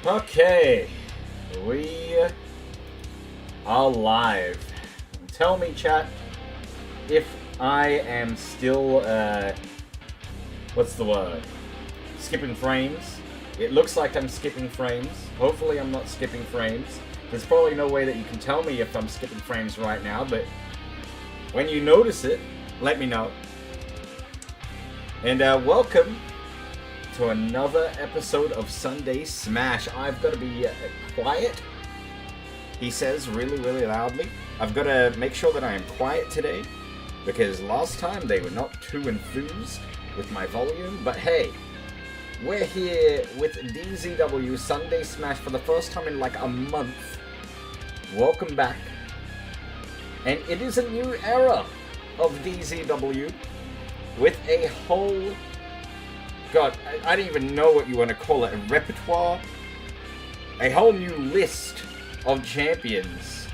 Okay, we are live. Tell me, chat, if I am still, what's the word? Skipping frames. It looks like I'm skipping frames. Hopefully I'm not skipping frames. There's probably no way that you can tell me if I'm skipping frames right now, but when you notice it, let me know. And welcome to another episode of Sunday Smash. I've got to be quiet, he says really loudly. I've got to make sure that I am quiet today, because last time they were not too enthused with my volume. But hey, we're here with DZW Sunday Smash for the first time in like a month. Welcome back. And it is a new era of DZW with a whole... God, I don't even know what you want to call it. A repertoire? A whole new list of champions.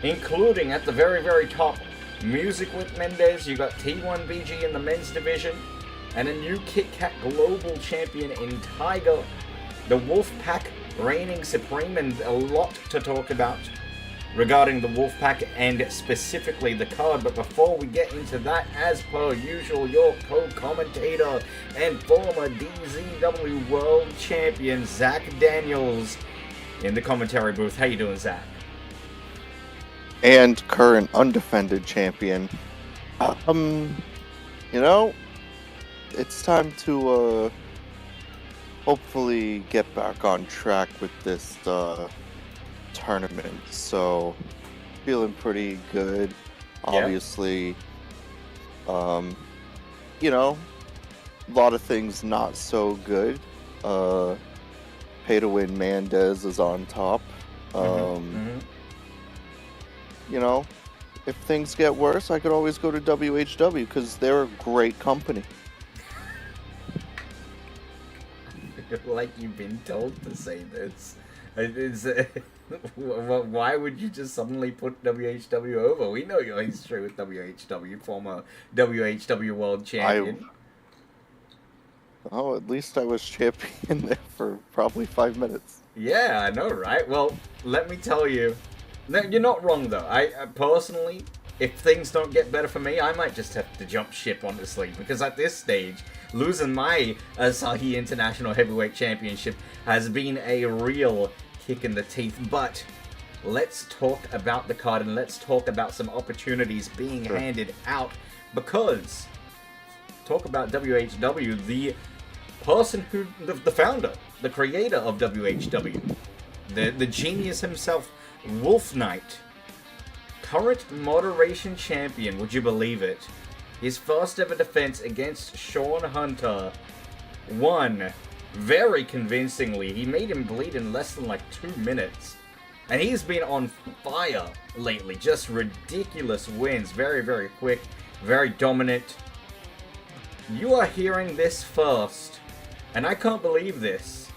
Including, at the very top, Music with Mendez. You got T1BG in the men's division. And a new Kit Kat Global Champion in Tiger. The Wolfpack reigning supreme, and a lot to talk about regarding the Wolfpack and specifically the card. But before we get into that, as per usual, your co-commentator and former DZW World Champion, Zach Daniels, in the commentary booth. How you doing, Zach? And current undefended champion. You know, it's time to hopefully get back on track with this tournament. So feeling pretty good. Obviously, you know, a lot of things not so good. Pay to win Mendez is on top. You know, if things get worse, I could always go to WHW because they're a great company. Like you've been told to say this. Why would you just suddenly put WHW over? We know your history with WHW, former WHW World Champion. At least I was champion there for probably 5 minutes. Yeah, I know, right? Well, let me tell you. No, you're not wrong, though. I personally, if things don't get better for me, I might just have to jump ship, honestly. Because at this stage, losing my Asahi International Heavyweight Championship has been a real kick in the teeth. But let's talk about the card, and let's talk about some opportunities being handed out. Because, talk about WHW, the person who, the founder, the creator of WHW, the genius himself, Wolf Knight, current moderation champion, would you believe it? His first ever defense against Sean Hunter won very convincingly. He made him bleed in less than like 2 minutes. And he's been on fire lately. Just ridiculous wins. Very quick. Very dominant. You are hearing this first. And I can't believe this.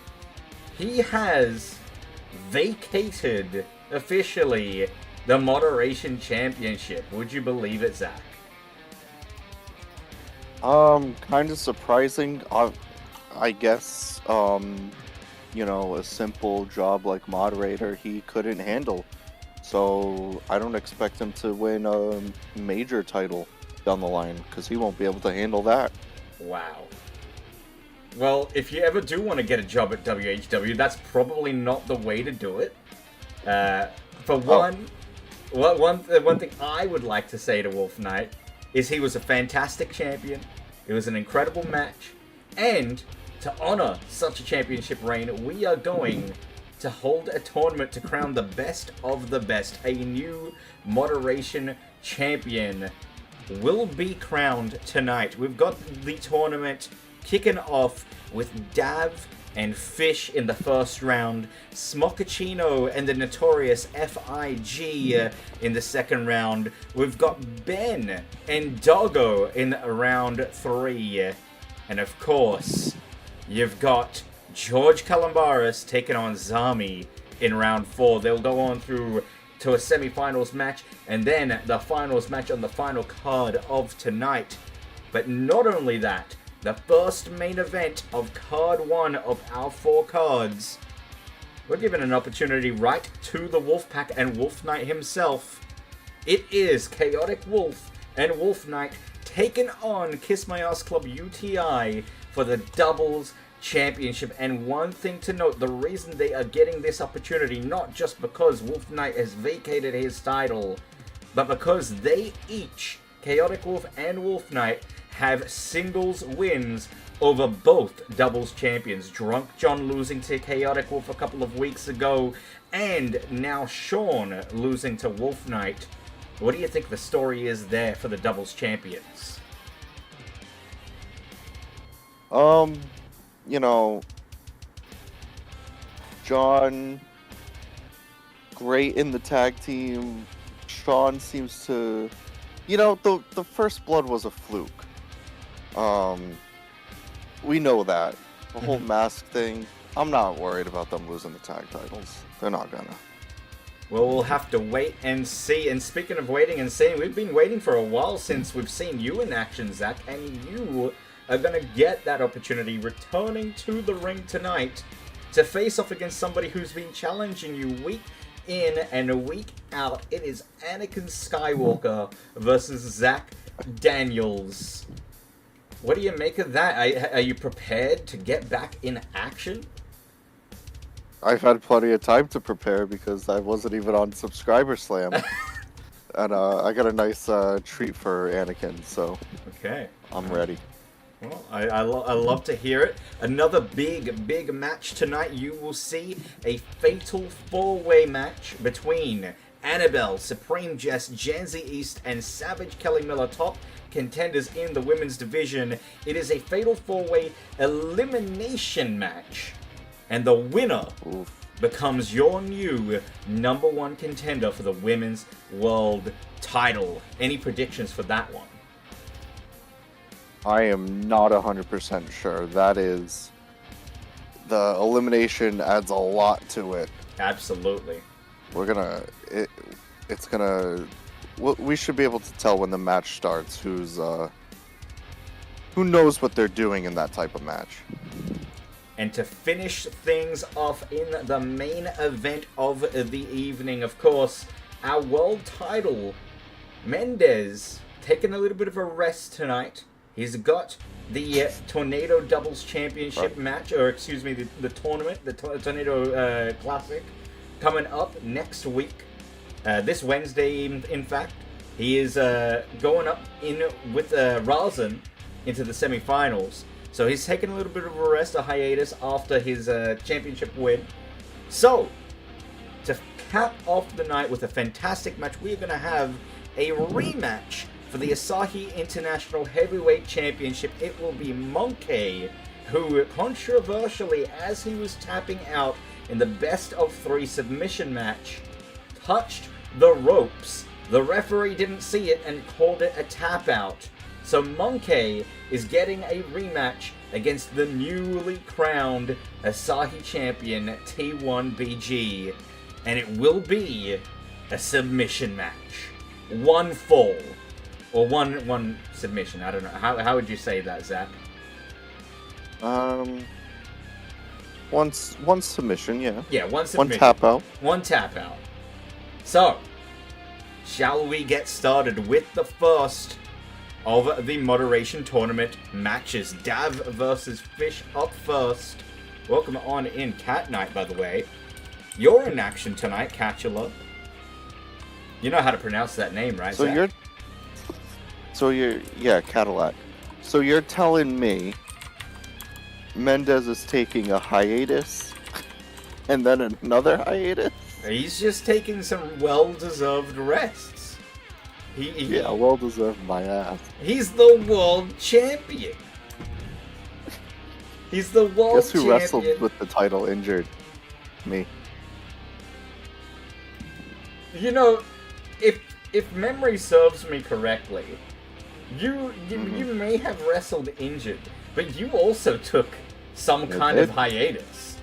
He has vacated officially the moderation championship. Would you believe it, Zach? Kind of surprising. I guess, you know, a simple job like moderator he couldn't handle. So I don't expect him to win a major title down the line, because he won't be able to handle that. Wow. Well, if you ever do want to get a job at WHW, that's probably not the way to do it. For one, one thing I would like to say to Wolf Knight is he was a fantastic champion. It was an incredible match. And to honor such a championship reign, we are going to hold a tournament to crown the best of the best. A new moderation champion will be crowned tonight. We've got the tournament kicking off with Dav and Fish in the first round, Smochaccino and the notorious FIG in the second round. We've got Ben and Doggo in round 3. And of course, you've got George Kalambaris taking on Zami in round 4. They'll go on through to a semi-finals match, and then the finals match on the final card of tonight. But not only that, the first main event of card 1 of our 4 cards we're giving an opportunity right to the Wolfpack and Wolf Knight himself. It is Chaotic Wolf and Wolf Knight taking on Kiss My Ass Club UTI for the doubles championship. And one thing to note, the reason they are getting this opportunity, not just because Wolf Knight has vacated his title, but because they each, Chaotic Wolf and Wolf Knight, have singles wins over both doubles champions. Drunk John losing to Chaotic Wolf a couple of weeks ago, and now Sean losing to Wolf Knight. What do you think the story is there for the doubles champions? You know, John, great in the tag team. Sean seems to, the first blood was a fluke. We know that. The whole mask thing, I'm not worried about them losing the tag titles. They're not gonna. Well, we'll have to wait and see. And speaking of waiting and seeing, we've been waiting for a while since we've seen you in action, Zach, and you are going to get that opportunity returning to the ring tonight to face off against somebody who's been challenging you week in and a week out. It is Anakin Skywalker versus Zach Daniels. What do you make of that? Are you prepared to get back in action? I've had plenty of time to prepare because I wasn't even on Subscriber Slam. And I got a nice treat for Anakin, so okay, I'm ready. Well, I love to hear it. Another big match tonight. You will see a fatal four-way match between Annabelle, Supreme Jess, Janzi East, and Savage Kelly Miller, top contenders in the women's division. It is a fatal four-way elimination match, and the winner becomes your new #1 contender for the women's world title. Any predictions for that one? I am not 100% sure. That is, the elimination adds a lot to it. Absolutely. We should be able to tell when the match starts who knows what they're doing in that type of match. And to finish things off in the main event of the evening, of course, our world title, Mendez, taking a little bit of a rest tonight. He's got the Tornado Doubles Championship match, or excuse me, the tournament, the Tornado Classic, coming up next week. This Wednesday, in fact, he is going up in with Razan into the semifinals. So he's taking a little bit of a rest, a hiatus after his championship win. So, to cap off the night with a fantastic match, we're going to have a rematch for the Asahi International Heavyweight Championship. It will be Monkey, who controversially, as he was tapping out in the best of 3 submission match, touched the ropes. The referee didn't see it and called it a tap out. So Monkey is getting a rematch against the newly crowned Asahi champion T1BG. And it will be a submission match. 1 fall. Or one submission. I don't know. How would you say that, Zach? One submission, yeah. Yeah, one submission. 1 tap out. 1 tap out. So, shall we get started with the first of the moderation tournament matches? Dav versus Fish up first. Welcome on in, Cat Knight, by the way. You're in action tonight, Catula. You know how to pronounce that name, right, Zach? Yeah, Cadillac. So you're telling me Mendez is taking a hiatus and then another hiatus? He's just taking some well-deserved rests. Yeah, well-deserved my ass. He's the world champion. He's the world Guess who champion. wrestled with the title injured? Me. You know, if memory serves me correctly, you may have wrestled injured, but you also took some kind of hiatus.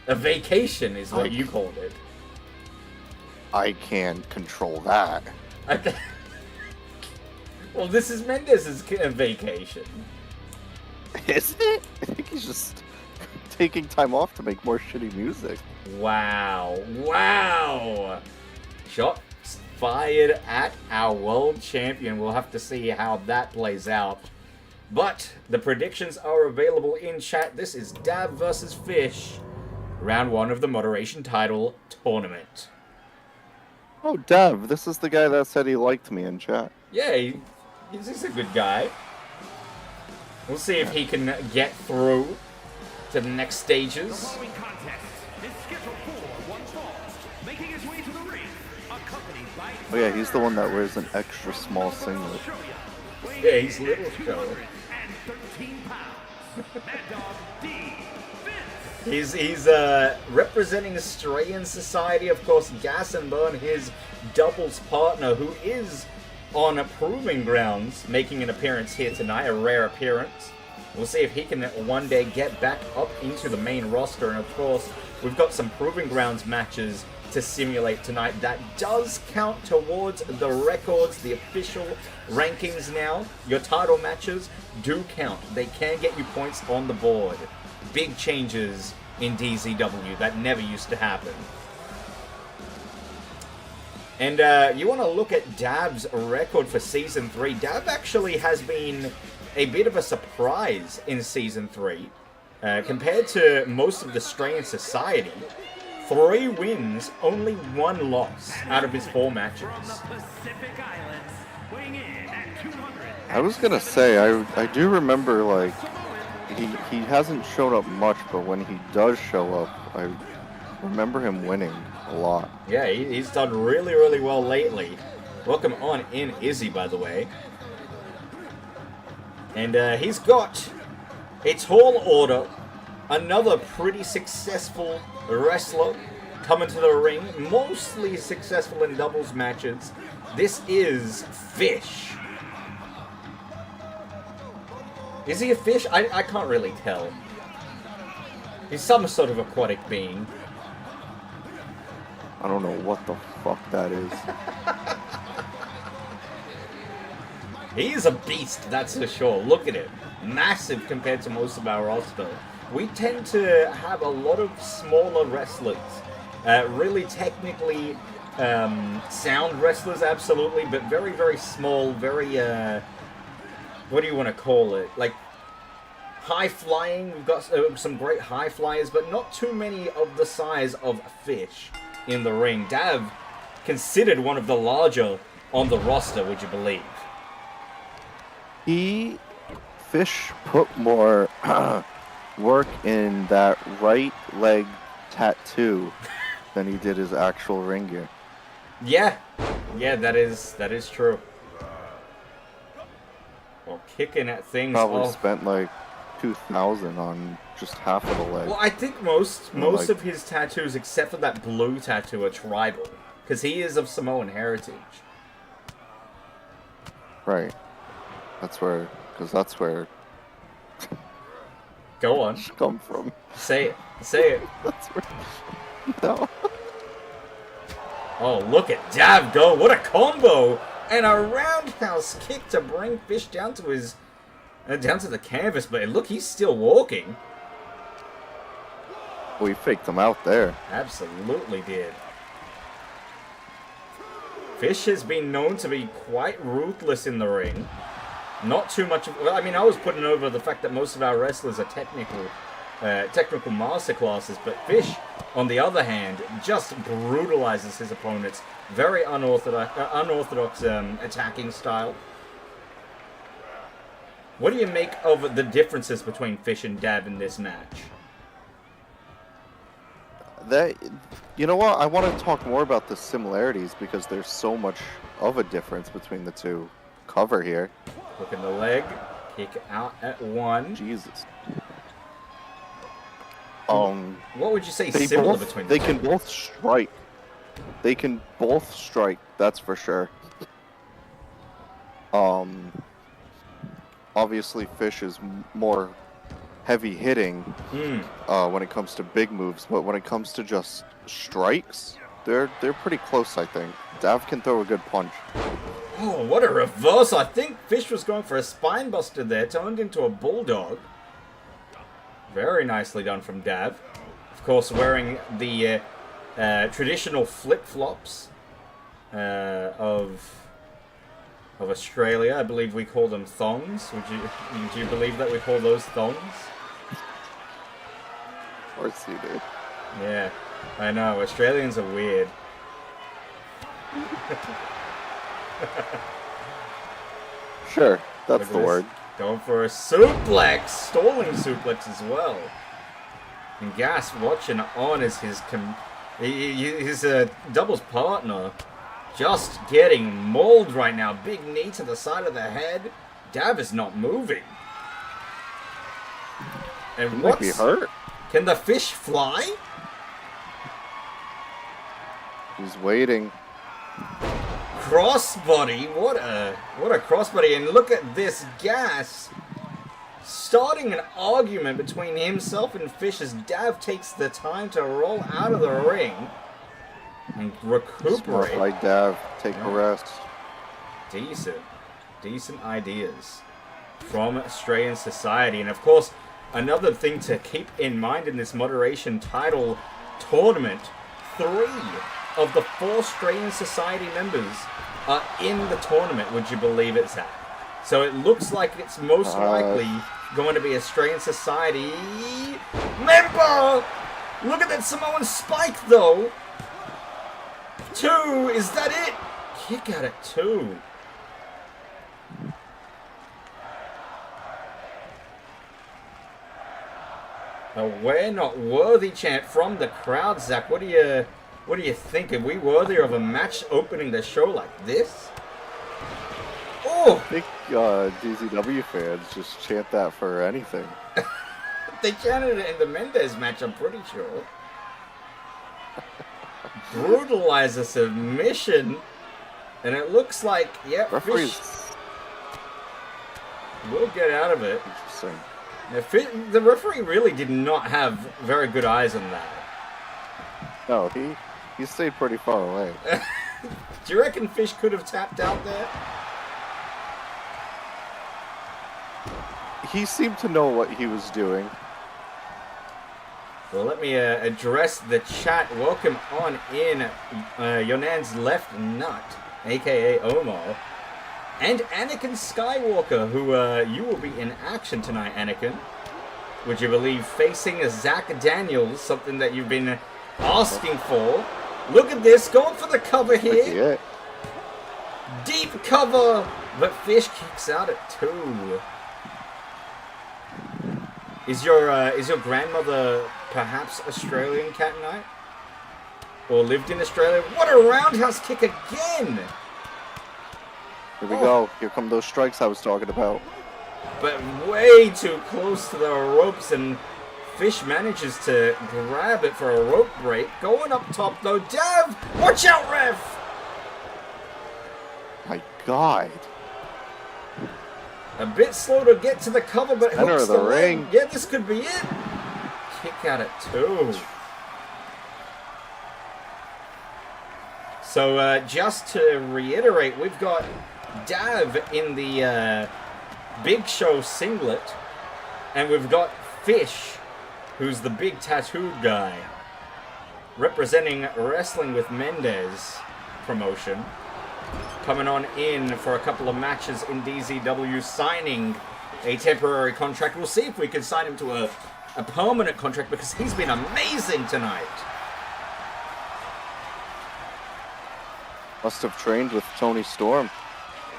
A vacation is what you called it. I can't control that. Well, this is Mendez's vacation. Is it? I think he's just taking time off to make more shitty music. Wow. Wow. Shots fired at our world champion. We'll have to see how that plays out. But the predictions are available in chat. This is Dab versus Fish. Round 1 of the moderation title tournament. Oh, Dev, this is the guy that said he liked me in chat. Yeah, he's a good guy. We'll see if he can get through to the next stages. The following contest is scheduled for one fall, making his way to the ring, accompanied by... Oh yeah, he's the one that wears an extra small singlet. Yeah, he's little show. 213 pounds. Mad Dog D. He's representing Australian society, of course. Gas and Burn, his doubles partner, who is on Proving Grounds, making an appearance here tonight, a rare appearance. We'll see if he can one day get back up into the main roster. And of course, we've got some Proving Grounds matches to simulate tonight. That does count towards the records, the official rankings now. Your title matches do count. They can get you points on the board. Big changes in DZW. That never used to happen. And you want to look at Dab's record for Season 3. Dab actually has been a bit of a surprise in Season 3. Compared to most of the Australian society, 3 wins, only 1 loss out of his 4 matches. I was gonna say, I do remember, like, he hasn't shown up much, but when he does show up, I remember him winning a lot. Yeah, he's done really, really well lately. Welcome on in, Izzy, by the way. And he's got a tall order, another pretty successful wrestler coming to the ring, mostly successful in doubles matches. This is Fish. Is he a fish? I can't really tell. He's some sort of aquatic being. I don't know what the fuck that is. He is a beast, that's for sure. Look at him. Massive compared to most of our roster. We tend to have a lot of smaller wrestlers. Really technically sound wrestlers, absolutely, but very, very small, very, what do you want to call it? Like, high flying. We've got some great high flyers, but not too many of the size of Fish in the ring. Dav, considered one of the larger on the roster, would you believe? Fish put more work in that right leg tattoo than he did his actual ring gear. Yeah, that is true. Well, kicking at things. Probably spent like 2,000 on just half of the leg. Well, I think most of his tattoos, except for that blue tattoo, are tribal, because he is of Samoan heritage. Right. That's where Go on. come from. Say it. Say it. That's where. No. Oh, look at Dav go. What a combo. And a roundhouse kick to bring Fish down to his... down to the canvas. But look, he's still walking. We faked him out there. Absolutely did. Fish has been known to be quite ruthless in the ring. Not too much of... Well, I mean, I was putting over the fact that most of our wrestlers are technical masterclasses, but Fish, on the other hand, just brutalizes his opponents. Very unorthodox attacking style. What do you make of the differences between Fish and Dab in this match? You know what? I want to talk more about the similarities because there's so much of a difference between the two. Cover here. Look in the leg. Kick out at 1. Jesus. What would you say similar between them? They can both strike. They can both strike, that's for sure. Obviously Fish is more heavy hitting when it comes to big moves, but when it comes to just strikes, they're pretty close, I think. Dav can throw a good punch. Oh, what a reversal. I think Fish was going for a spine buster there, turned into a bulldog. Very nicely done from Dav. Of course, wearing the traditional flip-flops of Australia. I believe we call them thongs. Do you believe that we call those thongs? Of course you do. Yeah, I know. Australians are weird. Sure, that's Look at the this. word. Going for a suplex, stalling suplex as well. And Gas watching on as his doubles partner just getting mauled right now. Big knee to the side of the head. Dav is not moving. And He might be hurt. Can the fish fly? He's waiting. Crossbody, what a crossbody. And look at this, Gas starting an argument between himself and Fish as Dav takes the time to roll out of the ring and recuperate. Smart by Dav. Take a rest. Decent ideas from Australian society. And of course, another thing to keep in mind in this moderation title tournament, 3 of the 4 Australian society members are in the tournament. Would you believe it, Zach? So it looks like it's most likely going to be Australian society member. Look at that Samoan spike, though. 2, is that it? Kick out at 2. A we're not worthy chant from the crowd, Zach. What do you think? Are we worthy of a match opening the show like this? Oh! I think DZW fans just chant that for anything. They chanted it in the Mendez match, I'm pretty sure. Brutalizer submission. And it looks like, yep, Referees. Fish will get out of it. Interesting. Now, the referee really did not have very good eyes on that. No, he stayed pretty far away. Do you reckon Fish could have tapped out there? He seemed to know what he was doing. Well, let me address the chat. Welcome on in, Yonan's left nut, aka Omar, and Anakin Skywalker, who you will be in action tonight, Anakin. Would you believe facing Zach Daniels, something that you've been asking for? Look at this, going for the cover here. Yeah. Deep cover, but Fish kicks out at 2. Is your grandmother perhaps Australian, Cat Knight? Or lived in Australia? What a roundhouse kick again! Here we go. Here come those strikes I was talking about. But way too close to the ropes, and Fish manages to grab it for a rope break. Going up top though, Dav! Watch out, ref! My God. A bit slow to get to the cover, but Center hooks of the leg. ring. Yeah, this could be it. Kick out at 2. So just to reiterate, we've got Dav in the Big Show singlet, and we've got Fish, who's the big tattooed guy, representing Wrestling with Mendez promotion, coming on in for a couple of matches in DZW, signing a temporary contract. We'll see if we can sign him to a permanent contract, because he's been amazing tonight. Must have trained with Tony Storm.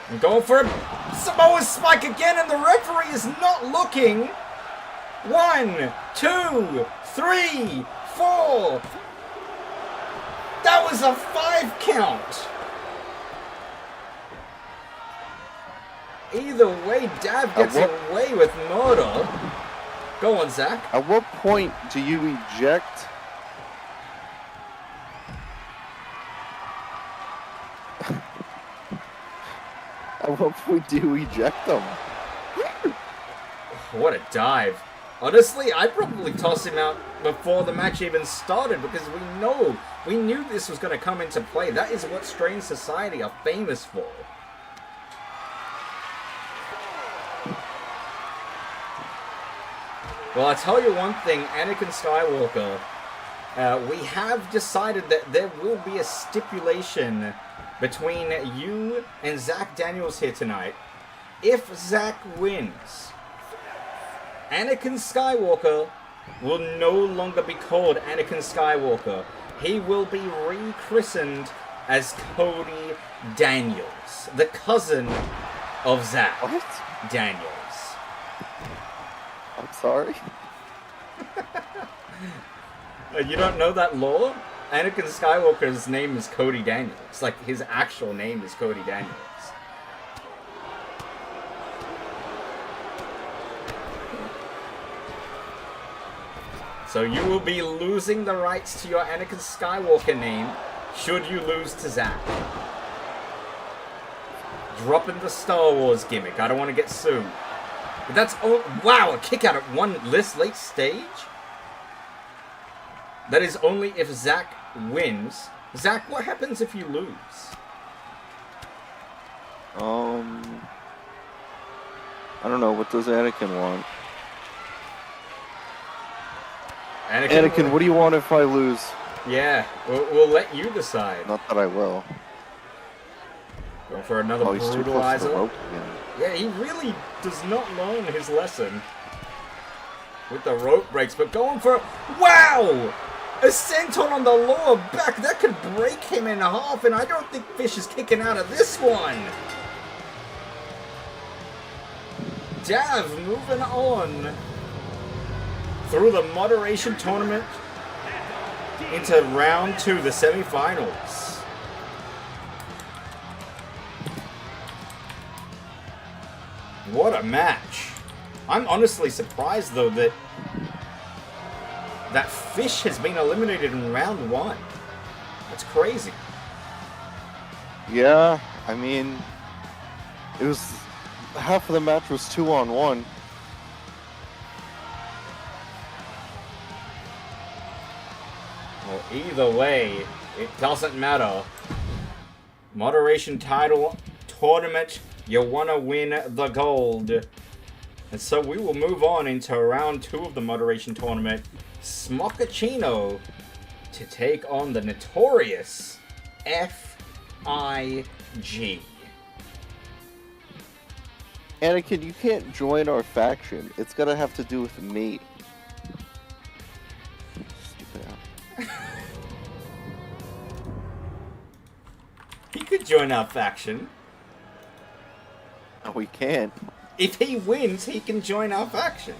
And going for a Samoa spike again, and the referee is not looking. 1, 2, 3, 4. That was a 5 count. Either way, Dav gets away with murder. Go on, Zach. At what point do you eject? At what point do you eject them? What a dive. Honestly, I'd probably toss him out before the match even started, because we knew this was going to come into play. That is what Strange Society are famous for. Well, I'll tell you one thing, Anakin Skywalker. We have decided that there will be a stipulation between you and Zach Daniels here tonight. If Zach wins, Anakin Skywalker will no longer be called Anakin Skywalker. He will be rechristened as Cody Daniels, the cousin of Zach Daniels. I'm sorry? You don't know that lore? Anakin Skywalker's name is Cody Daniels. Like, his actual name is Cody Daniels. So you will be losing the rights to your Anakin Skywalker name should you lose to Zack. Dropping the Star Wars gimmick. I don't want to get sued. But that's... Oh, wow, a kick out at one this late stage? That is only if Zack wins. Zack, what happens if you lose? I don't know. What does Anakin want? Anakin, what do you want if I lose? Yeah, we'll let you decide. Not that I will. Going for another He's too close to the brutalizer. rope again. Yeah, he really does not learn his lesson with the rope breaks, but going for... Wow! A senton on the lower back, that could break him in half, and I don't think Fish is kicking out of this one. Dav moving on through the moderation tournament into round 2, the semifinals. What a match. I'm honestly surprised, though, that Fish has been eliminated in round 1. That's crazy. Yeah, I mean, it was... Half of the match was 2-on-1. Well, either way, it doesn't matter. Moderation title tournament, you want to win the gold. And so we will move on into round 2 of the moderation tournament. Smochaccino to take on the notorious FIG. Anakin, you can't join our faction. It's gonna have to do with me. Stupid ass. He could join our faction. No, we can't. If he wins, he can join our faction.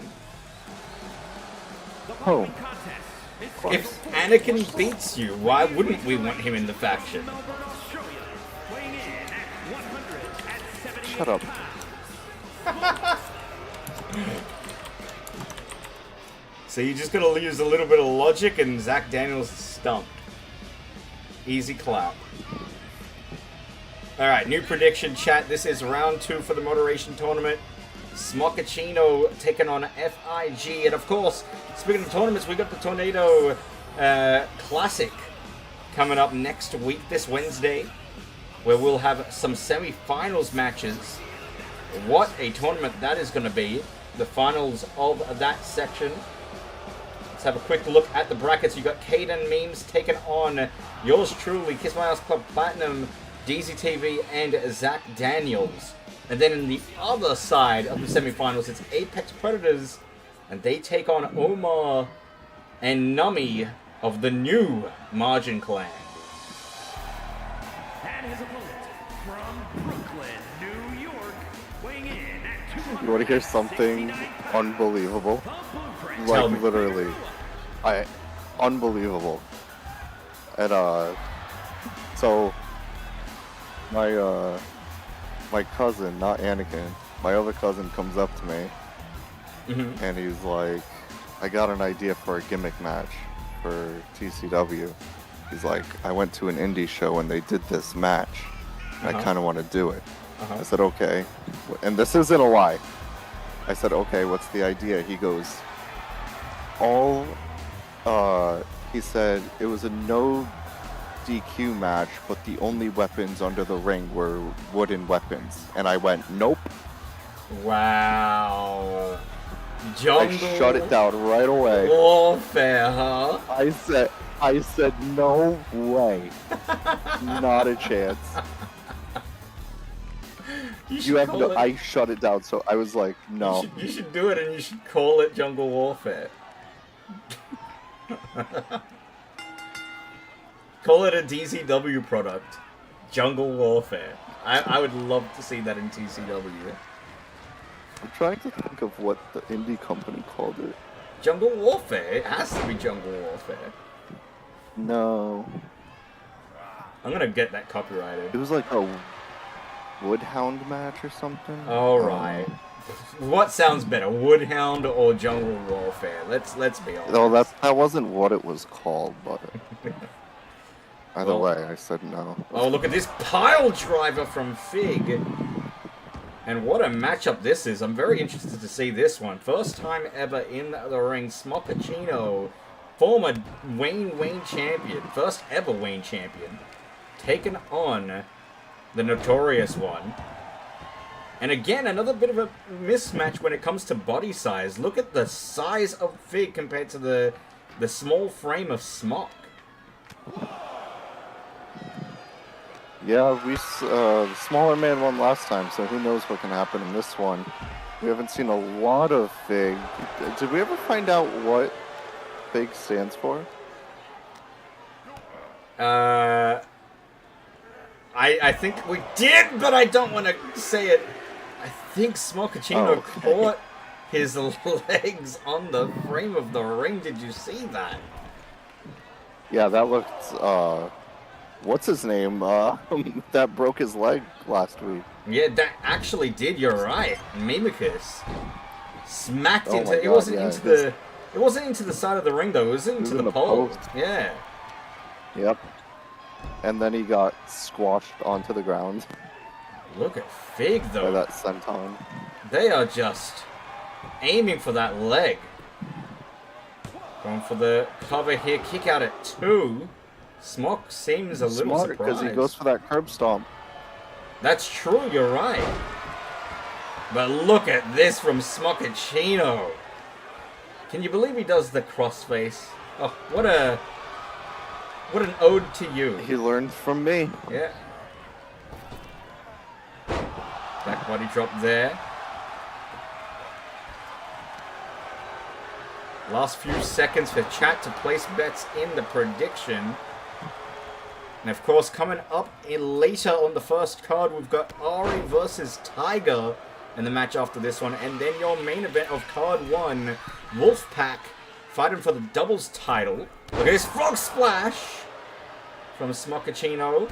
Oh. If Anakin beats you, why wouldn't we want him in the faction? Shut up. So you just gotta use a little bit of logic and Zach Daniels is stumped. Easy clap. Alright, new prediction chat. This is round 2 for the moderation tournament. Smochaccino taking on FIG. And of course, speaking of tournaments, we got the Tornado Classic coming up next week, this Wednesday, where we'll have some semi-finals matches. What a tournament that is going to be. The finals of that section. Let's have a quick look at the brackets. You got Caden Memes taking on yours truly, Kiss My Ass Club Platinum, DZTV, and Zach Daniels. And then in the other side of the semifinals, it's Apex Predators, and they take on Omar and Nami of the new Margin Clan. And his opponent from Brooklyn, New York, weighing in at 200. You want to hear something unbelievable? Tell Like, me. literally. Unbelievable. And, so... My cousin, not Anakin, my other cousin comes up to me, and he's like, I got an idea for a gimmick match for TCW. He's like, I went to an indie show and they did this match, and I kind of want to do it. I said, okay. And this isn't a lie. I said, okay, what's the idea? He goes, he said it was a no DQ match, but the only weapons under the ring were wooden weapons. And I went, nope. Wow. Jungle I shut it down right away. Warfare, huh? I said no way. Not a chance. You have no. I shut it down, so I was like, no. You should do it, and you should call it Jungle Warfare. Call it a DCW product. Jungle Warfare. I would love to see that in TCW. I'm trying to think of what the indie company called it. Jungle Warfare? It has to be Jungle Warfare. No. I'm gonna get that copyrighted. It was like a Woodhound match or something. Alright. What sounds better, Woodhound or Jungle Warfare? Let's be honest. No, that wasn't what it was called, but either way, I said no. Oh, look at this pile driver from Fig. And what a matchup this is. I'm very interested to see this one. First time ever in the ring, Smochaccino, former Wayne champion, first ever Wayne champion, taken on the Notorious One. And again, another bit of a mismatch when it comes to body size. Look at the size of Fig compared to the small frame of Smock. Yeah, the smaller man won last time, so who knows what can happen in this one. We haven't seen a lot of Fig. Did we ever find out what Fig stands for? I think we did, but I don't want to say it. I think Smochaccino caught his legs on the frame of the ring. Did you see that? Yeah, that looked, what's his name? That broke his leg last week. Yeah, that actually did, you're right. Mimicus smacked into it. It wasn't into the side of the ring though, it was into the pole. Post. Yeah. Yep. And then he got squashed onto the ground. Look at Fig though. By that senton. They are just aiming for that leg. Going for the cover here, kick out at 2. Smock seems a little Smart, surprised. because he goes for that curb stomp. That's true, you're right. But look at this from Smochaccino. Can you believe he does the crossface? Oh, what an ode to you. He learned from me. Yeah. Back body drop there. Last few seconds for chat to place bets in the prediction. And of course, coming up later on the first card, we've got Ari versus Tiger in the match after this one. And then your main event of card 1, Wolfpack fighting for the doubles title. Look at this frog splash from Smochaccino.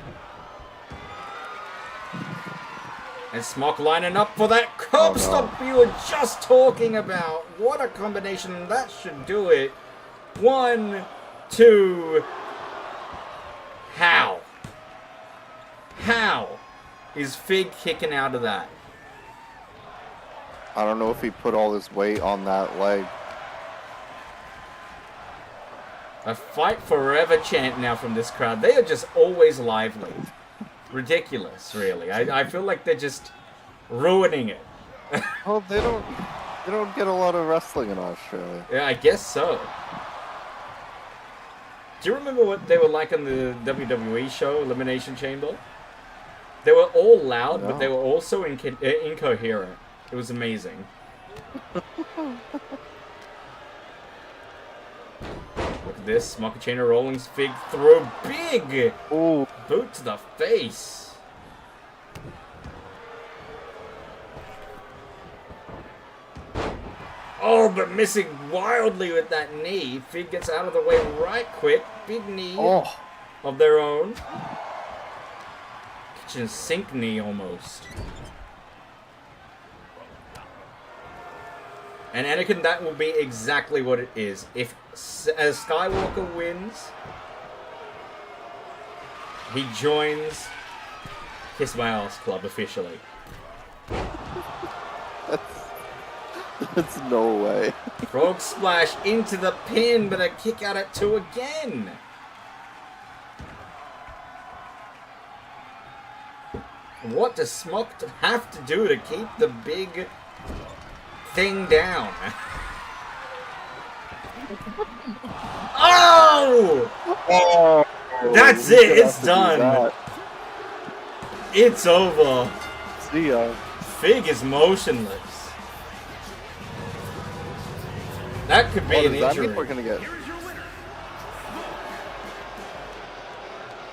And Smock lining up for that curb stop we were just talking about. What a combination. That should do it. 1, 2... How? How is Fig kicking out of that? I don't know if he put all his weight on that leg. A fight forever chant now from this crowd. They are just always lively. Ridiculous, really. I feel like they're just ruining it. Well, they don't get a lot of wrestling in Australia. Yeah, I guess so. Do you remember what they were like on the WWE show, Elimination Chamber? They were all loud, but they were also incoherent. It was amazing. Look at this. Smochaccino rolling Fig through. Big boot to the face. Oh, but missing wildly with that knee. Fig gets out of the way right quick. Big knee of their own. Kitchen sink knee almost. And Anakin, that will be exactly what it is. If Skywalker wins, he joins Kiss My Ass Club officially. That's no way. Frog splash into the pin, but a kick out at 2 again. What does Smock have to do to keep the big thing down. Oh! Oh, That's we it. should It's have to do done. that. It's over. See ya. Fig is motionless. That could be What an does that injury. mean we're gonna get? Here is your winner.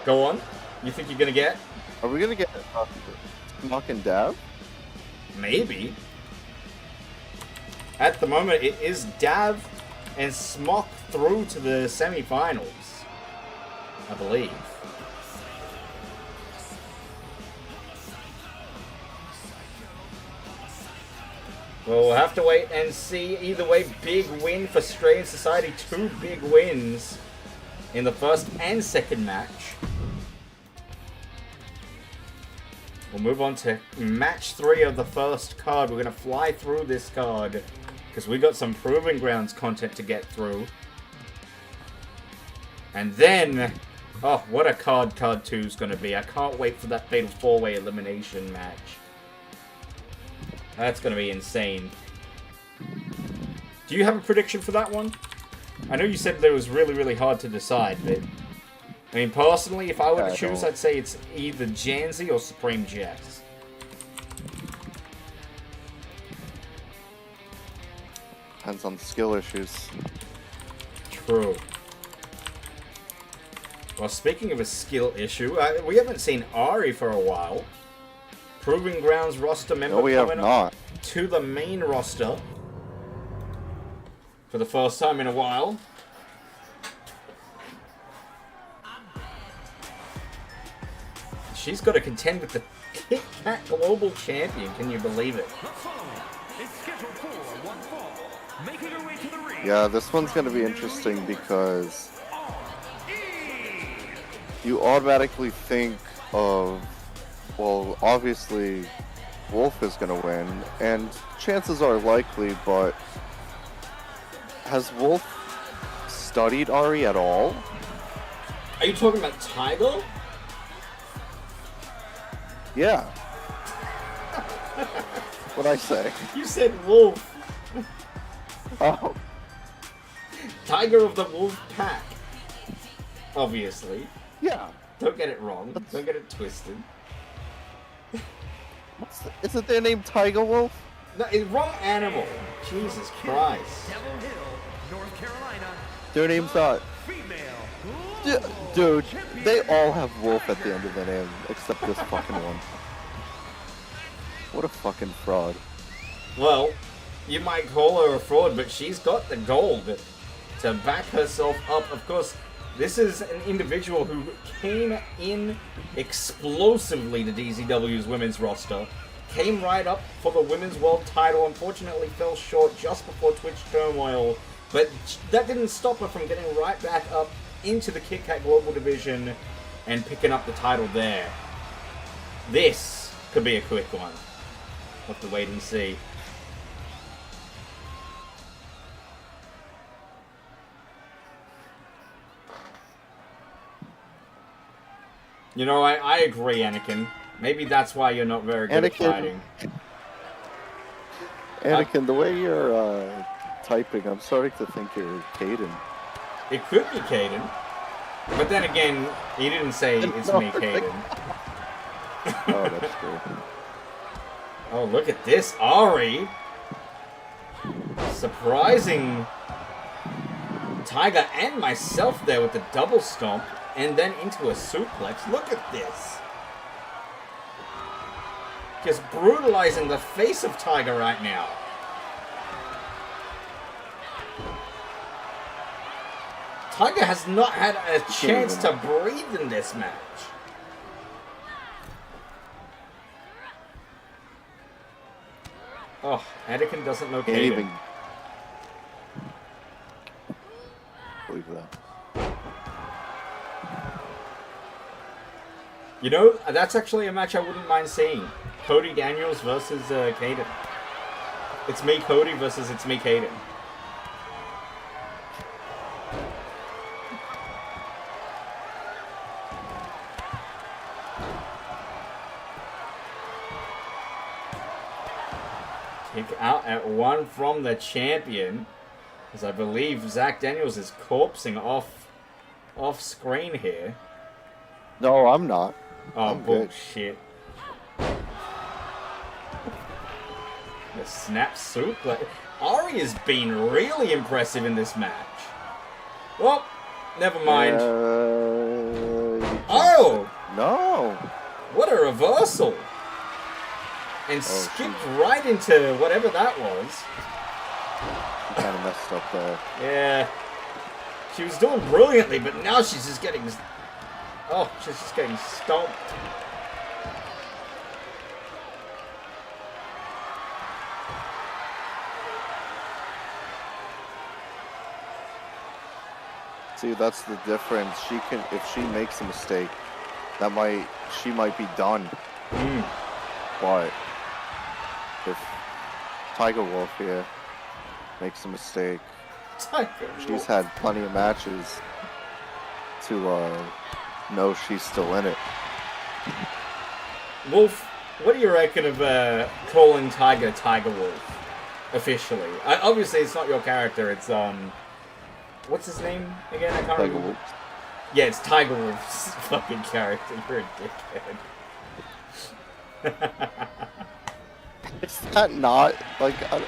Go on. You think you're gonna get? Are we gonna get Smock and Dab? Maybe. At the moment, it is Dav and Smock through to the semi-finals, I believe. Well, we'll have to wait and see. Either way, big win for Stray Society. 2 big wins in the first and second match. We'll move on to match 3 of the first card. We're going to fly through this card because we got some Proving Grounds content to get through. And then, oh, what a card 2 is going to be. I can't wait for that Fatal 4-Way elimination match. That's going to be insane. Do you have a prediction for that one? I know you said that it was really, really hard to decide, but I mean, personally, if I were to choose, I'd say it's either Janzi or Supreme Jess. Depends on skill issues. True. Well, speaking of a skill issue, we haven't seen Ari for a while. Proving Grounds roster member No, we have coming not. up to the main roster for the first time in a while. She's got to contend with the Kit Kat Global Champion. Can you believe it? The following is scheduled for one fall. Making her way to the ring. Yeah, this one's gonna be interesting because you automatically think of, well, obviously Wolf is gonna win, and chances are likely, but has Wolf studied Ari at all? Are you talking about Tiger? Yeah. What'd I say? You said Wolf. Oh, Tiger of the Wolf Pack. Obviously. yeah. Don't get it wrong. Don't get it twisted. Isn't their name Tiger Wolf? No, it's wrong animal. Jesus Christ. Devil Hill, North Carolina. Their name's not. Female. Dude, they all have Wolf at the end of their name, except this fucking one. What a fucking fraud. Well, you might call her a fraud, but she's got the gold to back herself up. Of course, this is an individual who came in explosively to DZW's women's roster. Came right up for the women's world title. Unfortunately, fell short just before Twitch turmoil. But that didn't stop her from getting right back up into the Kit Kat Global Division and picking up the title there. This could be a quick one. We'll have to wait and see. You know, I agree, Anakin. Maybe that's why you're not very good at fighting. Anakin, the way you're typing, I'm starting to think you're Caden. It could be Caden. But then again, he didn't say it's me, Caden. Oh, that's true. Oh, look at this, Ari. Surprising Tiger and myself there with the double stomp. And then into a suplex. Look at this. Just brutalizing the face of Tiger right now. Tiger has not had a chance to breathe in this match. Oh, Anakin doesn't know Can't Caden. even believe that. You know, that's actually a match I wouldn't mind seeing. Cody Daniels versus Caden. It's me, Cody, versus it's me, Caden. Kick out at 1 from the champion. As I believe Zach Daniels is corpsing off screen here. No, I'm not. Oh, I'm good. bullshit. The snap suplex. Ari has been really impressive in this match. Well, never mind. Oh! No. What a reversal! And skipped right into whatever that was. She kind of messed up there. Yeah. She was doing brilliantly, but now she's just getting... Oh, she's just getting stomped. See, that's the difference. If she makes a mistake, she might be done. But if Tiger Wolf here makes a mistake, she's had plenty of matches to know she's still in it. Wolf, what do you reckon of calling Tiger Wolf officially? Obviously, it's not your character. It's what's his name again? I can't Tiger remember. Wolf. Yeah, it's Tiger Wolf's fucking character. You're a dickhead. Is that not like? I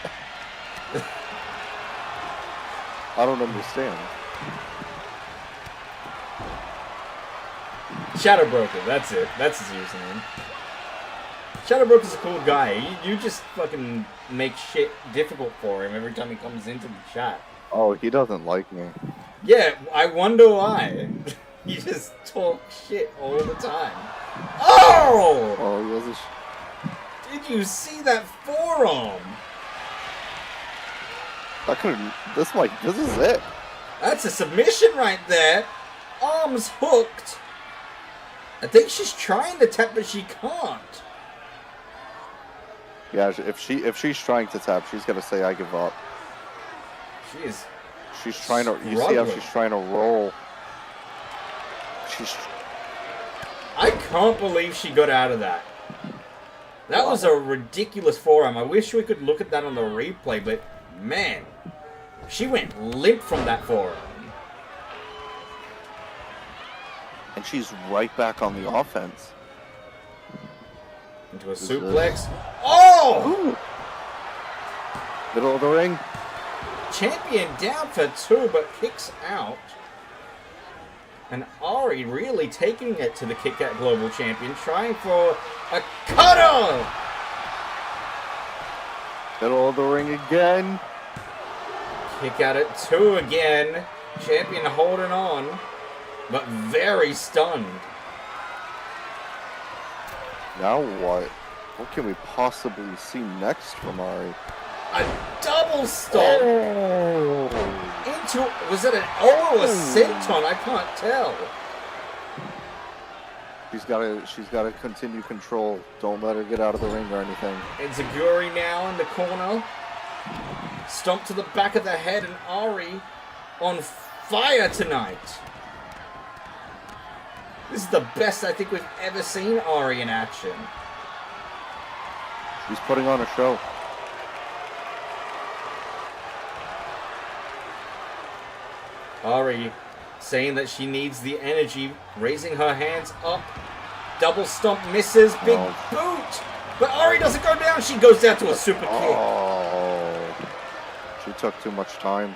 don't understand. Shadowbroker, that's it. That's his username. Shadowbroker's a cool guy. You just fucking make shit difficult for him every time he comes into the chat. Oh, he doesn't like me. Yeah, I wonder why. You just talk shit all the time. Oh! Oh, he has Did you see that forearm? This is it. That's a submission right there. Arms hooked. I think she's trying to tap, but she can't. Yeah, if she's trying to tap, she's gonna say I give up. She is. She's trying to. You see how she's trying to roll. I can't believe she got out of that. That was a ridiculous forearm. I wish we could look at that on the replay, but man, she went limp from that forearm. And she's right back on the offense. Into a suplex. Oh! Ooh. Middle of the ring. Champion down for 2, but kicks out. And Ari really taking it to the Kick Out Global Champion, trying for a cutter! Middle of the ring again. Kick out at 2 again. Champion holding on, but very stunned. Now what? What can we possibly see next from Ari? A double stomp into, was it an O or a senton? I can't tell. She's gotta continue control. Don't let her get out of the ring or anything. And Zaguri now in the corner. Stomp to the back of the head, and Ari on fire tonight. This is the best I think we've ever seen Ari in action. She's putting on a show. Ari saying that she needs the energy, raising her hands up. Double stomp misses, big boot. But Ari doesn't go down, she goes down to a super kick. Oh, she took too much time.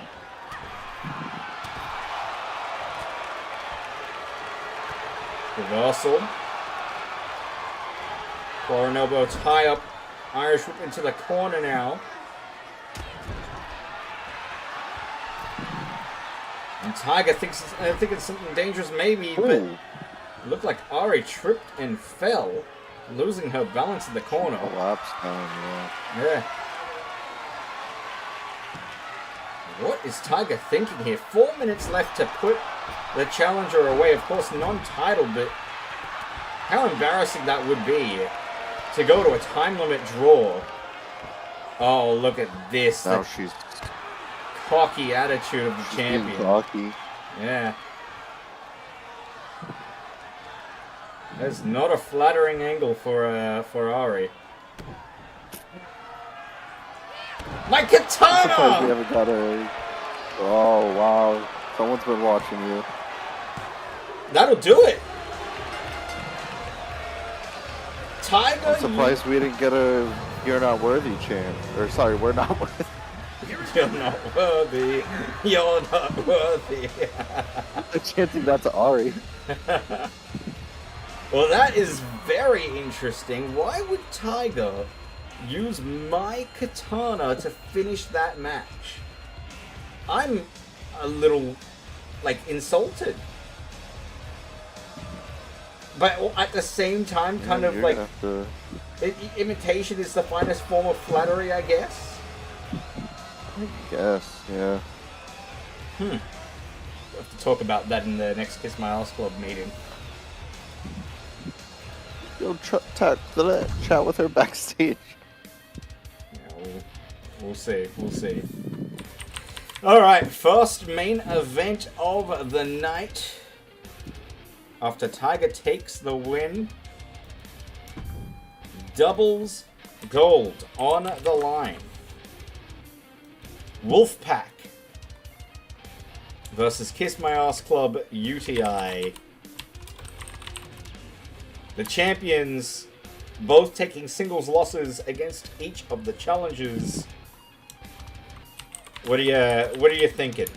Reversal. Foreign elbow tie up. Irish whip into the corner now. And Tiger thinks it's something dangerous maybe, but it looked like Ari tripped and fell, losing her balance in the corner. Collapse down, Yeah. What is Tiger thinking here? 4 minutes left to put the challenger away. Of course, non-title, but how embarrassing that would be to go to a time limit draw. Oh, look at this. Now she's Cocky attitude of the champion. Cocky. Yeah. That's not a flattering angle for Ari. My I'm surprised we katana! haven't got a... Oh, wow. Someone's been watching you. That'll do it. Tiger, I'm surprised we didn't get a "You're not worthy" chant. Or sorry, we're not worthy. You're not worthy. You're not worthy. I'm chanting that to Ari. Well, that is very interesting. Why would Tiger use my katana to finish that match? I'm a little, like, insulted. But at the same time, kind of like, imitation is the finest form of flattery, I guess? I guess, yeah. We'll have to talk about that in the next Kiss My Ass Club meeting. Yo, chat with her backstage. Yeah, we'll see. We'll see. Alright, first main event of the night. After Tiger takes the win, doubles gold on the line. Wolfpack versus Kiss My Ass Club UTI. The champions both taking singles losses against each of the challengers. What are you thinking?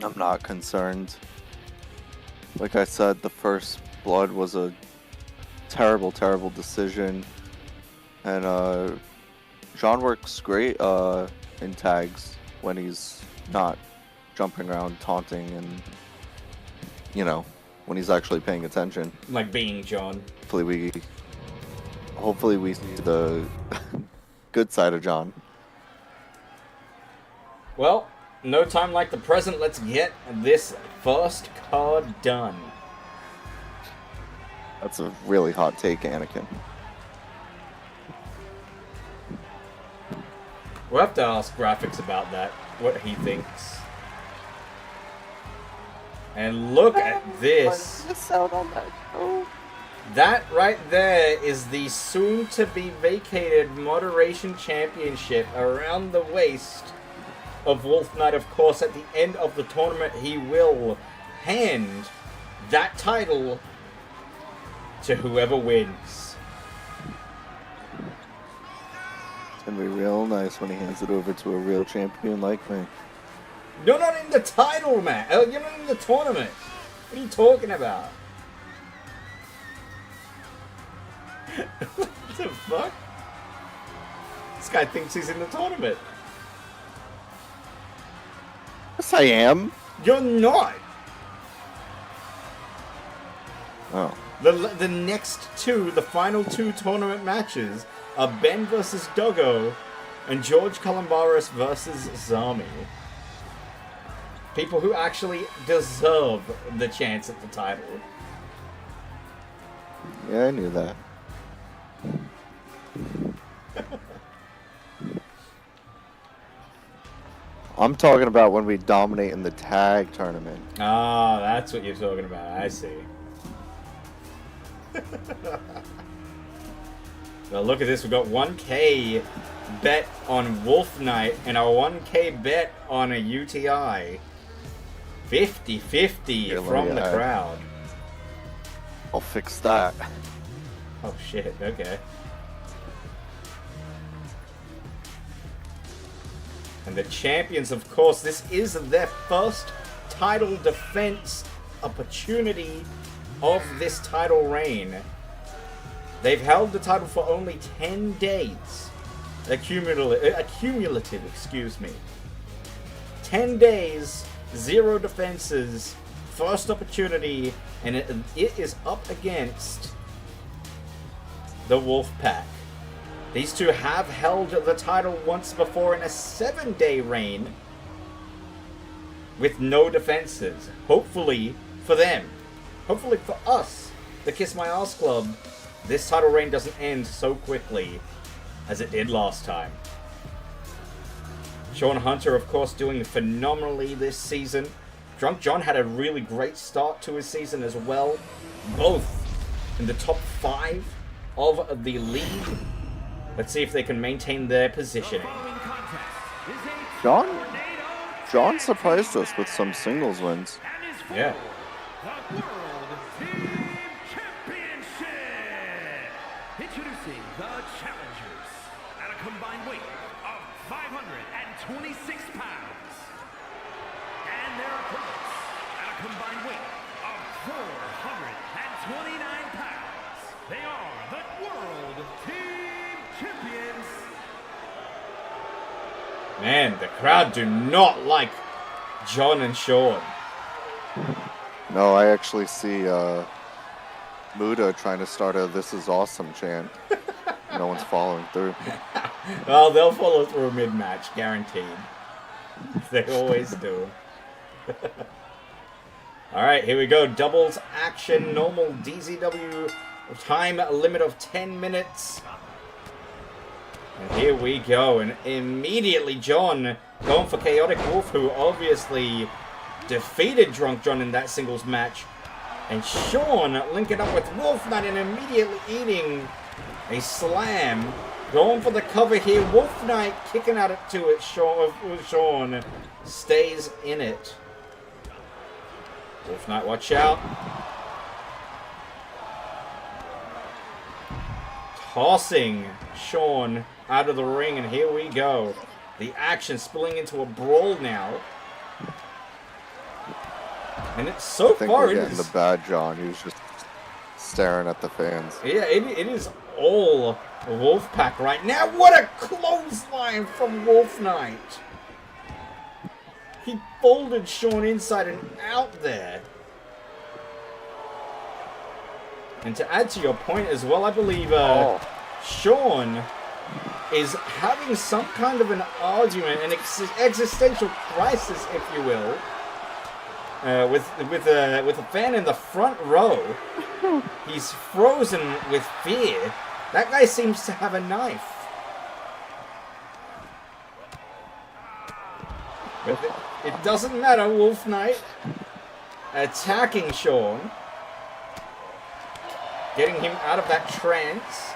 I'm not concerned. Like I said, the first blood was a terrible, terrible decision. And John works great in tags when he's not jumping around taunting and, you know, when he's actually paying attention. Like being John. Hopefully we see the good side of John. Well, no time like the present. Let's get this first card done. That's a really hot take, Anakin. We'll have to ask Graphics about that, what he thinks. And look at this. That right there is the soon-to-be vacated Moderation Championship around the waist of Wolf Knight. Of course, at the end of the tournament, he will hand that title to whoever wins. It's gonna be real nice when he hands it over to a real champion like me. You're not in the title, man. You're not in the tournament. What are you talking about? What the fuck? This guy thinks he's in the tournament. Yes, I am. You're not. Oh. The next two, the final two tournament matches are Ben versus Doggo and George Columbaris versus Zami. People who actually deserve the chance at the title. Yeah, I knew that. I'm talking about when we dominate in the tag tournament. Ah, that's what you're talking about. I see. Well, look at this. We've got 1K bet on Wolf Knight and a 1K bet on a UTI. 50-50 from the crowd. I'll fix that. Oh shit, okay. And the champions, of course, this is their first title defense opportunity of this title reign. They've held the title for only 10 days. Accumulative, excuse me. 10 days, 0 defenses, first opportunity, and it is up against the Wolfpack. These two have held the title once before in a 7-day reign with no defenses. Hopefully for them, hopefully for us, the Kiss My Ass Club, this title reign doesn't end so quickly as it did last time. Sean Hunter, of course, doing phenomenally this season. Drunk John had a really great start to his season as well. Both in the top 5 of the league. Let's see if they can maintain their The positioning. following contest is a John? tornado John surprised us with some singles wins. and is for Yeah. the World Team Championship. Introducing the challengers at a combined weight of 526 pounds. And their opponents at a combined weight of 429 pounds. They are the World Team Champions. Man, the crowd do not like John and Sean. No, I actually see Muda trying to start a "This is awesome" chant. No one's following through. Well, they'll follow through mid-match, guaranteed. They always do. Alright, here we go. Doubles action, normal DZW, time limit of 10 minutes. And here we go. And immediately John going for Chaotic Wolf, who obviously defeated Drunk John in that singles match. And Sean linking up with Wolf Knight and immediately eating a slam. Going for the cover here. Wolf Knight kicking at it to it. Sean stays in it. Wolf Knight, watch out. Tossing Sean out of the ring, and here we go. The action spilling into a brawl now. And it's so I think far we're it getting is. the bad John. He was just staring at the fans. Yeah, it is all Wolfpack right now. What a clothesline from Wolf Knight. He folded Sean inside and out there. And to add to your point as well, I believe Sean is having some kind of an argument, an existential crisis, if you will, with a fan in the front row. He's frozen with fear. That guy seems to have a knife. But it doesn't matter. Wolf Knight attacking Sean, getting him out of that trance.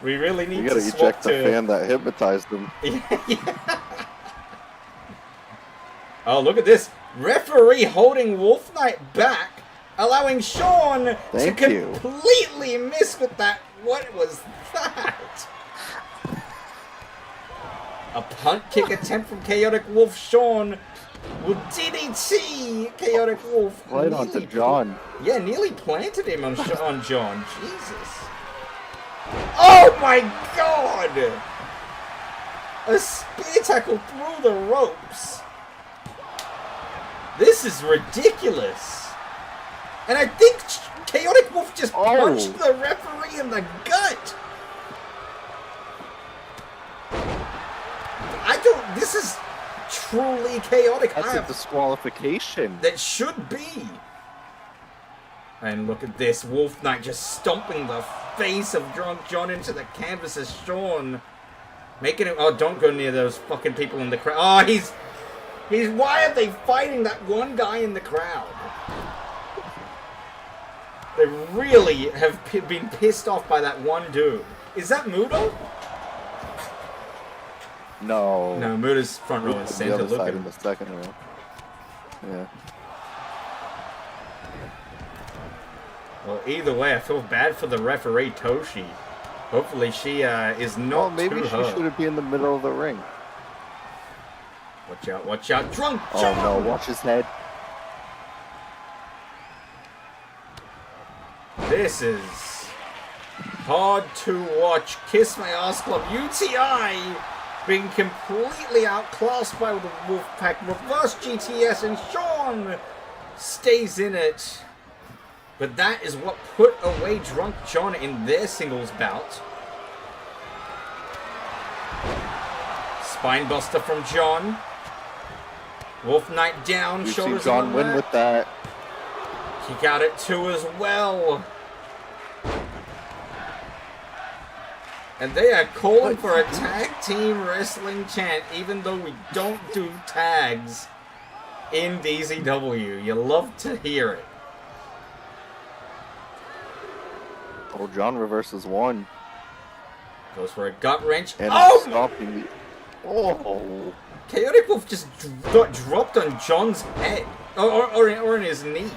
We really need You to gotta swap eject the to... fan that hypnotized him. Yeah. Oh, look at this. Referee holding Wolf Knight back, allowing Sean Thank to you. completely miss with that. What was that? A punt kick attempt from Chaotic Wolf. Sean will DDT Chaotic Wolf. Right onto John. Yeah, nearly planted him on John. Jesus. Oh my god! A spear tackle through the ropes. This is ridiculous. And I think Chaotic Wolf just punched the referee in the gut. This is truly chaotic. That's a disqualification. That should be. And look at this. Wolf Knight just stomping the face of Drunk John into the canvas as Sean. Making it... Oh, don't go near those fucking people in the crowd. Oh, he's... Why are they fighting that one guy in the crowd? They really have been pissed off by that one dude. Is that Mudo? No. No, Muda's front row in The center. other Look side at in him. the second row. Yeah. Well, either way, I feel bad for the referee, Toshi. Hopefully she is not Well, maybe too she hurt. should be in the middle of the ring. Watch out, watch out. Drunk Oh John! no, watch his head. This is hard to watch. Kiss My Ass Club UTI being completely outclassed by the Wolfpack. Reverse GTS, and Sean stays in it. But that is what put away Drunk John in their singles bout. Spinebuster from John. Wolf Knight down, You see shoulders John on the win mat. with that. Kick out at 2 as well. And they are calling for a tag team wrestling chant, even though we don't do tags in DZW. You love to hear it. Oh, John reverses one. Goes for a gut wrench. And Oh! stopping the... Oh! Chaotic Wolf just got dropped on John's head. Or in his knee.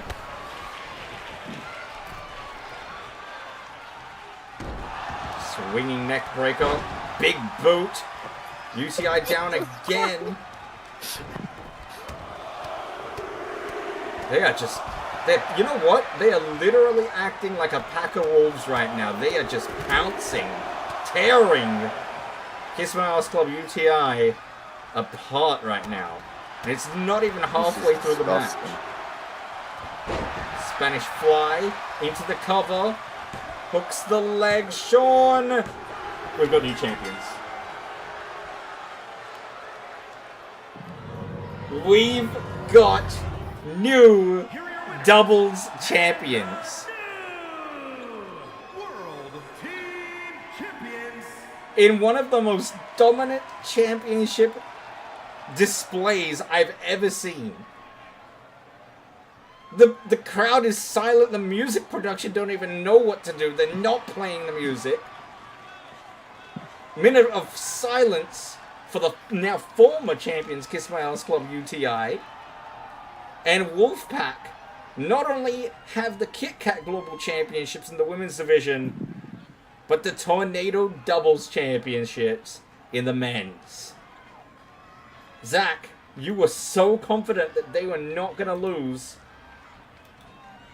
Swinging neck breaker. Big boot. UCI down again. They are just... you know what? They are literally acting like a pack of wolves right now. They are just pouncing, tearing Kiss My Ass Club UTI apart right now. And it's not even halfway through the match. Spanish fly into the cover. Hooks the leg. Sean! We've got new champions. We've got new doubles champions. World Team Champions. In one of the most dominant championship displays I've ever seen. The crowd is silent. The music production don't even know what to do. They're not playing the music. Minute of silence for the now former champions Kiss My Ass Club UTI. And Wolfpack not only have the Kit Kat Global Championships in the women's division, but the Tornado Doubles Championships in the men's. Zach, you were so confident that they were not going to lose.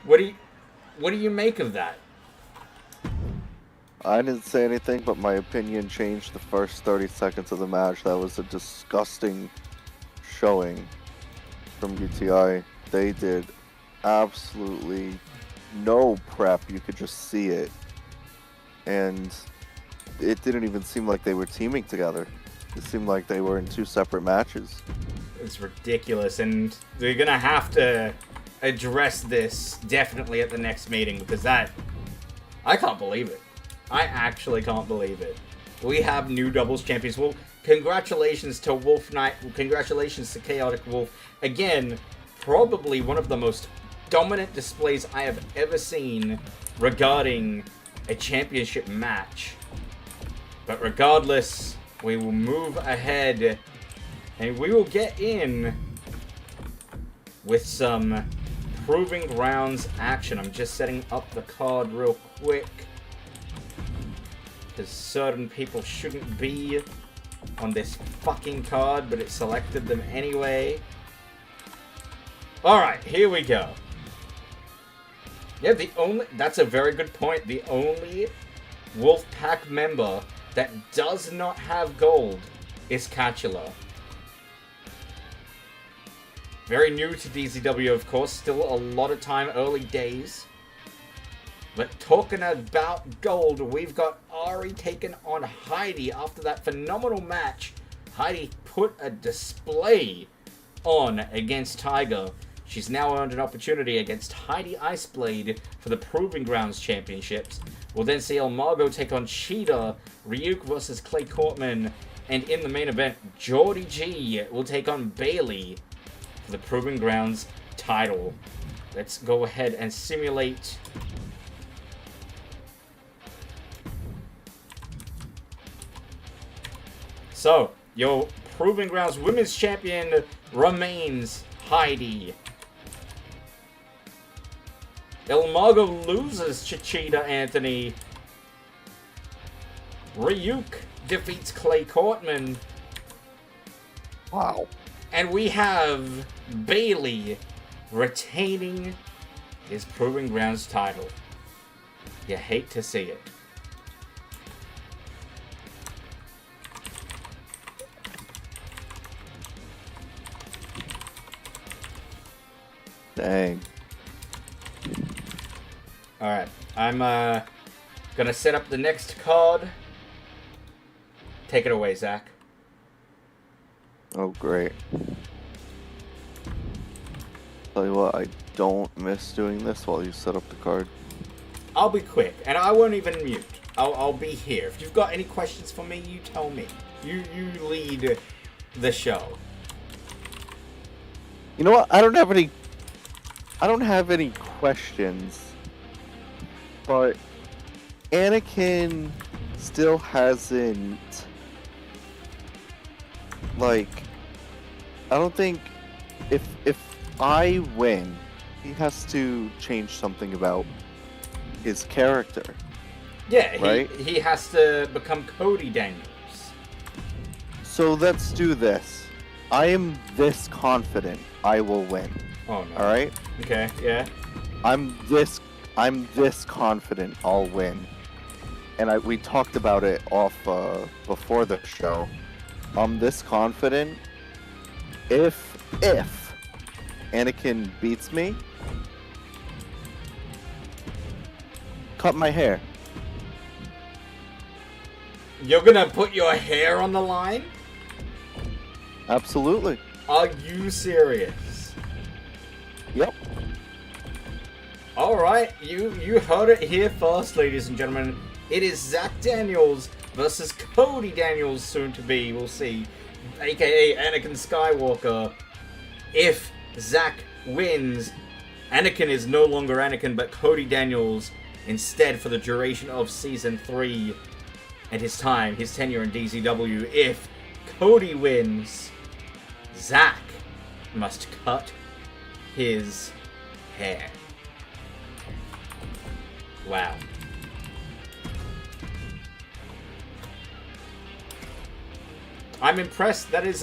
What do you make of that? I didn't say anything, but my opinion changed the first 30 seconds of the match. That was a disgusting showing from UTI. They did absolutely no prep. You could just see it. And it didn't even seem like they were teaming together. It seemed like they were in two separate matches. It's ridiculous, and they're going to have to address this definitely at the next meeting, because I can't believe it. I actually can't believe it. We have new doubles champions. Well, congratulations to Wolf Knight. Congratulations to Chaotic Wolf. Again, probably one of the most dominant displays I have ever seen regarding a championship match. But regardless, we will move ahead and we will get in with some Proving Grounds action. I'm just setting up the card real quick, because certain people shouldn't be on this fucking card, but it selected them anyway. Alright, here we go. Yeah, that's a very good point. The only Wolfpack member that does not have gold is Catula. Very new to DZW, of course. Still a lot of time, early days. But talking about gold, we've got Ari taken on Heidi. After that phenomenal match, Heidi put a display on against Tiger. She's now earned an opportunity against Heidi Iceblade for the Proving Grounds Championships. We'll then see El Mago take on Cheetah, Ryuk versus Clay Cortman, and in the main event, Jordy G will take on Bailey for the Proving Grounds title. Let's go ahead and simulate So, your Proving Grounds Women's Champion remains Heidi. El Mago loses Cheetah Anthony. Ryuk defeats Clay Cortman. Wow. And we have Bailey retaining his Proving Grounds title. You hate to see it. Dang. Alright, I'm gonna set up the next card. Take it away, Zach. Oh, great. Tell you what, I don't miss doing this while you set up the card. I'll be quick, and I won't even mute. I'll be here. If you've got any questions for me, you tell me. You lead the show. You know what? I don't have any questions, but Anakin still hasn't, like, I don't think if I win, he has to change something about his character. Yeah, right? he has to become Cody Daniels. So let's do this. I am this confident I will win. Oh no. All right? Okay, yeah. I'm this confident I'll win. And we talked about it off before the show. I'm this confident. If Anakin beats me, cut my hair. You're gonna put your hair on the line? Absolutely. Are you serious? Yep. Alright, you heard it here first, ladies and gentlemen. It is Zach Daniels versus Cody Daniels, soon to be, we'll see, aka Anakin Skywalker. If Zach wins, Anakin is no longer Anakin, but Cody Daniels instead for the duration of Season 3 and his tenure in DZW. If Cody wins, Zach must cut his hair. Wow. I'm impressed. That is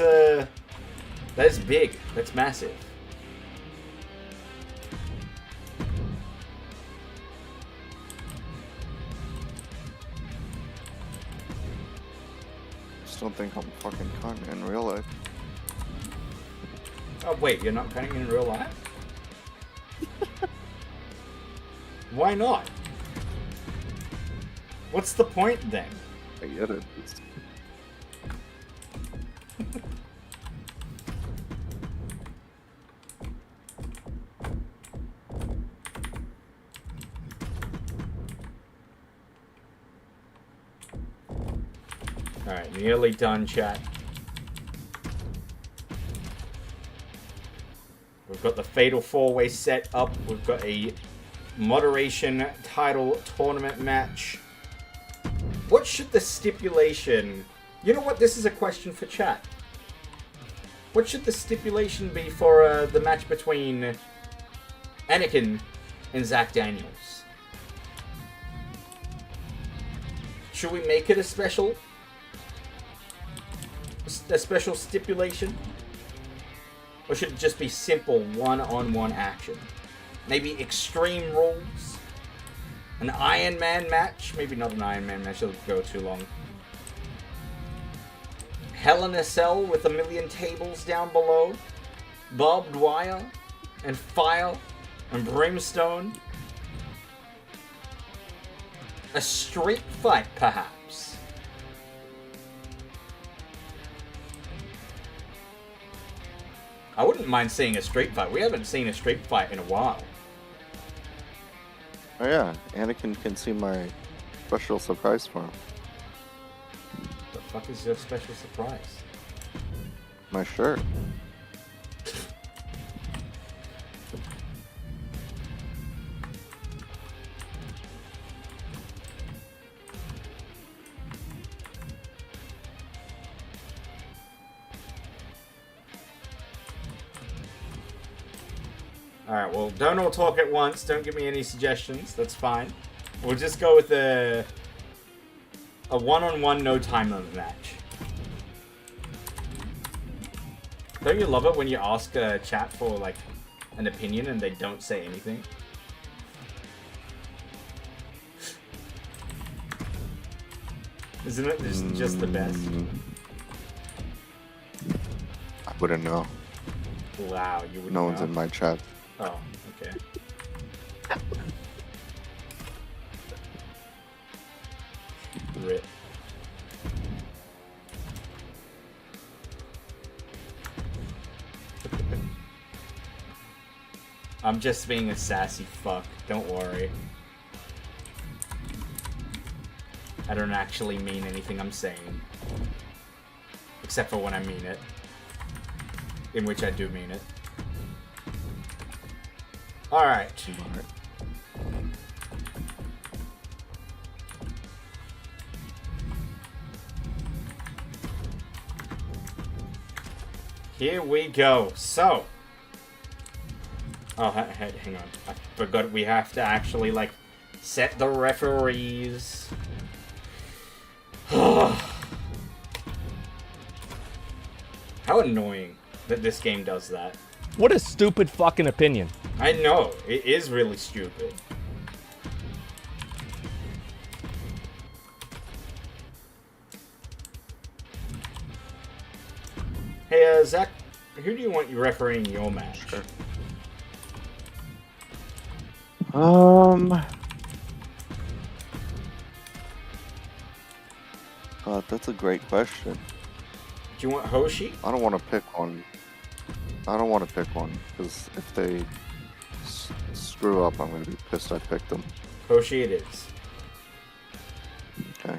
big. That's massive. Just don't think I'm fucking cutting in real life. Oh wait, you're not cutting in real life? Why not? What's the point then? I get it. Alright, nearly done, chat. We've got the Fatal 4-Way set up. We've got a Moderation title tournament match. What should the stipulation... You know what? This is a question for chat. What should the stipulation be for the match between Anakin and Zach Daniels? Should we make it a special stipulation? Or should it just be simple one-on-one action? Maybe Extreme Rules? An Iron Man match? Maybe not an Iron Man match, it'll go too long. Hell in a Cell with a million tables down below? Barbed wire? And fire? And brimstone? A street fight, perhaps? I wouldn't mind seeing a street fight. We haven't seen a street fight in a while. Oh yeah, Anakin can see my special surprise for him. The fuck is your special surprise? My shirt. Alright, well, don't all talk at once. Don't give me any suggestions. That's fine. We'll just go with a one-on-one, no time limit match. Don't you love it when you ask a chat for, like, an opinion and they don't say anything? Isn't it just the best? I wouldn't know. Wow, you wouldn't No know? one's in my chat. Oh, okay. Rip. I'm just being a sassy fuck. Don't worry. I don't actually mean anything I'm saying. Except for when I mean it. In which I do mean it. Alright. Here we go. So. Oh, hang on. I forgot we have to actually, like, set the referees. How annoying that this game does that. What a stupid fucking opinion. I know. It is really stupid. Hey, Zach, who do you want you refereeing your match? Sure. God, that's a great question. Do you want Hoshi? I don't want to pick one. I don't want to pick one, because if they screw up, I'm going to be pissed I picked them. Hoshi it is. Okay.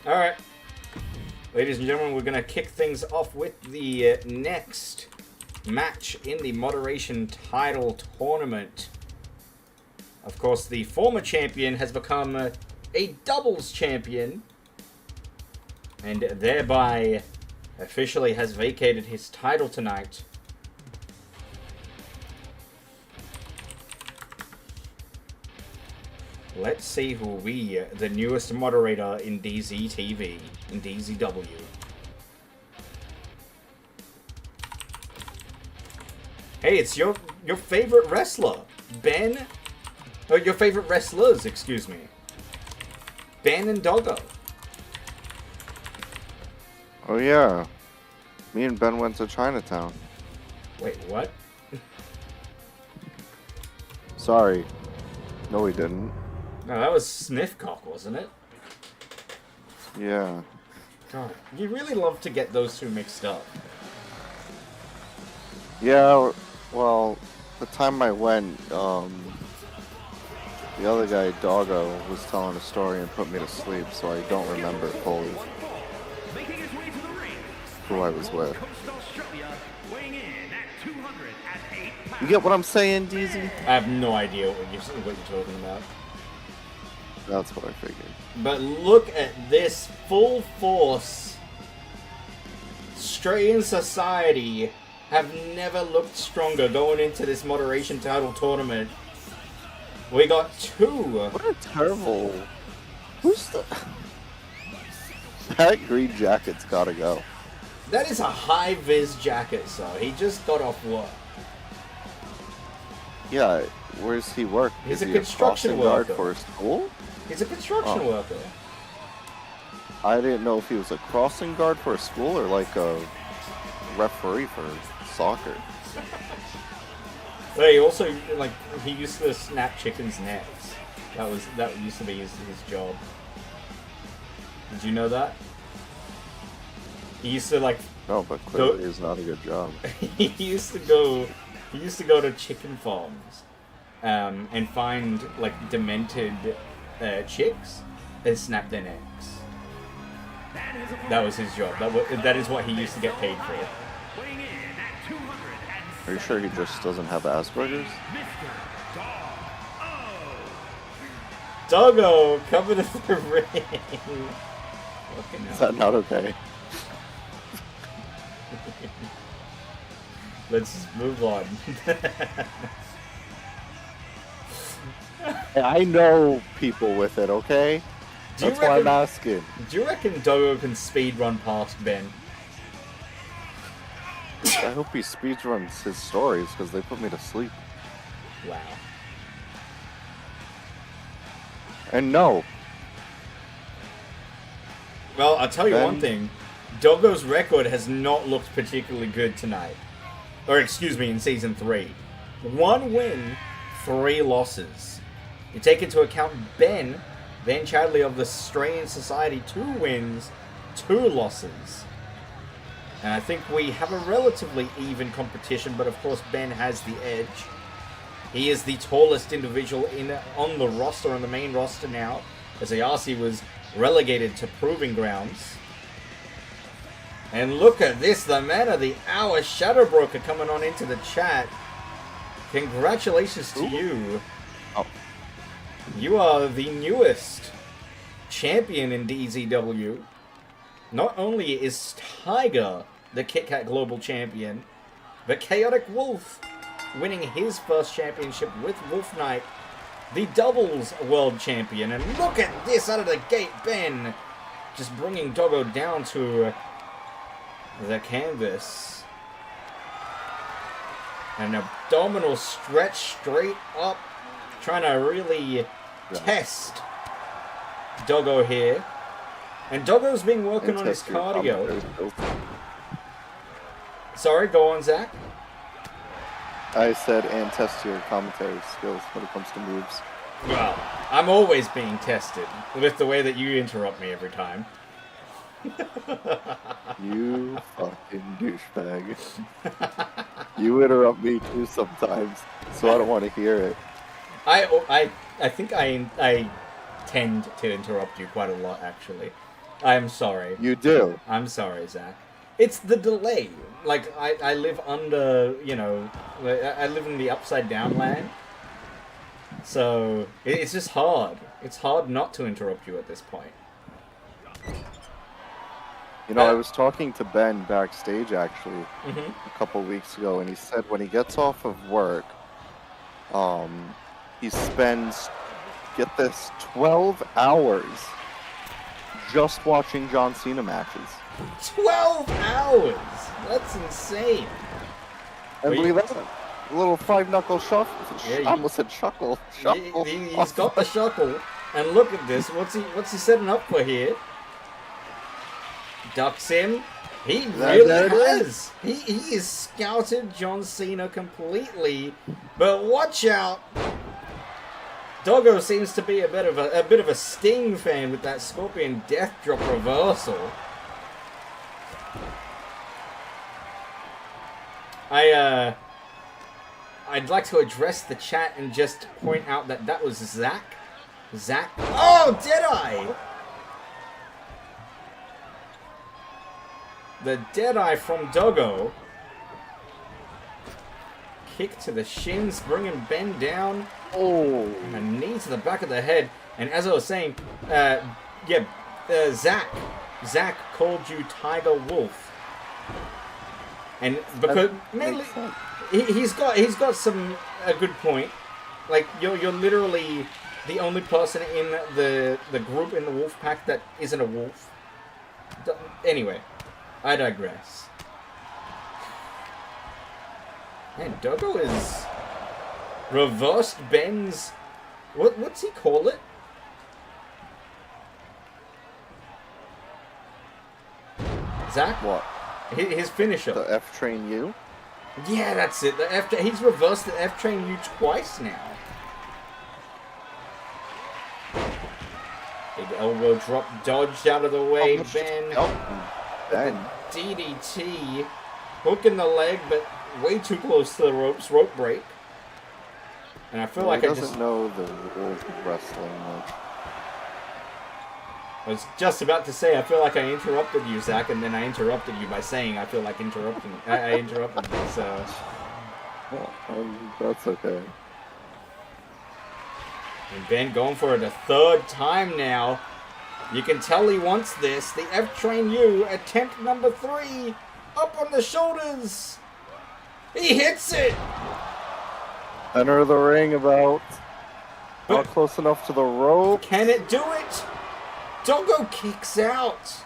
Alright. Ladies and gentlemen, we're going to kick things off with the next match in the Moderation Title Tournament. Of course, the former champion has become a doubles champion, and thereby officially has vacated his title tonight. Let's see who we, the newest moderator in DZTV, in DZW. Hey, it's your favorite wrestler, Ben. Oh, your favorite wrestlers, excuse me. Ben and Doggo. Oh yeah. Me and Ben went to Chinatown. Wait, what? Sorry. No, we didn't. No, that was Sniffcock, wasn't it? Yeah. God, you really love to get those two mixed up. Yeah, well, the time I went, the other guy, Doggo, was telling a story and put me to sleep, so I don't remember fully Making his way to the ring. who I was with. Coast Australia, weighing in at 208 pounds. You get what I'm saying, DZ? I have no idea what you're talking about. That's what I figured. But look at this full force. Australian society have never looked stronger going into this Moderation Title Tournament. We got two. What a terrible... Who's the... That green jacket's gotta go. That is a high-vis jacket, so he just got off work. Yeah, where's he work? He's Is a he construction crossing guard worker. for a school? He's a construction Oh. worker. I didn't know if he was a crossing guard for a school or like a referee for soccer. But he also, like, he used to snap chickens' necks. That used to be his job. Did you know that? He used to, like, No, but clearly it's not a good job. he used to go to chicken farms, and find, like, demented chicks and snap their necks. That was his job. That is what he used to get paid for. Weighing in at 200 Are you sure he just doesn't have Asperger's? Mr. Dog. Doggo, coming to the ring. Fucking Is hell. that not okay? Let's just move on. Hey, I know people with it, okay? Do you That's why I'm reckon- asking. Do you reckon Doggo can speed run past Ben? I hope he speedruns his stories because they put me to sleep. Wow. And no, Well, I'll tell you Ben- one thing. Doggo's record has not looked particularly good tonight. Or, excuse me, in Season 3. 1 win, 3 losses. You take into account Ben Chadley of the Australian Society, 2 wins, 2 losses. And I think we have a relatively even competition, but of course Ben has the edge. He is the tallest individual on the roster, on the main roster now, as Ayase was relegated to Proving Grounds. And look at this, the man of the hour, Shadow Broker, coming on into the chat. Congratulations to you. Oh. You are the newest champion in DZW. Not only is Tiger the Kit Kat Global Champion, but Chaotic Wolf winning his first championship with Wolf Knight, the doubles world champion. And look at this out of the gate, Ben just bringing Doggo down to the canvas. An abdominal stretch straight up, trying to really test Doggo here. And Doggo's been working on his cardio. Sorry, go on, Zach. I said, and test your commentary skills when it comes to moves. Well, I'm always being tested with the way that you interrupt me every time. You fucking douchebag. You interrupt me too sometimes, so I don't want to hear it. I think I tend to interrupt you quite a lot, actually. I'm sorry. You do. I'm sorry, Zach. It's the delay. Like, I live under, you know, I live in the upside down land. So, it's just hard. It's hard not to interrupt you at this point. You know, I was talking to Ben backstage, actually, Mm-hmm. a couple weeks ago, and he said when he gets off of work, he spends, get this, 12 hours just watching John Cena matches. 12 hours! That's insane. And Well, believe that, a little five-knuckle shuffle. Yeah, I almost said shuckle. Shuckle. He's got the shuckle. And look at this. What's he setting up for here? Ducks in. He really has. He is scouted John Cena completely. But watch out. Doggo seems to be a bit of a Sting fan with that Scorpion Death Drop reversal. I'd like to address the chat and just point out that was Zach. Zach. Oh, did I? The Deadeye from Doggo. Kick to the shins, bringing Ben down. Oh. A knee to the back of the head. And as I was saying, Zach called you Tiger Wolf. And because mainly he's got a good point. Like you're literally the only person in the group in the wolf pack that isn't a wolf. Anyway, I digress. Man, Doggo is reversed Ben's. What's he call it? Zach? What? His finisher. The F Train U? Yeah, that's it. He's reversed the F Train U twice now. Big elbow drop dodged out of the way. Ben. Ben. DDT. Hook in the leg, but way too close to the ropes. Rope break. And I feel like he I doesn't know the rules of wrestling much. I was just about to say, I feel like I interrupted you, Zach, and then I interrupted you by saying I feel like interrupting. I interrupted you, so. Well, that's okay. And Ben going for it a third time now. You can tell he wants this. The F-Train U, attempt number 3. Up on the shoulders. He hits it. Center the ring about. But Not close enough to the rope. can it do it? Doggo kicks out.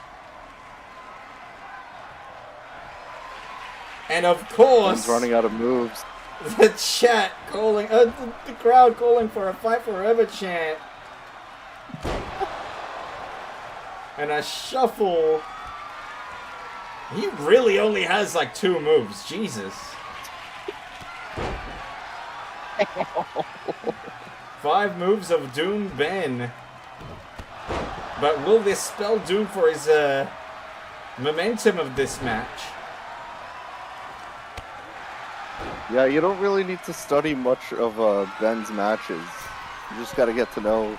And of course, He's running out of moves. the chat calling, the crowd calling for a fight forever chant. And a shuffle. He really only has like 2 moves. Jesus. 5 moves of Doom Ben. But will this spell doom for his momentum of this match? Yeah, you don't really need to study much of Ben's matches. You just gotta get to know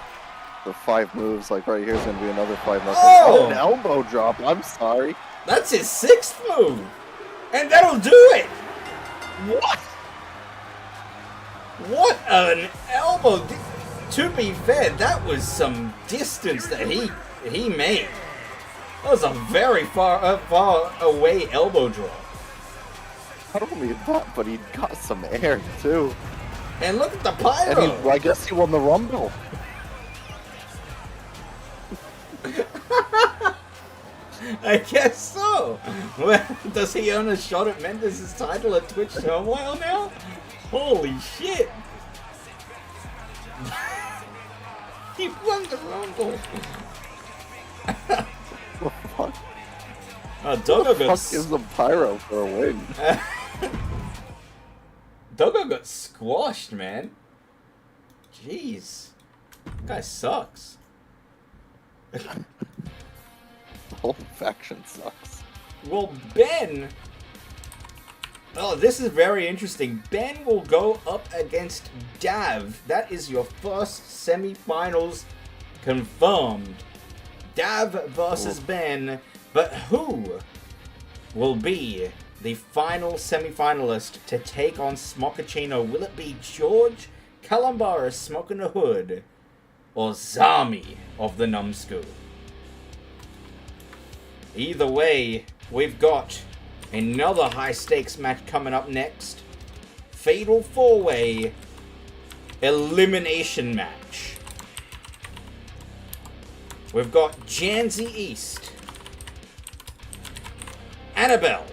the 5 moves. Like right here's gonna be another 5 knuckles. Oh! An elbow drop. I'm sorry. That's his 6th move! And that'll do it! What? What an elbow! To be fair, that was some distance that he made. That was a very far away elbow drop. Not only that, but he got some air too. And look at the And pyro. I guess he won the Rumble. I guess so. Well, does he earn a shot at Mendes' title at Twitch Turmoil now? Holy shit. He won the Rumble. What the fuck? Doggo Fuck got is the pyro for a win? Doggo got squashed, man. Jeez. That guy sucks. The whole faction sucks. Well, Ben... Oh, this is very interesting. Ben will go up against Dav. That is your first semi-finals confirmed. Dav versus Ben. But who will be the final semi-finalist to take on Smokachino? Will it be George Calambara Smoking the Hood or Zami of the Numbskull? Either way, we've got another high-stakes match coming up next. Fatal 4-way elimination match. We've got Janzi East, Annabelle,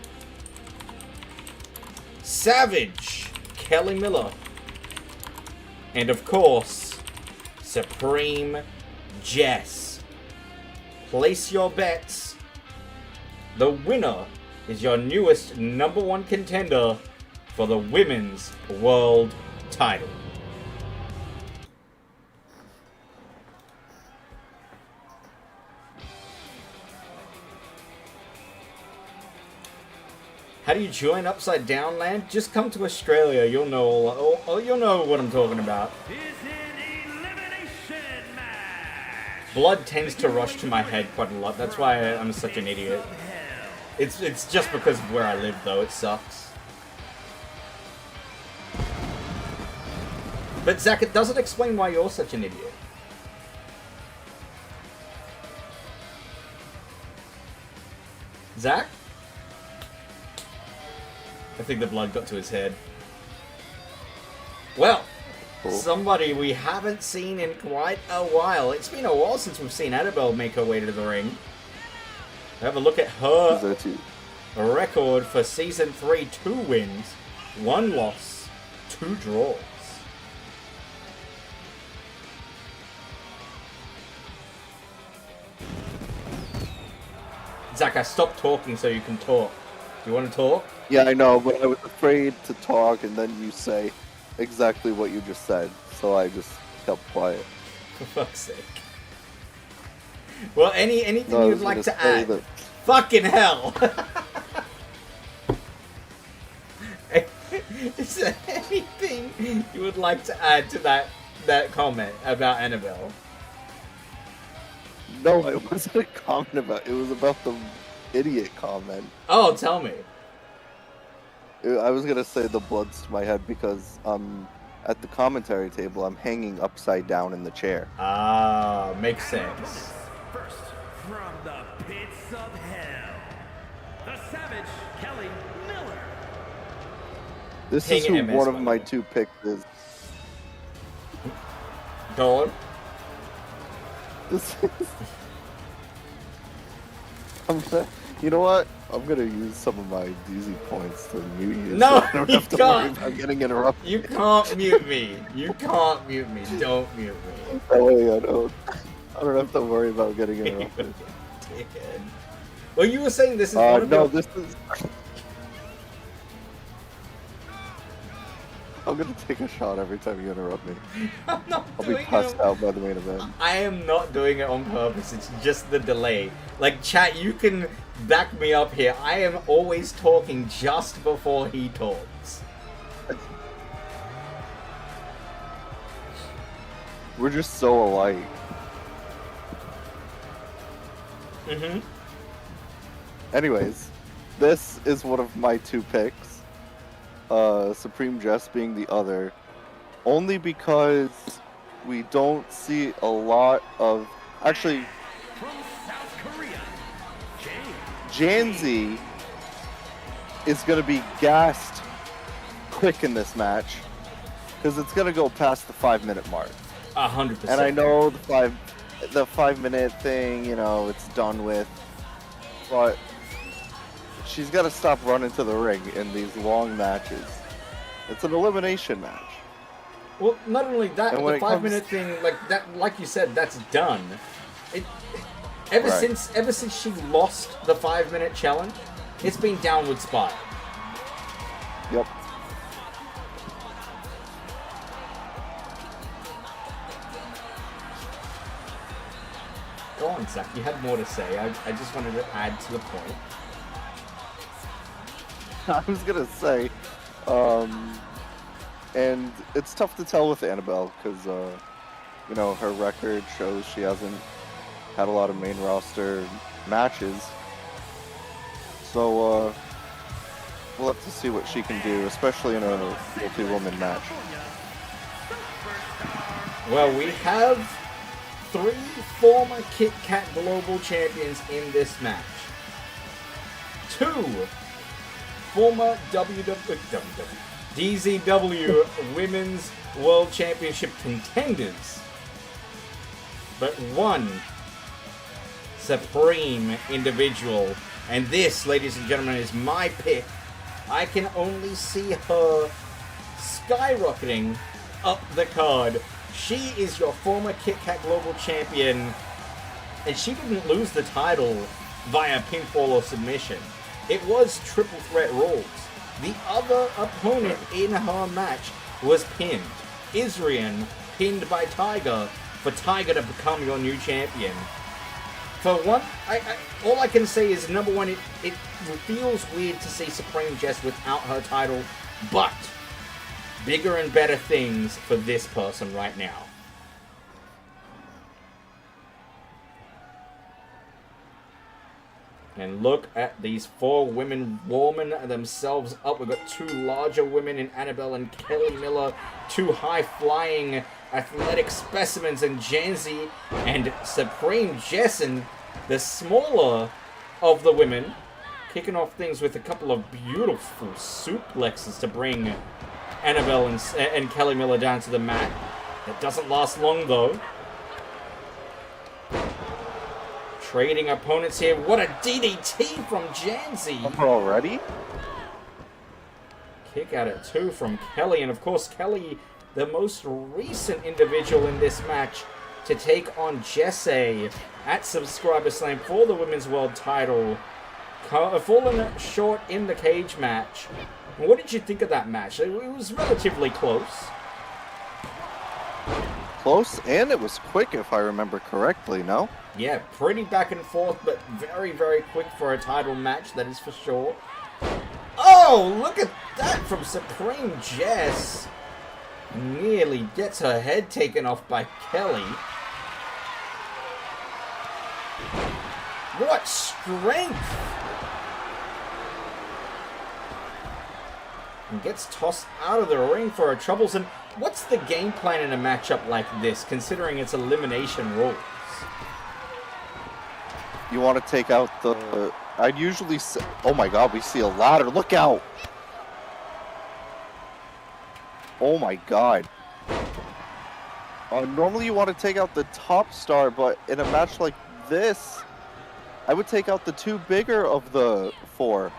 Savage, Kelly Miller, and of course, Supreme Jess. Place your bets. The winner is your newest #1 contender for the Women's World Title. How do you join Upside Down Land? Just come to Australia. You'll know you'll know what I'm talking about. Is an elimination match. Blood tends to rush to my head quite a lot. That's why I'm such an idiot. It's just because of where I live, though. It sucks. But Zach, it doesn't explain why you're such an idiot. Zach? I think the blood got to his head. Well, somebody we haven't seen in quite a while. It's been a while since we've seen Annabelle make her way to the ring. Have a look at her record for Season 3. 2 wins, 1 loss, 2 draws. Zach, I stopped talking so you can talk. Do you want to talk? Yeah, I know, but I was afraid to talk, and then you say exactly what you just said, so I just kept quiet. For fuck's sake. Well, anything No, I you'd was like gonna to say add? that- Fucking hell! Is there anything you would like to add to that comment about Annabelle? No, it wasn't a comment about. It was about the idiot comment. Oh, tell me. I was gonna say the blood's to my head because at the commentary table I'm hanging upside down in the chair. Ah, makes sense. First, from the pits of hell, the Savage, Kelly Miller. This Hang is who MS, one by of the my way. 2 picks is. Go on. This is. You know what? I'm gonna use some of my DZ points to mute you. No, so I don't you have to worry can't. about getting interrupted. You can't mute me. You can't mute me. Don't mute me. That way I don't have to worry about getting interrupted. Dickhead. Well, you were saying this is one of No, your... this is. I'm gonna take a shot every time you interrupt me. I'm not I'll be doing passed it. out by the main event. I am not doing it on purpose. It's just the delay. Like, chat, you can back me up here. I am always talking just before he talks. We're just so alike. Mm-hmm. Anyways, this is one of my 2 picks. Supreme Jess being the other. Only because we don't see a lot of... Actually, From South Korea, Janzi is going to be gassed quick in this match because it's going to go past the 5-minute mark. 100%. And I know the 5-minute thing, you know, it's done with, but she's got to stop running to the ring in these long matches. It's an elimination match. Well, not only that, And the when it 5-minute comes- thing, like you said, that's done. Ever Right. since she lost the 5-minute challenge, it's been downward spiral. Yep. Go on, Zach. You had more to say. I just wanted to add to the point. I was going to say, and it's tough to tell with Annabelle because, you know, her record shows she hasn't had a lot of main roster matches. So, we'll have to see what she can do, especially in a multi-woman match. Well, we have 3 former Kit Kat Global Champions in this match. 2 former DZW Women's World Championship contenders. But 1 supreme individual. And this, ladies and gentlemen, is my pick. I can only see her skyrocketing up the card. She is your former Kit Kat Global Champion, and she didn't lose the title via pinfall or submission. It was triple threat rules. The other opponent in her match was pinned. Israel pinned by Tiger for Tiger to become your new champion. For one, all I can say is, number one, it feels weird to see Supreme Jess without her title, but bigger and better things for this person right now. And look at these 4 women warming themselves up. We've got 2 larger women in Annabelle and Kelly Miller, 2 high-flying athletic specimens in Janzi and Supreme Jessen, the smaller of the women, kicking off things with a couple of beautiful suplexes to bring Annabelle and Kelly Miller down to the mat. That doesn't last long, though. Trading opponents here. What a DDT from Janzi. Already? Kick out at 2 from Kelly. And, of course, Kelly, the most recent individual in this match to take on Jesse at Subscriber Slam for the Women's World title. Fallen short in the cage match. What did you think of that match? It was relatively close. Close, and it was quick if I remember correctly, no? Yeah, pretty back and forth, but very, very quick for a title match, that is for sure. Oh, look at that from Supreme Jess. Nearly gets her head taken off by Kelly. What strength! And gets tossed out of the ring for her troubles. And what's the game plan in a matchup like this, considering it's elimination rules? You want to take out the... I'd usually say... Oh my god, we see a ladder. Look out! Oh my god. Normally you want to take out the top star, but in a match like this, I would take out the 2 bigger of the 4.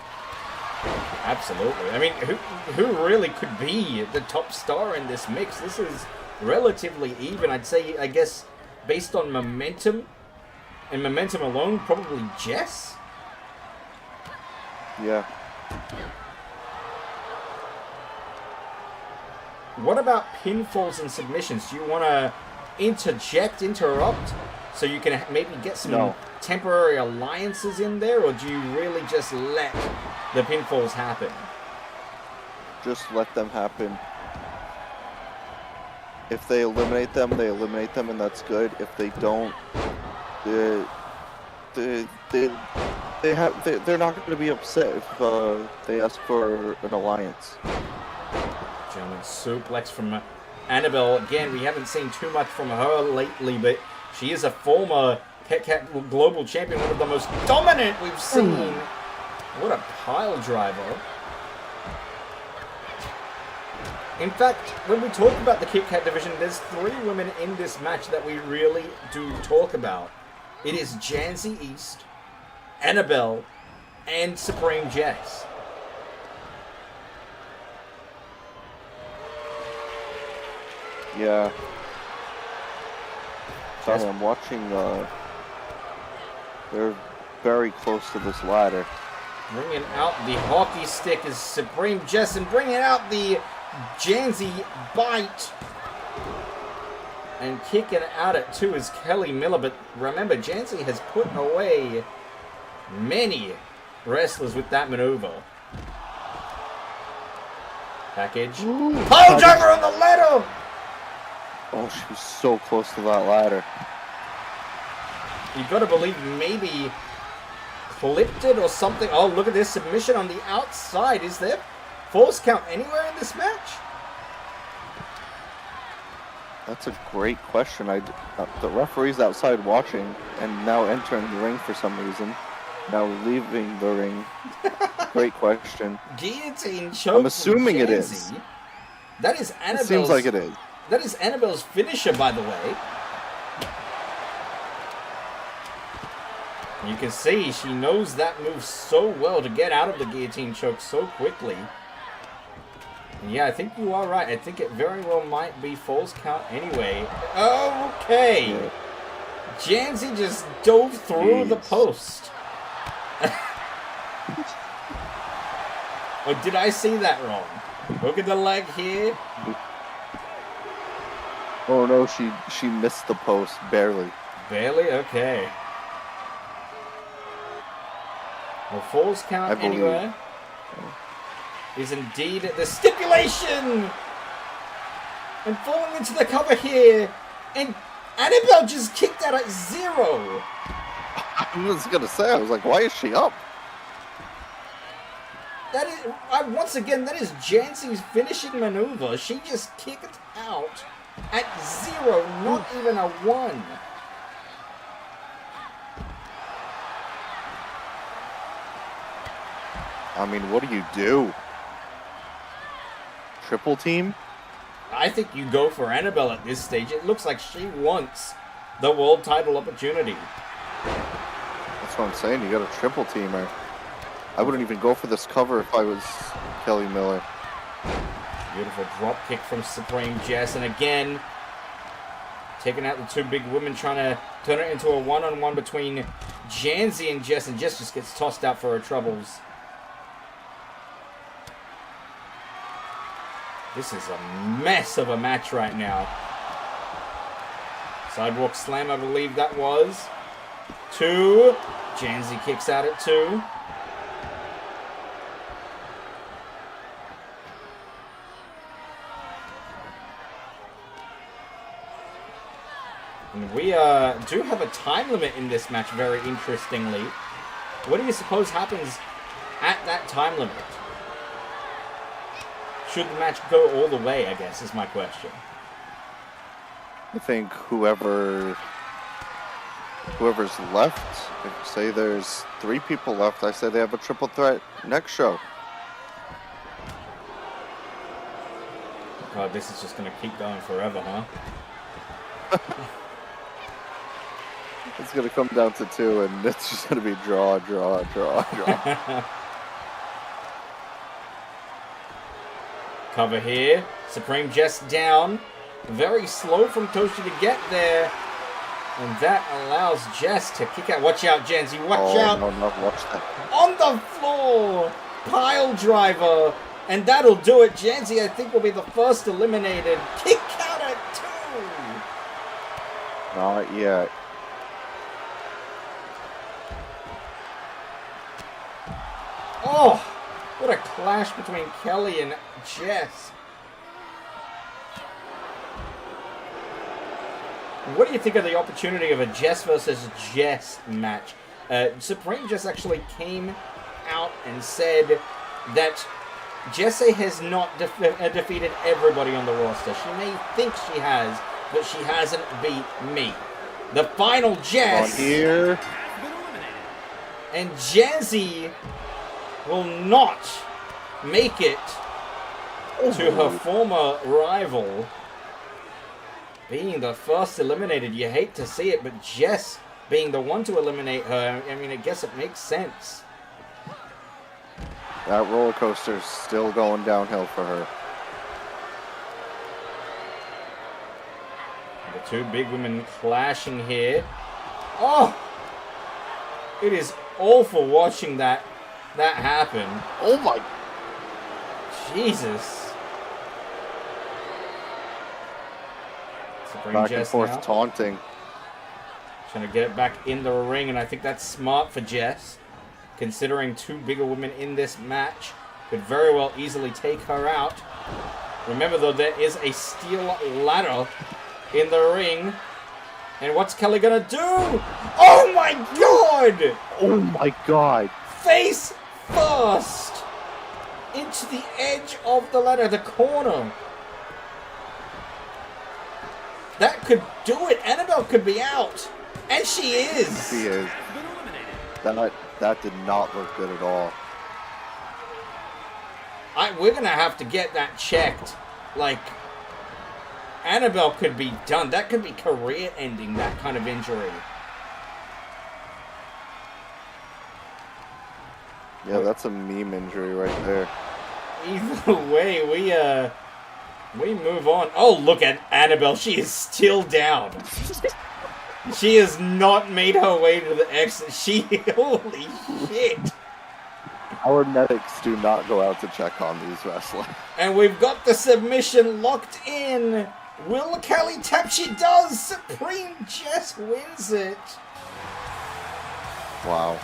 Absolutely. I mean, who really could be the top star in this mix? This is relatively even. I'd say, I guess, based on momentum, and momentum alone, probably Jess? Yeah. What about pinfalls and submissions? Do you want to interrupt, so you can maybe get some temporary alliances in there, or do you really just let the pinfalls happen? Just let them happen. If they eliminate them, and that's good. If they don't, they're not going to be upset if they ask for an alliance. German suplex from Annabelle. Again, we haven't seen too much from her lately, but she is a former Kit Kat Global Champion, one of the most dominant we've seen. What a pile driver. In fact, when we talk about the Kit Kat division, there's 3 women in this match that we really do talk about. It is Jancy East, Annabelle, and Supreme Jess. Yeah. Sorry, I'm watching, they're very close to this ladder. Bringing out the hockey stick is Supreme Jess, and bringing out the Jancy bite. And kicking out at 2 is Kelly Miller, but remember, Jancy has put away many wrestlers with that maneuver. Package. Pile driver on the ladder! Oh, she was so close to that ladder. You've got to believe maybe clipped it or something. Oh, look at this submission on the outside. Is there false count anywhere in this match? That's a great question. The referee's outside watching and now entering the ring for some reason. Now leaving the ring. Great question. Guillotine choke. I'm assuming it is. That is Annabelle's. It seems like it is. That is Annabelle's finisher, by the way. You can see she knows that move so well to get out of the guillotine choke so quickly. And yeah, I think you are right. I think it very well might be false count anyway. Okay. Yeah. Jancy just dove through the post. Or did I see that wrong? Look at the leg here. Oh no, she missed the post barely. Barely? Okay. Well, falls count anywhere is indeed the stipulation! And falling into the cover here, and Annabelle just kicked out at 0. I was gonna say, I was like, why is she up? That is, once again, that is Jancy's finishing maneuver. She just kicked out at 0, not even a 1. I mean, what do? Triple team? I think you go for Annabelle at this stage. It looks like she wants the world title opportunity. That's what I'm saying. You got a triple teamer. I wouldn't even go for this cover if I was Kelly Miller. Beautiful drop kick from Supreme Jess. And again, taking out the 2 big women, trying to turn it into a one-on-one between Jancy and Jess. And Jess just gets tossed out for her troubles. This is a mess of a match right now. Sidewalk slam, I believe that was. 2. Jancy kicks out at 2. And we do have a time limit in this match, very interestingly. What do you suppose happens at that time limit? Should the match go all the way, I guess, is my question. I think whoever's left, say there's 3 people left, I say they have a triple threat next show. God, this is just going to keep going forever, huh? It's going to come down to 2, and it's just going to be draw. Cover here. Supreme Jess down. Very slow from Toshi to get there. And that allows Jess to kick out. Watch out, Jancy. Watch out. No, watch that. On the floor. Pile driver. And that'll do it. Jancy, I think, will be the first eliminated. Kick out at 2. Not yet. Oh, what a clash between Kelly and Jess. What do you think of the opportunity of a Jess versus Jess match? Supreme Jess actually came out and said that Jessie has not defeated everybody on the roster. She may think she has, but she hasn't beat me. The final On Jess. here. Has been eliminated. And Jazzy will not make it to her former rival. Being the first eliminated, you hate to see it, but Jess being the one to eliminate her, I mean, I guess it makes sense. That roller coaster's still going downhill for her. The two big women clashing here. Oh! It is awful watching that happen. Oh my! Jesus. Back and forth taunting. Trying to get it back in the ring, and I think that's smart for Jess, considering two bigger women in this match could very well easily take her out. Remember, though, there is a steel ladder in the ring. And what's Kelly gonna do? Oh my god! Oh my god! Face first! Into the edge of the ladder, the corner. That could do it. Annabelle could be out. And she is. She is. Has been eliminated. That did not look good at all. We're gonna have to get that checked. Like, Annabelle could be done. That could be career-ending, that kind of injury. Yeah, that's a meme injury right there. Either way, we move on. Oh, look at Annabelle. She is still down. She has not made her way to the exit. Holy shit. Our medics do not go out to check on these wrestlers. And we've got the submission locked in. Will Kelly tap? She does. Supreme Jess wins it. Wow.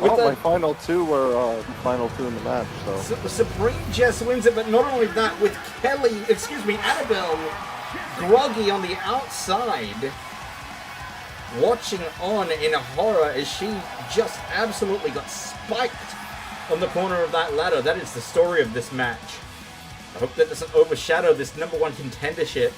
With My final two were the final two in the match, so. Supreme Jess wins it, but not only that, with Annabelle groggy on the outside, watching on in horror as she just absolutely got spiked on the corner of that ladder. That is the story of this match. I hope that doesn't overshadow this #1 contendership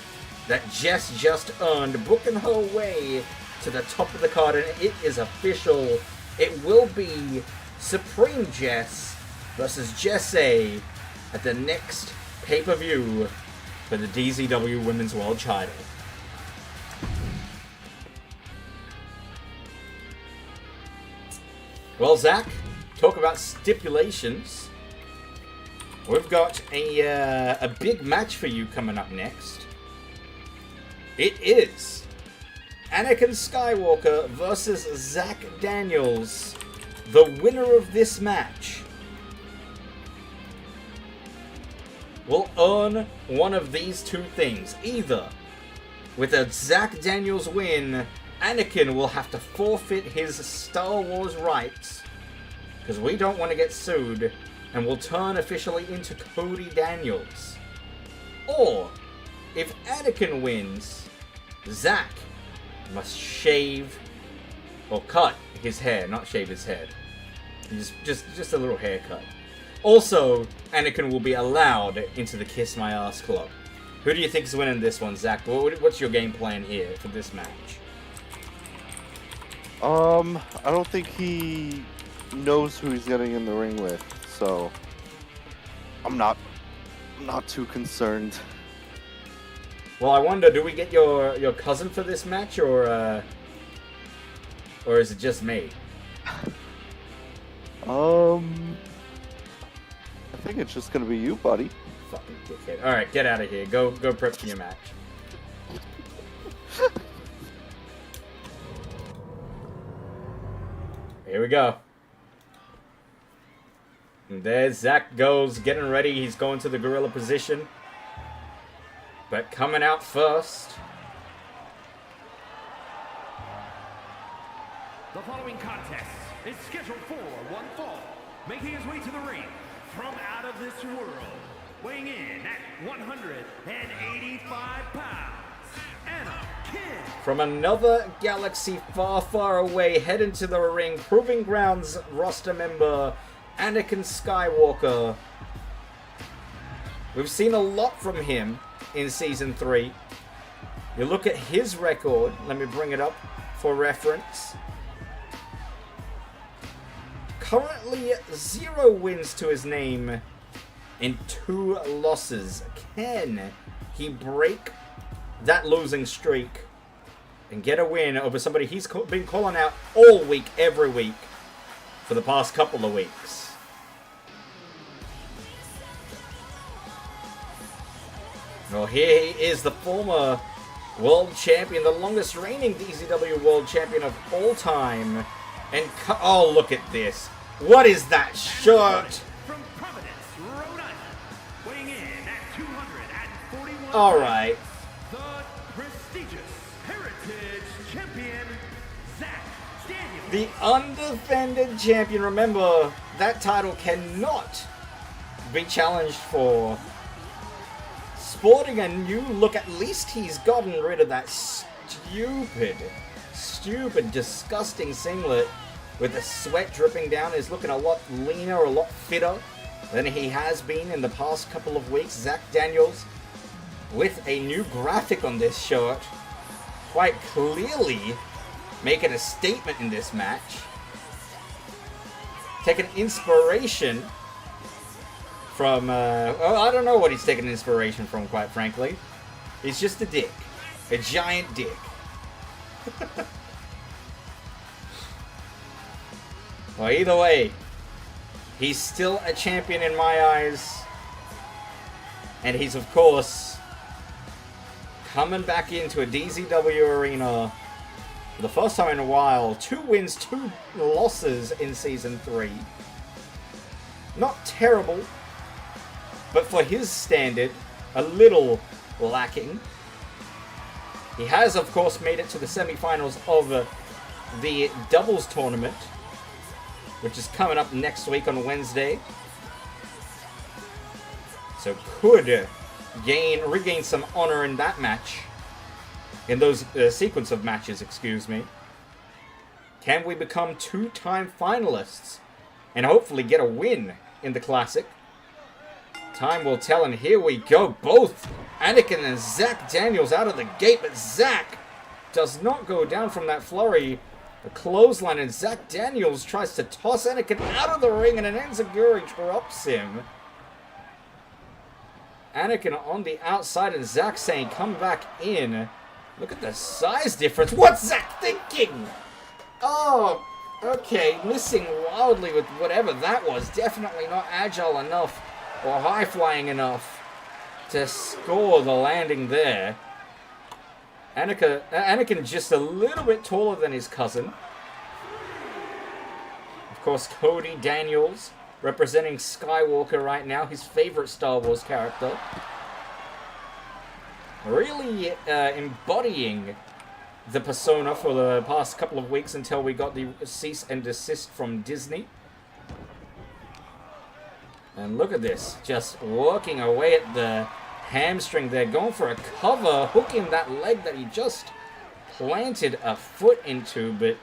that Jess just earned, booking her way to the top of the card, and it is official. It will be Supreme Jess versus Jess A at the next pay-per-view for the DZW Women's World Title. Well, Zach, talk about stipulations. We've got a big match for you coming up next. It is Anakin Skywalker versus Zach Daniels. The winner of this match will earn one of these two things. Either with a Zach Daniels win, Anakin will have to forfeit his Star Wars rights, because we don't want to get sued, and will turn officially into Cody Daniels. Or, if Anakin wins, Zach must shave or cut his hair, not shave his head. Just a little haircut. Also, Anakin will be allowed into the Kiss My Ass Club. Who do you think is winning this one, Zach? What's your game plan here for this match? I don't think he knows who he's getting in the ring with, so I'm not too concerned. Well, I wonder, do we get your cousin for this match, or is it just me? I think it's just gonna be you, buddy. Fucking dickhead. All right, get out of here. Go prep for your match. Here we go. And there Zach goes, getting ready. He's going to the gorilla position. But coming out first. The following contest is scheduled for one fall. Making his way to the ring from out of this world. Weighing in at 185 pounds. Anakin. From another galaxy far, far away, heading to the ring, Proving Grounds roster member Anakin Skywalker. We've seen a lot from him in Season 3. You look at his record. Let me bring it up for reference. Currently 0 wins to his name and 2 losses. Can he break that losing streak and get a win over somebody he's been calling out all week, every week, for the past couple of weeks? Well, here he is, the former world champion, the longest reigning DZW world champion of all time. And, oh, look at this. What is that shirt? From Providence, Rhode Island, weighing in at 241. All right. The prestigious Heritage Champion, Zach Daniels. The undefended champion. Remember, that title cannot be challenged for. Sporting a new look. At least he's gotten rid of that stupid, disgusting singlet with the sweat dripping down. Is looking a lot leaner, a lot fitter than he has been in the past couple of weeks. Zach Daniels with a new graphic on this shirt, quite clearly making a statement in this match. Taking inspiration from, I don't know what he's taking inspiration from, quite frankly. He's just a dick. A giant dick. Well, either way, he's still a champion in my eyes. And he's, of course, coming back into a DZW arena for the first time in a while. 2 wins, 2 losses in Season 3. Not terrible, but for his standard, a little lacking. He has, of course, made it to the semifinals of the doubles tournament, which is coming up next week on Wednesday. So could regain some honor in that match. In those sequence of matches, excuse me. Can we become 2-time finalists and hopefully get a win in the Classic? Time will tell, and here we go. Both Anakin and Zach Daniels out of the gate, but Zach does not go down from that flurry. The clothesline, and Zach Daniels tries to toss Anakin out of the ring, and an enziguri drops him. Anakin on the outside, and Zach saying, come back in. Look at the size difference. What's Zach thinking? Oh, okay. Missing wildly with whatever that was. Definitely not agile enough or high-flying enough to score the landing there. Anakin just a little bit taller than his cousin. Of course, Cody Daniels representing Skywalker right now, his favorite Star Wars character. Really embodying the persona for the past couple of weeks until we got the cease and desist from Disney. And look at this, just working away at the hamstring there, going for a cover, hooking that leg that he just planted a foot into, but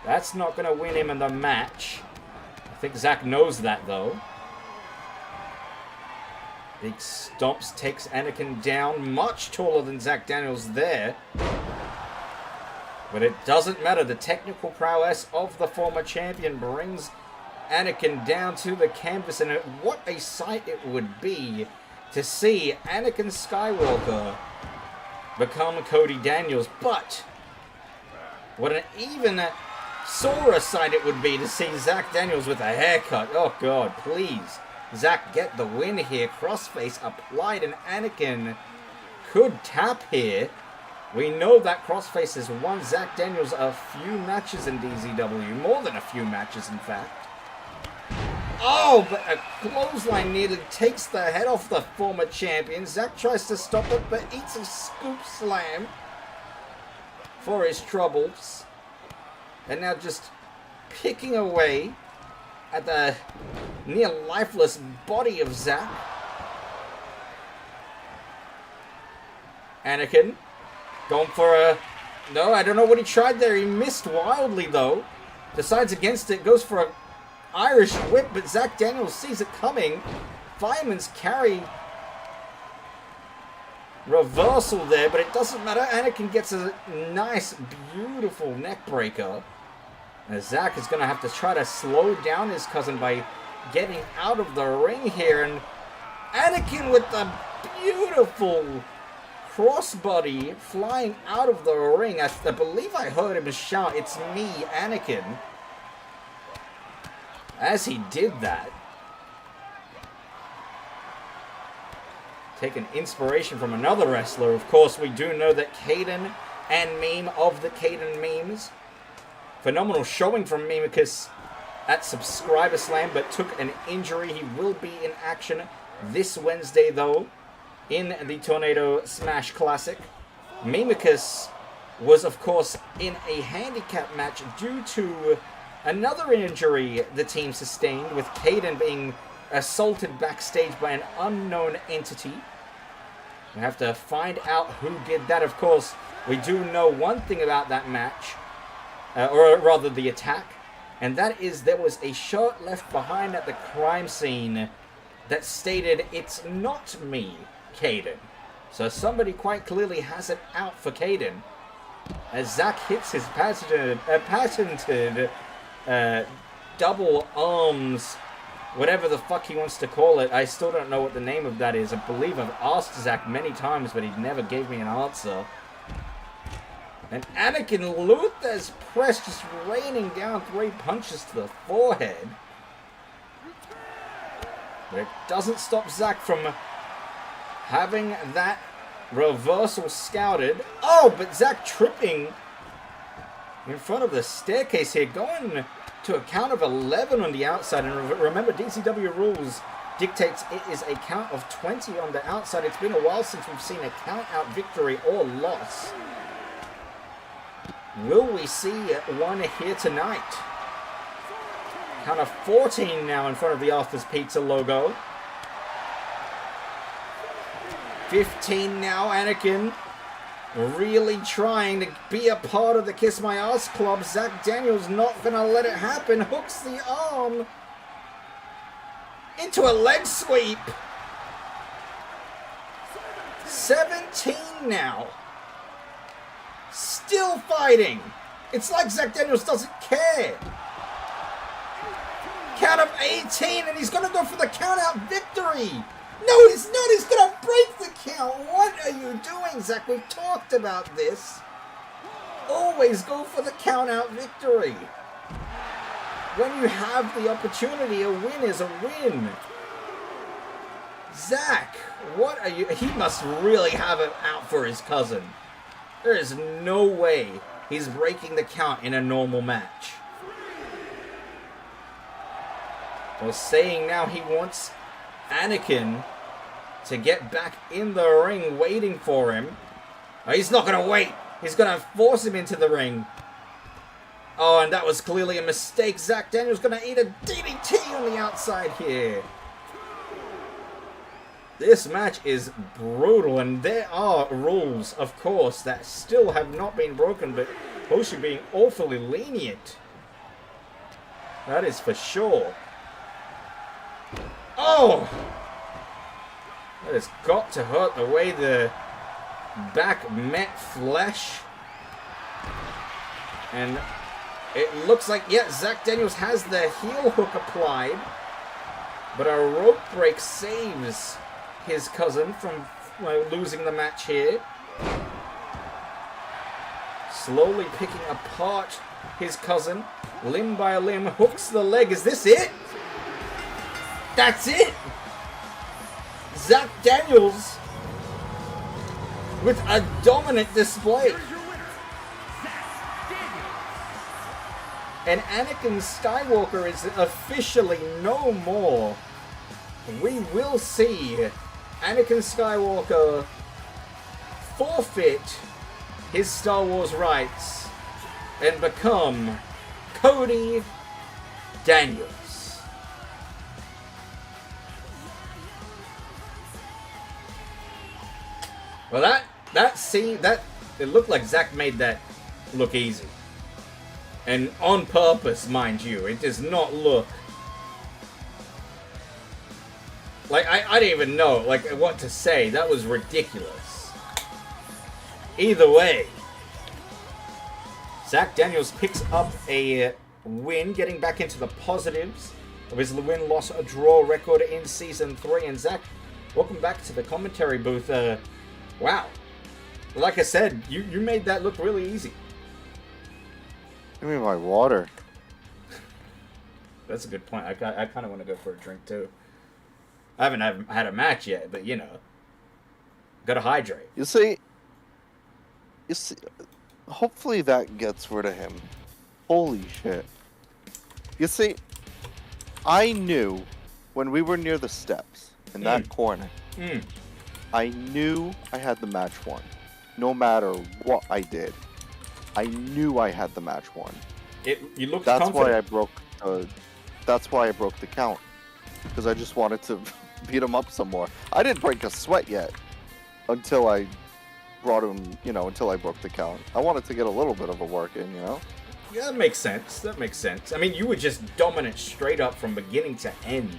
that's not going to win him in the match. I think Zach knows that, though. Big stomps, takes Anakin down, much taller than Zach Daniels there. But it doesn't matter, the technical prowess of the former champion brings Anakin down to the canvas, and what a sight it would be to see Anakin Skywalker become Cody Daniels. But what an even sorer sight it would be to see Zach Daniels with a haircut. Oh God, please. Zach get the win here. Crossface applied, and Anakin could tap here. We know that Crossface has won Zach Daniels a few matches in DZW. More than a few matches, in fact. Oh, but a clothesline nearly takes the head off the former champion. Zach tries to stop it, but eats a scoop slam for his troubles. And now just picking away at the near lifeless body of Zach. Anakin going for a... No, I don't know what he tried there. He missed wildly, though. Decides against it, goes for a Irish whip, but Zach Daniels sees it coming. Fireman's carry reversal there, but it doesn't matter. Anakin gets a nice, beautiful neck breaker. As Zack is going to have to try to slow down his cousin by getting out of the ring here. And Anakin with the beautiful crossbody flying out of the ring. I believe I heard him shout, "It's me, Anakin," as he did that. Taking inspiration from another wrestler. Of course, we do know that Caden and Meme of the Caden Memes. Phenomenal showing from Mimicus at Subscriber Slam, but took an injury. He will be in action this Wednesday, though, in the Tornado Smash Classic. Mimicus was, of course, in a handicap match due to another injury the team sustained, with Caden being assaulted backstage by an unknown entity. We have to find out who did that. Of course, we do know one thing about that match, or rather the attack, and that is there was a shirt left behind at the crime scene that stated, "It's not me, Caden." So somebody quite clearly has it out for Caden, as Zack hits his patented double arms, whatever the fuck he wants to call it. I still don't know what the name of that is. I believe I've asked Zack many times, but he never gave me an answer. And Anakin Luther's press just raining down 3 punches to the forehead. But it doesn't stop Zack from having that reversal scouted. Oh, but Zack tripping in front of the staircase here, going to a count of 11 on the outside. And remember, DCW rules dictates it is a count of 20 on the outside. It's been a while since we've seen a count-out victory or loss. Will we see one here tonight? Count of 14 now in front of the Arthur's Pizza logo. 15 now, Anakin. Really trying to be a part of the Kiss My Ass Club. Zack Daniels not gonna let it happen. Hooks the arm into a leg sweep. 17 now. Still fighting. It's like Zack Daniels doesn't care. Count of 18, and he's gonna go for the count-out victory. No, he's not. He's going to break the count. What are you doing, Zack? We've talked about this. Always go for the count-out victory. When you have the opportunity, a win is a win. Zack, what are you... He must really have it out for his cousin. There is no way he's breaking the count in a normal match. Well, saying now he wants Anakin to get back in the ring, waiting for him. Oh, he's not going to wait. He's going to force him into the ring. Oh, and that was clearly a mistake. Zack Daniels going to eat a DDT on the outside here. This match is brutal, and there are rules, of course, that still have not been broken, but Hoshi being awfully lenient. That is for sure. Oh! That has got to hurt the way the back met flesh. And it looks like, yeah, Zack Daniels has the heel hook applied. But a rope break saves his cousin from losing the match here. Slowly picking apart his cousin, limb by limb, hooks the leg. Is this it? That's it! Zack Daniels with a dominant display. And Anakin Skywalker is officially no more. We will see Anakin Skywalker forfeit his Star Wars rights and become Cody Daniels. Well, it looked like Zack made that look easy. And on purpose, mind you. It does not look like, I didn't even know, like, what to say. That was ridiculous. Either way, Zach Daniels picks up a win, getting back into the positives of his win-loss draw record in Season 3. And Zach, welcome back to the commentary booth. Wow. Like I said, you made that look really easy. Give me my water. That's a good point. I kind of want to go for a drink, too. I haven't had a match yet, but, you know, gotta hydrate. You see, hopefully that gets rid of him. Holy shit. You see, I knew when we were near the steps in that corner, I knew I had the match won. No matter what I did, I knew I had the match won. You looked That's confident. why I broke. That's why I broke the count, because I just wanted to beat him up some more. I didn't break a sweat yet until I brought him. You know, until I broke the count. I wanted to get a little bit of a work in. You know. Yeah, that makes sense. That makes sense. I mean, you were just dominant straight up from beginning to end.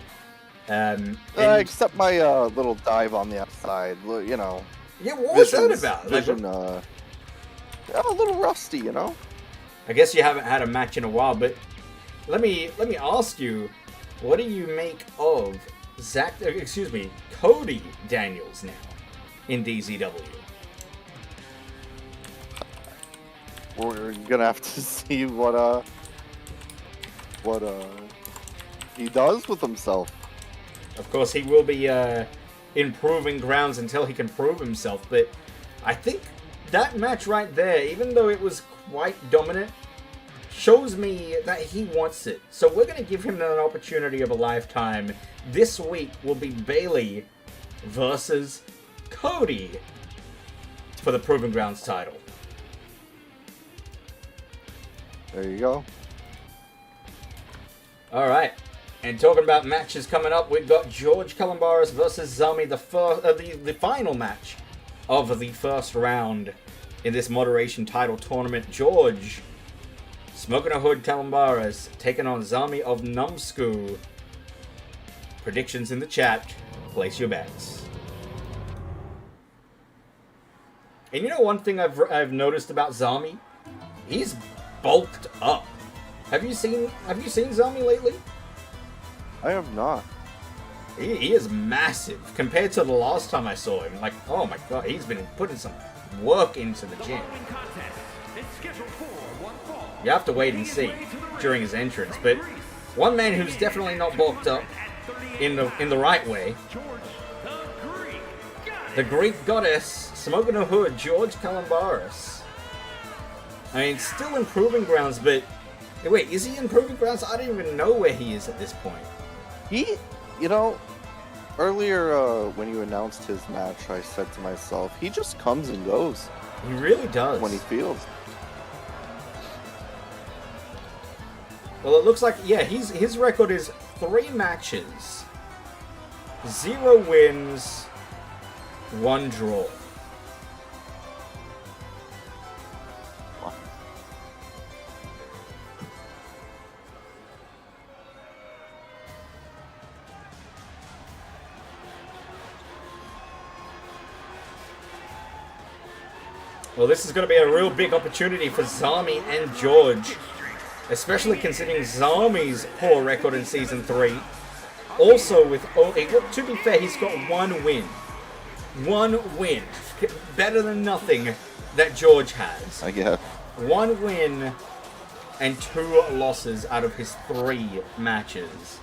Except my little dive on the outside. You know. Yeah, what was that about? Vision, yeah, a little rusty, you know. I guess you haven't had a match in a while, but let me ask you, what do you make of Cody Daniels now in DZW? We're gonna have to see what he does with himself. Of course, he will be in proving grounds until he can prove himself, but I think that match right there, even though it was quite dominant, shows me that he wants it. So we're going to give him an opportunity of a lifetime. This week will be Bailey versus Cody for the Proving Grounds title. There you go. All right. And talking about matches coming up, we've got George Kalambaris versus Zami, the final match of the first round in this moderation title tournament. George, Smoking a Hood Kalambaris, taking on Zami of Numsku. Predictions in the chat. Place your bets. And you know one thing I've noticed about Zami? He's bulked up. Have you seen Zami lately? I have not. He is massive compared to the last time I saw him. Like, oh my god, he's been putting some work into the gym. You have to wait and see during his entrance. But one man who's definitely not bulked up in the right way, the Greek goddess, Smoking a Hood, George Kalambaris. I mean, still in Proving Grounds, but wait, is he in Proving Grounds? I don't even know where he is at this point. You know, earlier when you announced his match, I said to myself, he just comes and goes. He really does. When he feels. Well, it looks like, yeah, his record is 3 matches, 0 wins, 1 draw. Well, this is going to be a real big opportunity for Zami and George, especially considering Zami's poor record in Season 3. Also, to be fair, he's got 1 win. 1 win. Better than nothing that George has. I guess. 1 win and 2 losses out of his 3 matches.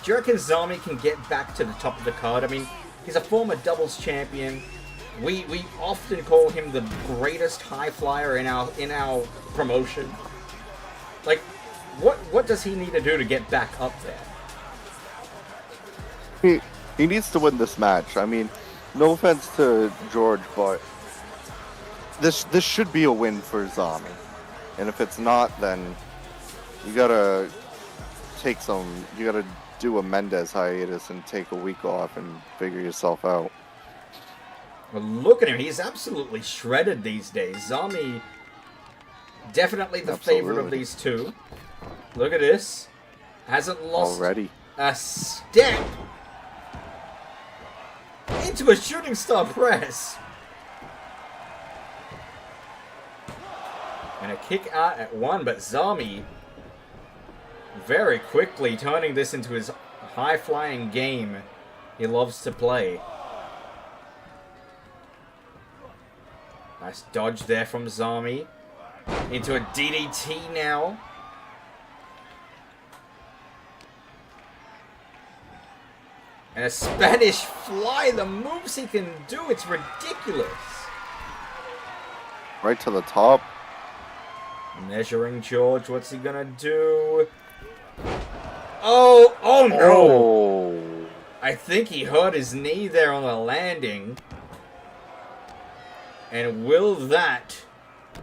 Do you reckon Zami can get back to the top of the card? I mean, he's a former doubles champion. We often call him the greatest high flyer in our promotion. Like, what does he need to do to get back up there? He needs to win this match. I mean, no offense to George, but this should be a win for Zami. And if it's not, then you gotta do a Mendez hiatus and take a week off and figure yourself out. Well, look at him. He's absolutely shredded these days. Zami, definitely the favorite of these two. Look at this. Hasn't lost already a step into a shooting star press. kick out at 1, but Zami very quickly turning this into his high-flying game he loves to play. Nice dodge there from Zami. Into a DDT now. And a Spanish fly, the moves he can do, it's ridiculous. Right to the top. Measuring George, what's he gonna do? Oh no! Oh. I think he hurt his knee there on the landing. And will that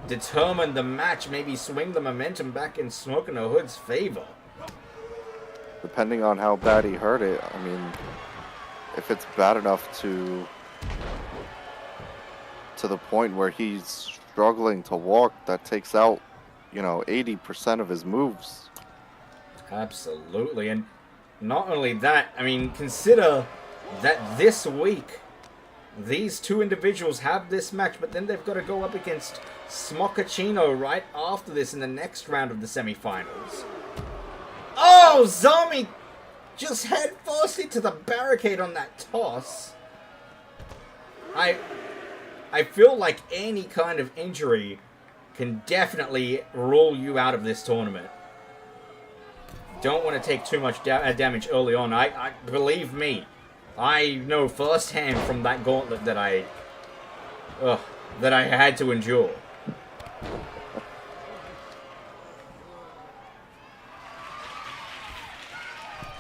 determine the match, maybe swing the momentum back in Smoking the Hood's favor? Depending on how bad he hurt it, I mean, if it's bad enough to the point where he's struggling to walk, that takes out, 80% of his moves. Absolutely, and not only that, I mean, consider that this week, these two individuals have this match, but then they've got to go up against Smochaccino right after this in the next round of the semifinals. Oh, Zami just head first into the barricade on that toss. I feel like any kind of injury can definitely rule you out of this tournament. Don't want to take too much damage early on. I believe me, I know firsthand from that gauntlet that I had to endure.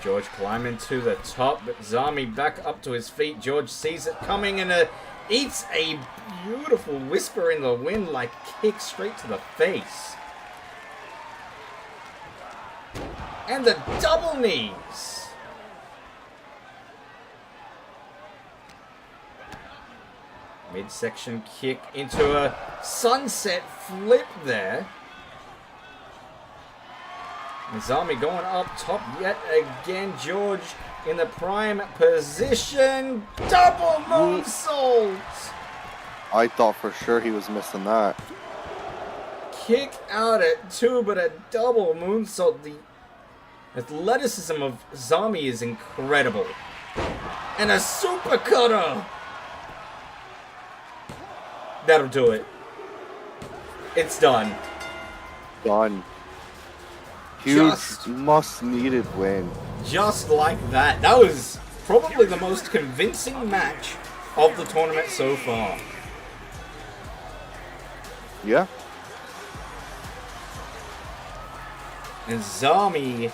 George climbing to the top, but Zami back up to his feet. George sees it coming and eats a beautiful whisper in the wind like kick straight to the face. And the double knees. Midsection kick into a sunset flip there. Zami going up top yet again. George in the prime position. Double moonsault. I thought for sure he was missing that. Kick out at 2, but a double moonsault. The athleticism of Zami is incredible. And a super cutter. That'll do it. It's done. Done. Huge, Just- must-needed win. Just like that. That was probably the most convincing match of the tournament so far. Yeah. And Zami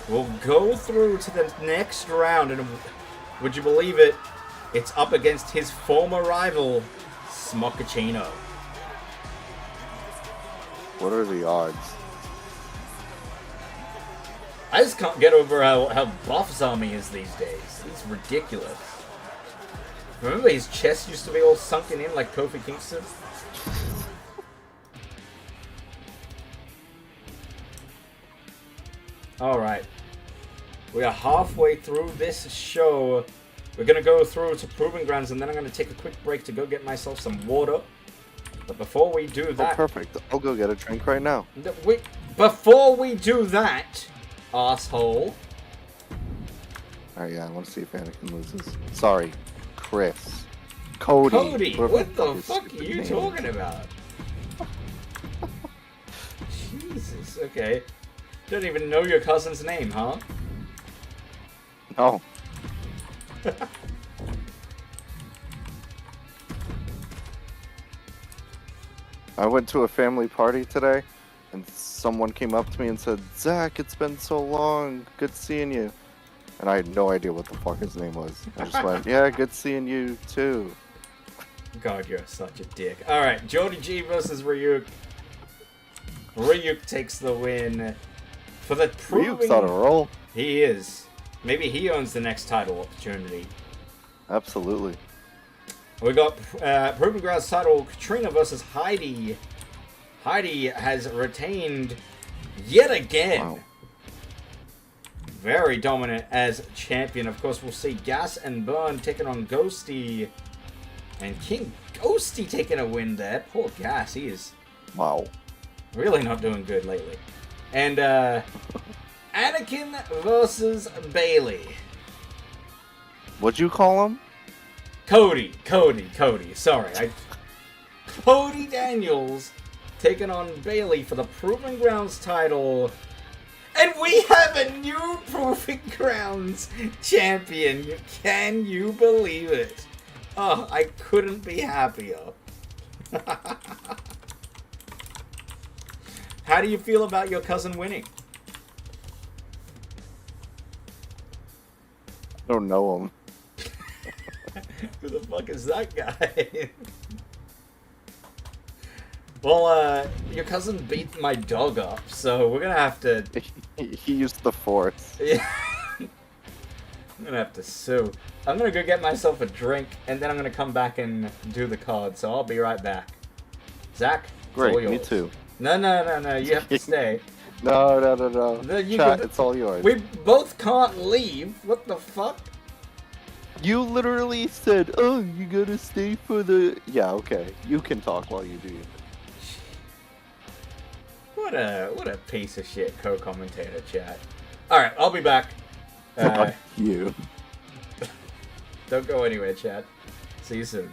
will go through to the next round, and would you believe it? It's up against his former rival, Smochaccino. What are the odds? I just can't get over how buff Zami is these days. He's ridiculous. Remember his chest used to be all sunken in like Kofi Kingston? Alright. We are halfway through this show. We're going to go through to Proving Grounds, and then I'm going to take a quick break to go get myself some water. But before we do that... Oh, perfect. I'll go get a drink right now. Before we do that, asshole... Alright, yeah, I want to see if Anakin loses. Sorry, Chris. Cody. What the fuck are stupid you name talking is. about? Jesus, okay. Don't even know your cousin's name, huh? No. I went to a family party today, and someone came up to me and said, "Zach, it's been so long. Good seeing you." And I had no idea what the fuck his name was. I just went, "Yeah, good seeing you too." God, you're such a dick. Alright, Jody G versus Ryuk. Ryuk takes the win. For the Ryuk's on a roll. He is. Maybe he owns the next title opportunity. Absolutely. We got Proving Grounds title, Katrina versus Heidi. Heidi has retained yet again. Wow. Very dominant as champion. Of course, we'll see Gas and Burn taking on Ghosty. And King Ghosty taking a win there. Poor Gas, he is Wow. Really not doing good lately. And Anakin versus Bailey. What'd you call him? Cody. Sorry. Cody Daniels taking on Bailey for the Proving Grounds title. And we have a new Proving Grounds champion. Can you believe it? Oh, I couldn't be happier. How do you feel about your cousin winning? I don't know him. Who the fuck is that guy? Well, your cousin beat my dog up, so we're gonna have to... He used the Force. Yeah. I'm gonna have to sue. I'm gonna go get myself a drink, and then I'm gonna come back and do the card, so I'll be right back. Zach? It's all Great, me yours. too. No, you have to stay. No. Chat, it's all yours. We both can't leave. What the fuck? You literally said, "Oh, you gotta stay for the." Yeah, okay. You can talk while you do. What a piece of shit co-commentator, chat. All right, I'll be back. Fuck you. Don't go anywhere, chat. See you soon.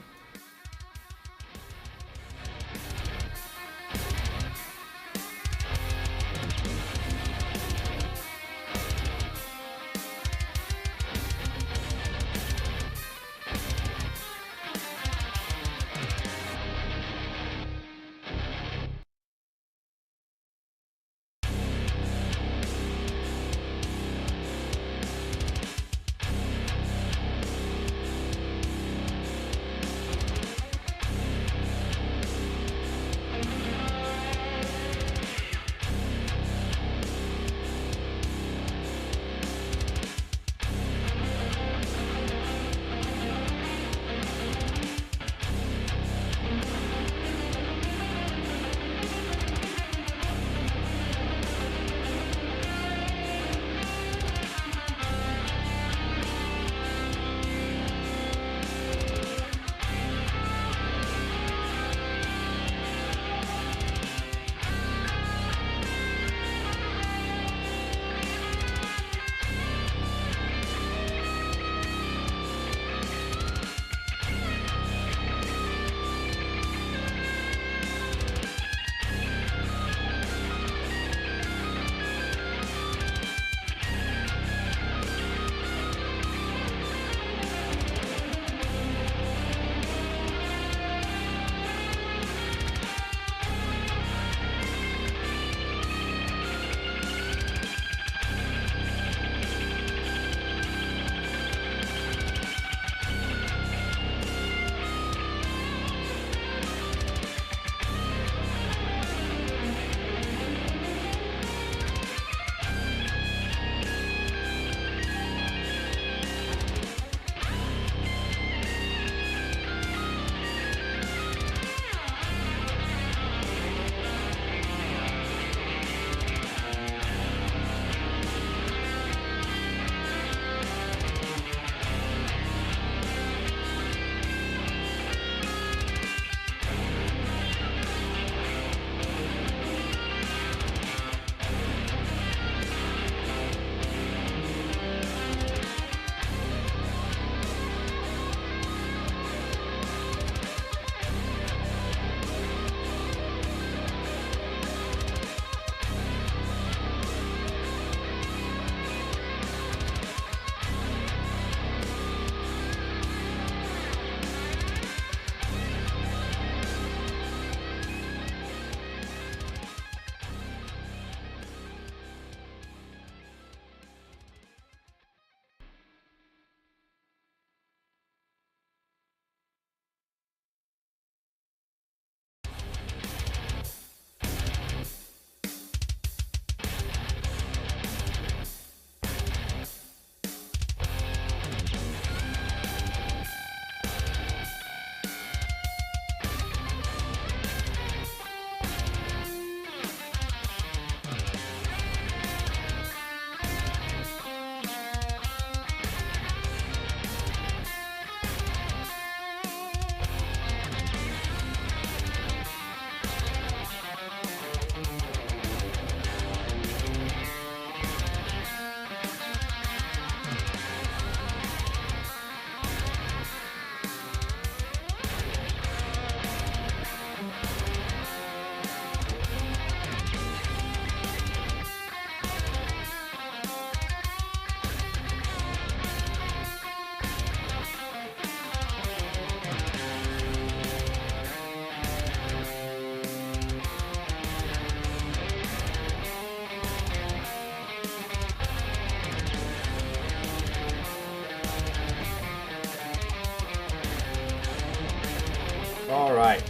Alright.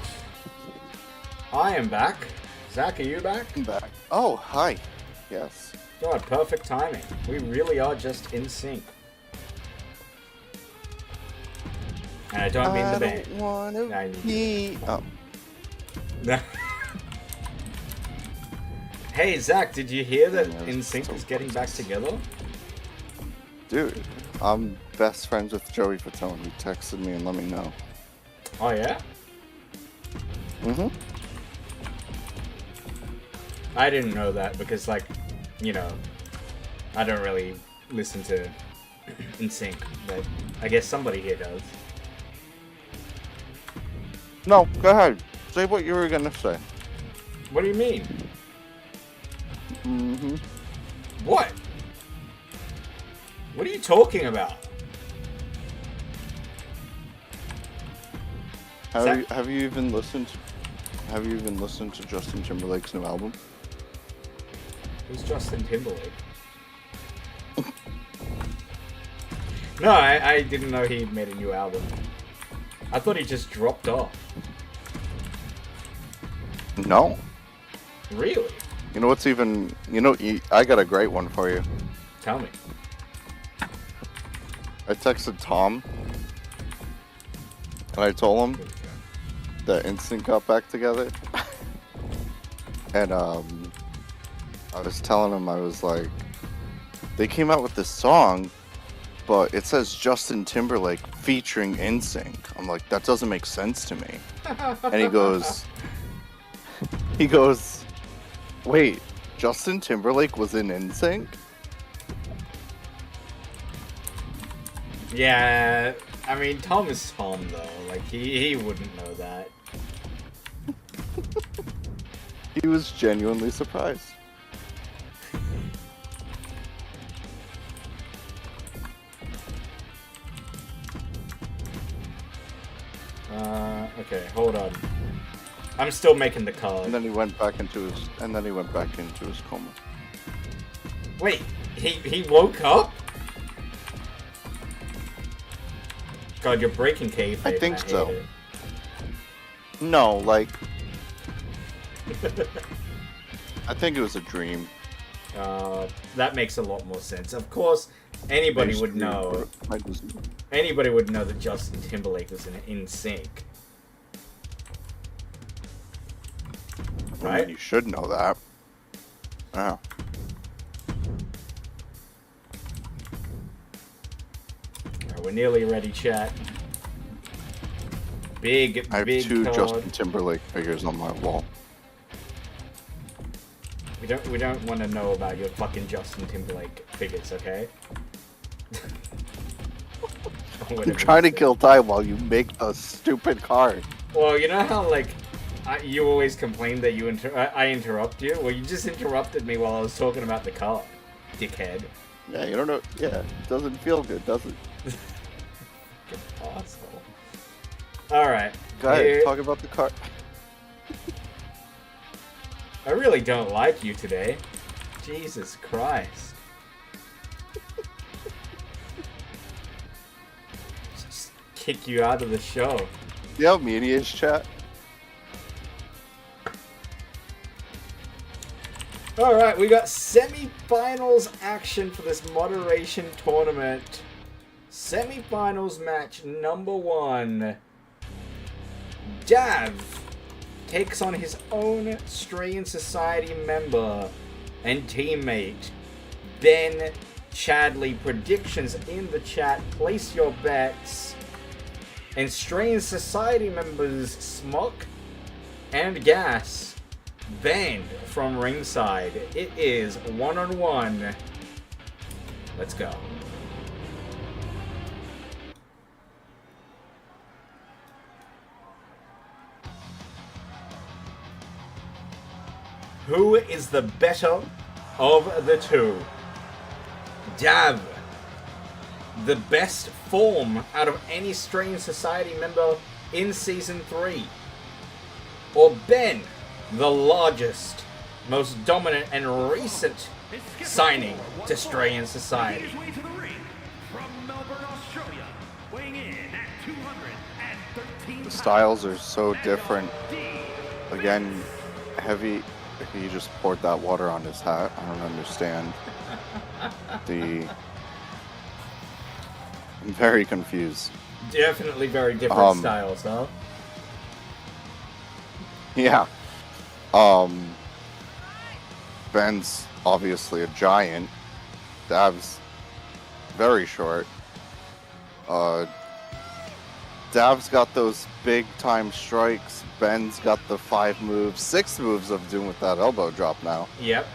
I am back. Zach, are you back? I'm back. Oh, hi. Yes. God, perfect timing. We really are just in sync. And I don't mean the band. I don't wanna I need be... Oh, Hey, Zach, did you hear that Yeah, InSync so is getting back together? dude, I'm best friends with Joey Fatone, who texted me and let me know. Oh, yeah? Mm-hmm. I didn't know that because, like, you know, I don't really listen to InSync, but I guess somebody here does. No, go ahead. Say what you were gonna say. What do you mean? Mm-hmm. What? What are you talking about? Have you even listened to Justin Timberlake's new album? Who's Justin Timberlake? No, I didn't know he made a new album. I thought he just dropped off. No. Really? You know what's even... I got a great one for you. Tell me. I texted Tom, and I told him that NSYNC got back together. And, I was telling him, I was like, they came out with this song, but it says Justin Timberlake featuring NSYNC. I'm like, that doesn't make sense to me. And he goes, wait, Justin Timberlake was in NSYNC? Yeah, I mean, Tom is Tom, though. Like, he wouldn't know that. He was genuinely surprised. Okay, hold on. I'm still making the card. And then he went back into his coma. Wait, he woke up? God, you're breaking kayfabe. I think hate so. it. No, like, I think it was a dream. That makes a lot more sense. Of course, anybody would know. Anybody would know that Justin Timberlake was in sync. Right? You should know that. Oh. We're nearly ready, chat. Big, I have big two card. Justin Timberlake figures on my wall. We don't want to know about your fucking Justin Timberlake figures, okay? I'm trying to kill time while you make a stupid card. Well, you know how, like, you always complain that I interrupt you? Well, you just interrupted me while I was talking about the card, dickhead. Yeah, you don't know. Yeah, it doesn't feel good, does it? Asshole. Alright. Go ahead, talk about the card. I really don't like you today. Jesus Christ. Just kick you out of the show. Yeah, media's chat. Alright, we got semi-finals action for this moderation tournament. Semi-finals match number 1. Dav takes on his own Strain Society member and teammate, Ben Chadley. Predictions in the chat. Place your bets. And Strain Society members Smock and Gas banned from ringside. It is 1-on-1. Let's go. Who is the better of the two? Dav, the best form out of any Strain Society member in Season 3. Or Ben, the largest, most dominant and recent signing to Strain Society. Making his way to the ring from Melbourne, Australia, weighing in at 213 The styles are so different. Again, heavy. He just poured that water on his hat. I don't understand. I'm very confused. Definitely very different styles, huh? Yeah. Ben's obviously a giant. Dav's very short. Dav's got those big time strikes. Ben's got the 5 moves, 6 moves of doing with that elbow drop now. Yep.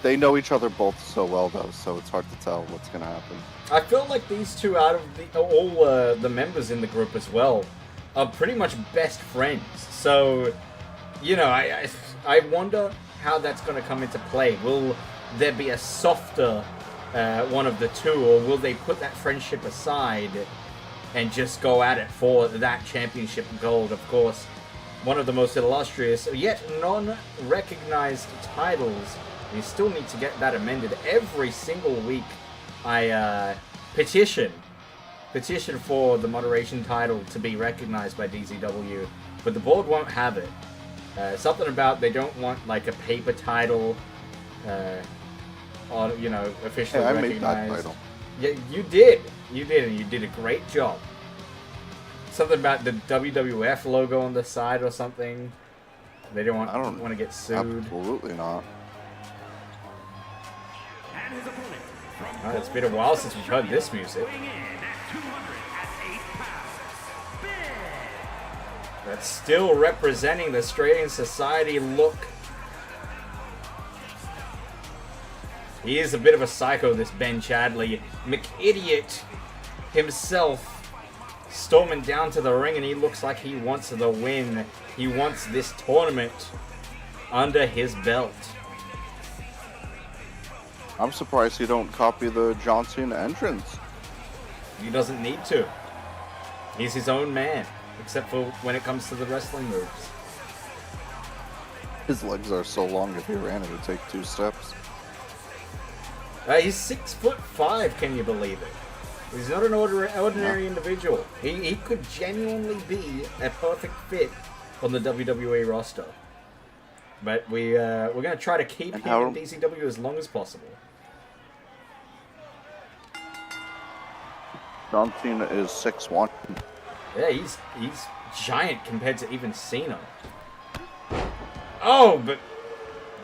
They know each other both so well though, so it's hard to tell what's gonna happen. I feel like these two, out of all the members in the group as well, are pretty much best friends. So, you know, I wonder how that's going to come into play. Will there be a softer one of the two, or will they put that friendship aside and just go at it for that championship gold? Of course, one of the most illustrious, yet non-recognized titles. You still need to get that amended. Every single week, I petition for the moderation title to be recognized by DZW, but the board won't have it. Something about they don't want like a paper title, on, you know, officially recognized. I made that title. Yeah, you did, and you did a great job. Something about the WWF logo on the side or something. They don't want to get sued. Absolutely not. And his opponent from It's been a while since we've heard this music. weighing in at 208 pounds, Ben. That's still representing the Australian Society look. He is a bit of a psycho, this Ben Chadley. McIdiot himself storming down to the ring, and he looks like he wants the win. He wants this tournament under his belt. I'm surprised you don't copy the John Cena entrance. He doesn't need to. He's his own man, except for when it comes to the wrestling moves. His legs are so long, if he ran, it would take 2 steps. He's 6'5", can you believe it? He's not an ordinary individual. He could genuinely be a perfect fit on the WWE roster. But we're going to try to keep him in DCW as long as possible. John Cena is 6'1". Yeah, he's giant compared to even Cena. Oh, but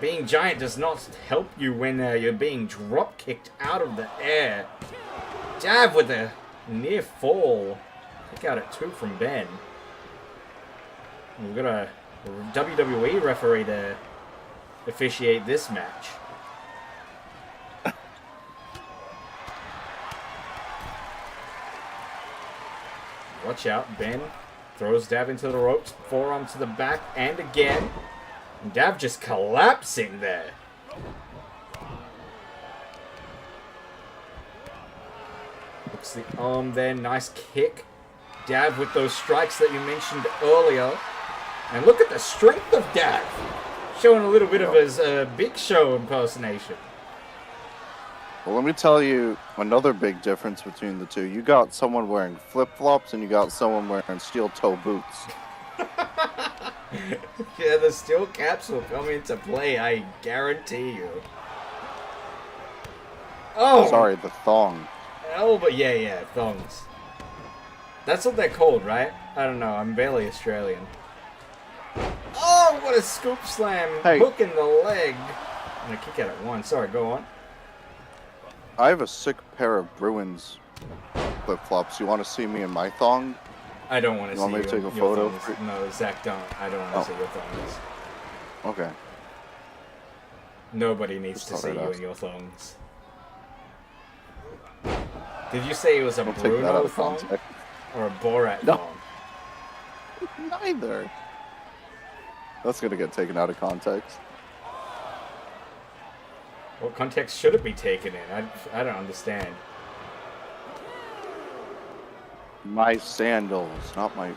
being giant does not help you when you're being drop kicked out of the air. Jab with a near fall. Kick out at 2 from Ben. We've got a WWE referee to officiate this match. Watch out, Ben throws Dav into the ropes, forearm to the back, and again. And Dav just collapsing there. Looks the arm there, nice kick. Dav with those strikes that you mentioned earlier. And look at the strength of Dav. Showing a little bit of his Big Show impersonation. Well, let me tell you another big difference between the two. You got someone wearing flip-flops and you got someone wearing steel-toe boots. Yeah, the steel caps will come into play, I guarantee you. Oh! Sorry, the thong. Oh, but yeah, thongs. That's what they're called, right? I don't know, I'm barely Australian. Oh, what a scoop slam! Hey. Hook in the leg. I'm gonna kick out at 1. Sorry, go on. I have a sick pair of Bruins flip-flops. You want to see me in my thong? I don't want to see want me to take a your photo? thongs. No, Zach, don't. I don't want to see your thongs. Okay. Nobody needs to Just see thought I'd you ask. in your thongs. Did you say it was a Don't take that out Bruno of thong? context. Or a Borat No. thong? Neither. That's gonna get taken out of context. What context should it be taken in? I don't understand. My sandals, not my...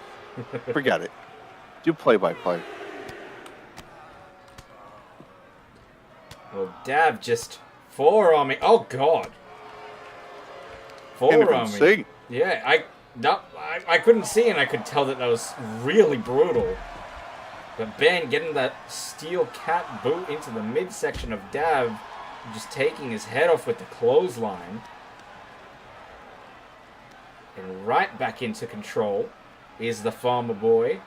Forget it. Do play-by-play. Well, Dav just forearming. Oh, God. Can't even Forearming. see. Yeah, No, I couldn't see, and I could tell that was really brutal. But Ben getting that steel cat boot into the midsection of Dav, just taking his head off with the clothesline. And right back into control is the farmer boy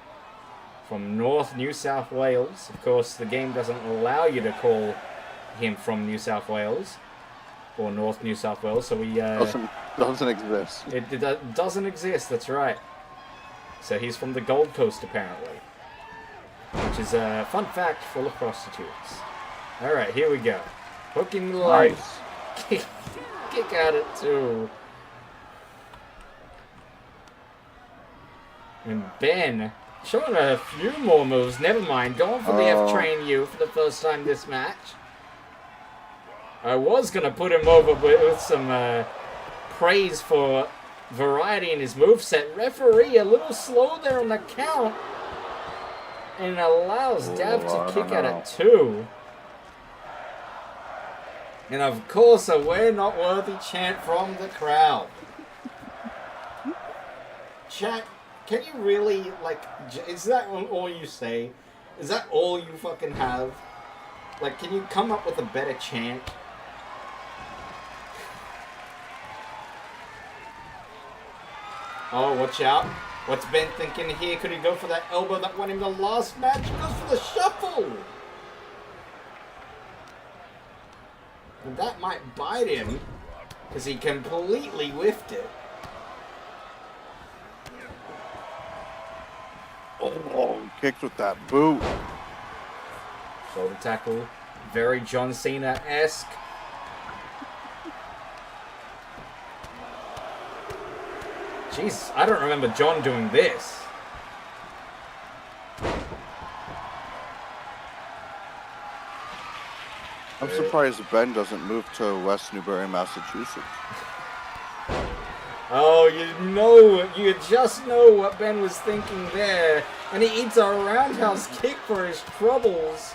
from North New South Wales. Of course, the game doesn't allow you to call him from New South Wales or North New South Wales, so we doesn't exist. It doesn't exist. That's right. So he's from the Gold Coast, apparently, which is a fun fact full of prostitutes. All right, here we go. Hooking the leg. Nice. Kick at it too. And Ben showing a few more moves. Never mind. Going for the F-Train U for the first time this match. I was going to put him over with some praise for variety in his moveset. Referee a little slow there on the count. And allows Dav to kick at it too. And of course a "We're not worthy" chant from the crowd. Chat. Can you really, like, is that all you say? Is that all you fucking have? Like, can you come up with a better chant? Oh, watch out. What's Ben thinking here? Could he go for that elbow that won him the last match? He goes for the shuffle! And that might bite him, because he completely whiffed it. Oh, kicked with that boot. Shoulder tackle. Very John Cena-esque. Jeez, I don't remember John doing this. I'm surprised Ben doesn't move to West Newbury, Massachusetts. Oh, you just know what Ben was thinking there. And he eats a roundhouse kick for his troubles.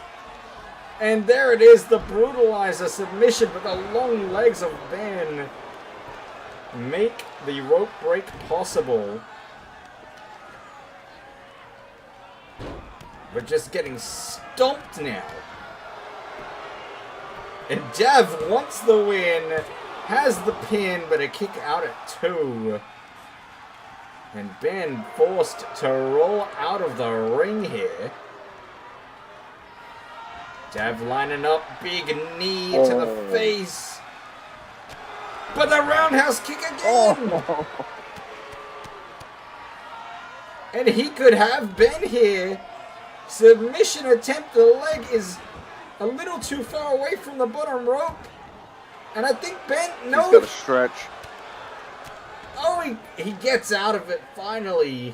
And there it is, the brutalizer submission, but the long legs of Ben make the rope break possible. We're just getting stomped now. And Dev wants the win. Has the pin, but a kick out at 2. And Ben forced to roll out of the ring here. Dev lining up, big knee to the face. But the roundhouse kick again! And he could have Ben here. Submission attempt, the leg is a little too far away from the bottom rope. And I think Ben knows. He's got to stretch. Oh, he gets out of it finally.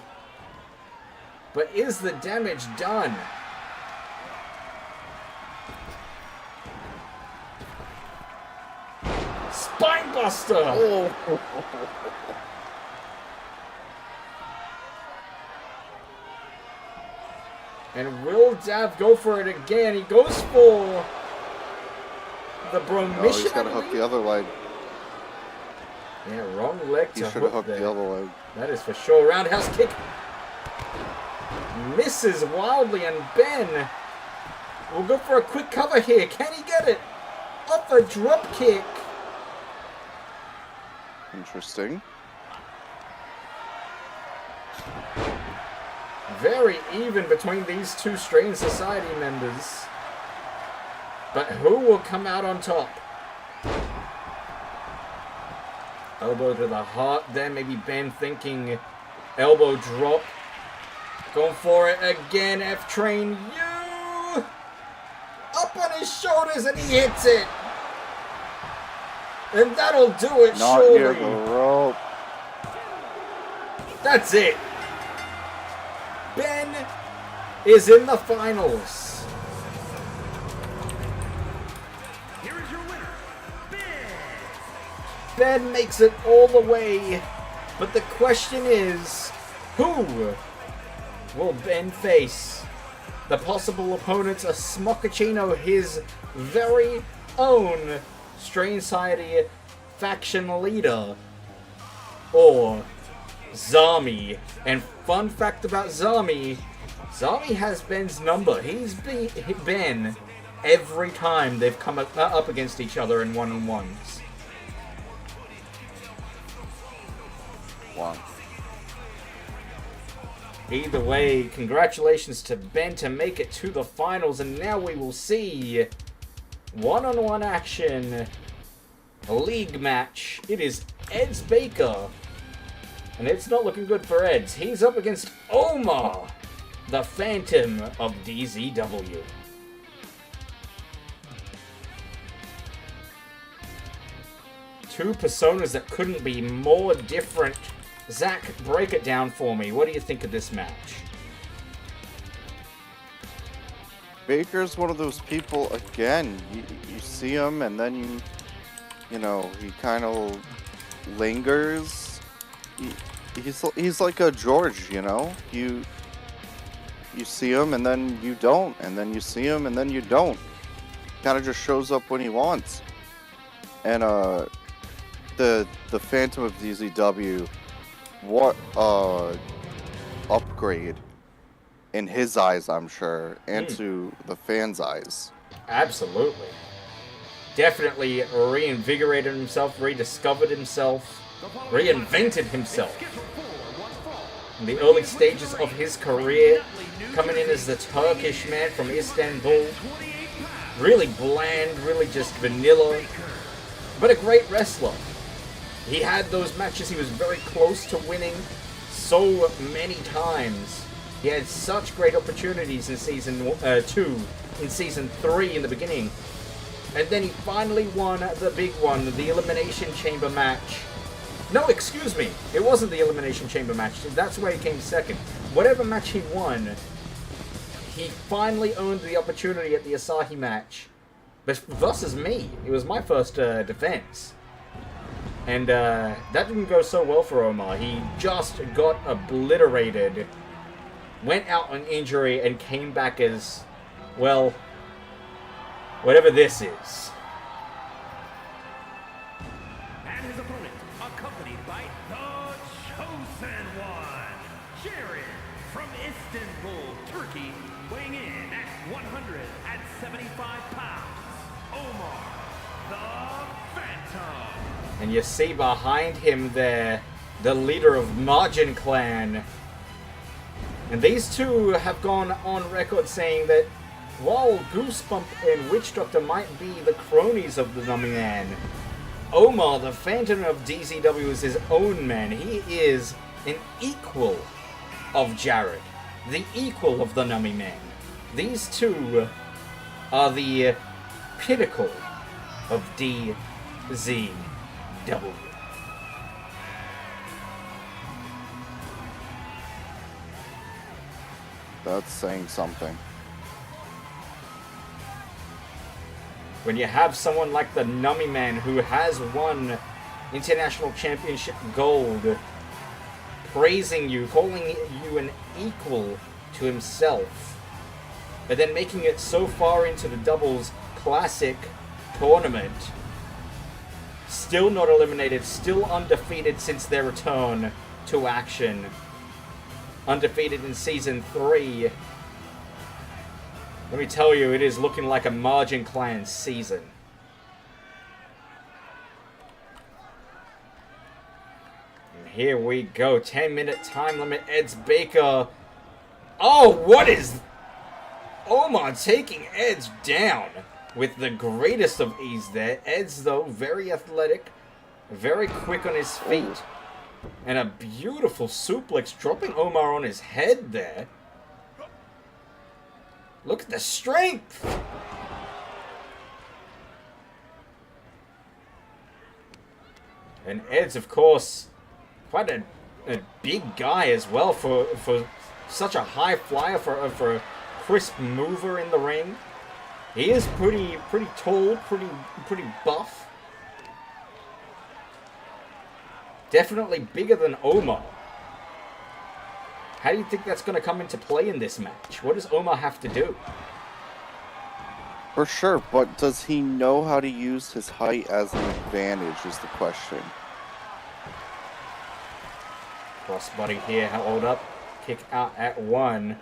But is the damage done? Spinebuster! Oh. And will Dav go for it again? He goes for the Bromission. Oh, he's got to hook the other leg. Yeah, wrong leg to He should have hooked there. the other leg. That is for sure. Roundhouse kick. Misses wildly, and Ben will go for a quick cover here. Can he get it? Up a drop kick. Interesting. Very even between these two Strange Society members. But who will come out on top? Elbow to the heart there. Maybe Ben thinking elbow drop. Going for it again. F-Train U. Up on his shoulders and he hits it. And that'll do it, Not surely. near the rope. That's it. Ben is in the finals. Here is your winner, Ben. Ben makes it all the way. But the question is, who will Ben face? The possible opponents are Smochaccino, his very own Strange Society faction leader, or Zami. And fun fact about Zami, Zami has Ben's number. He's been Ben every time they've come up against each other in one-on-ones. Wow. Either way, congratulations to Ben to make it to the finals, and now we will see one-on-one action, a league match. It is Eds Baker, and it's not looking good for Eds. He's up against Omar, the Phantom of DZW. Two personas that couldn't be more different. Zach, break it down for me. What do you think of this match? Baker's one of those people, again, you see him and then you know, he kind of lingers. He's like a George, you know? You see him and then you don't, and then you see him and then you don't. Kind of just shows up when he wants. And the Phantom of DZW, what upgrade in his eyes, I'm sure, and to the fans' eyes. Absolutely. Definitely reinvigorated himself, rediscovered himself, reinvented himself. In the early stages of his career, coming in as the Turkish man from Istanbul. Really bland, really just vanilla, but a great wrestler. He had those matches he was very close to winning so many times. He had such great opportunities in Season 2, in Season 3 in the beginning. And then he finally won the big one, the Elimination Chamber match. No, excuse me. It wasn't the Elimination Chamber match. That's where he came second. Whatever match he won, he finally earned the opportunity at the Asahi match. But versus me. It was my first defense. And that didn't go so well for Omar. He just got obliterated, went out on injury, and came back as, well, whatever this is. And his opponent, accompanied by the Chosen One, Jared from Istanbul, Turkey, weighing in at 175 pounds, Omar, the Phantom. And you see behind him there, the leader of Margin Clan. And these two have gone on record saying that while Goosebump and Witch Doctor might be the cronies of the Nummy Man, Omar, the Phantom of DZW, is his own man. He is an equal of Jared, the equal of the Nummy Man. These two are the pinnacle of DZW. That's saying something. When you have someone like the Nummy Man who has won International Championship Gold, praising you, calling you an equal to himself, but then making it so far into the Doubles Classic tournament, still not eliminated, still undefeated since their return to action, undefeated in Season 3. Let me tell you, it is looking like a Margin Clan season. And here we go. 10-minute time limit. Eds Baker. Oh, what is... Omar taking Eds down with the greatest of ease there. Eds, though, very athletic. Very quick on his feet. And a beautiful suplex, dropping Omar on his head there. Look at the strength! And Ed's, of course, quite a big guy as well for such a high flyer, for a crisp mover in the ring. He is pretty tall, pretty buff. Definitely bigger than Omar. How do you think that's going to come into play in this match? What does Omar have to do? For sure, but does he know how to use his height as an advantage is the question. Crossbody here, hold up. Kick out at 1.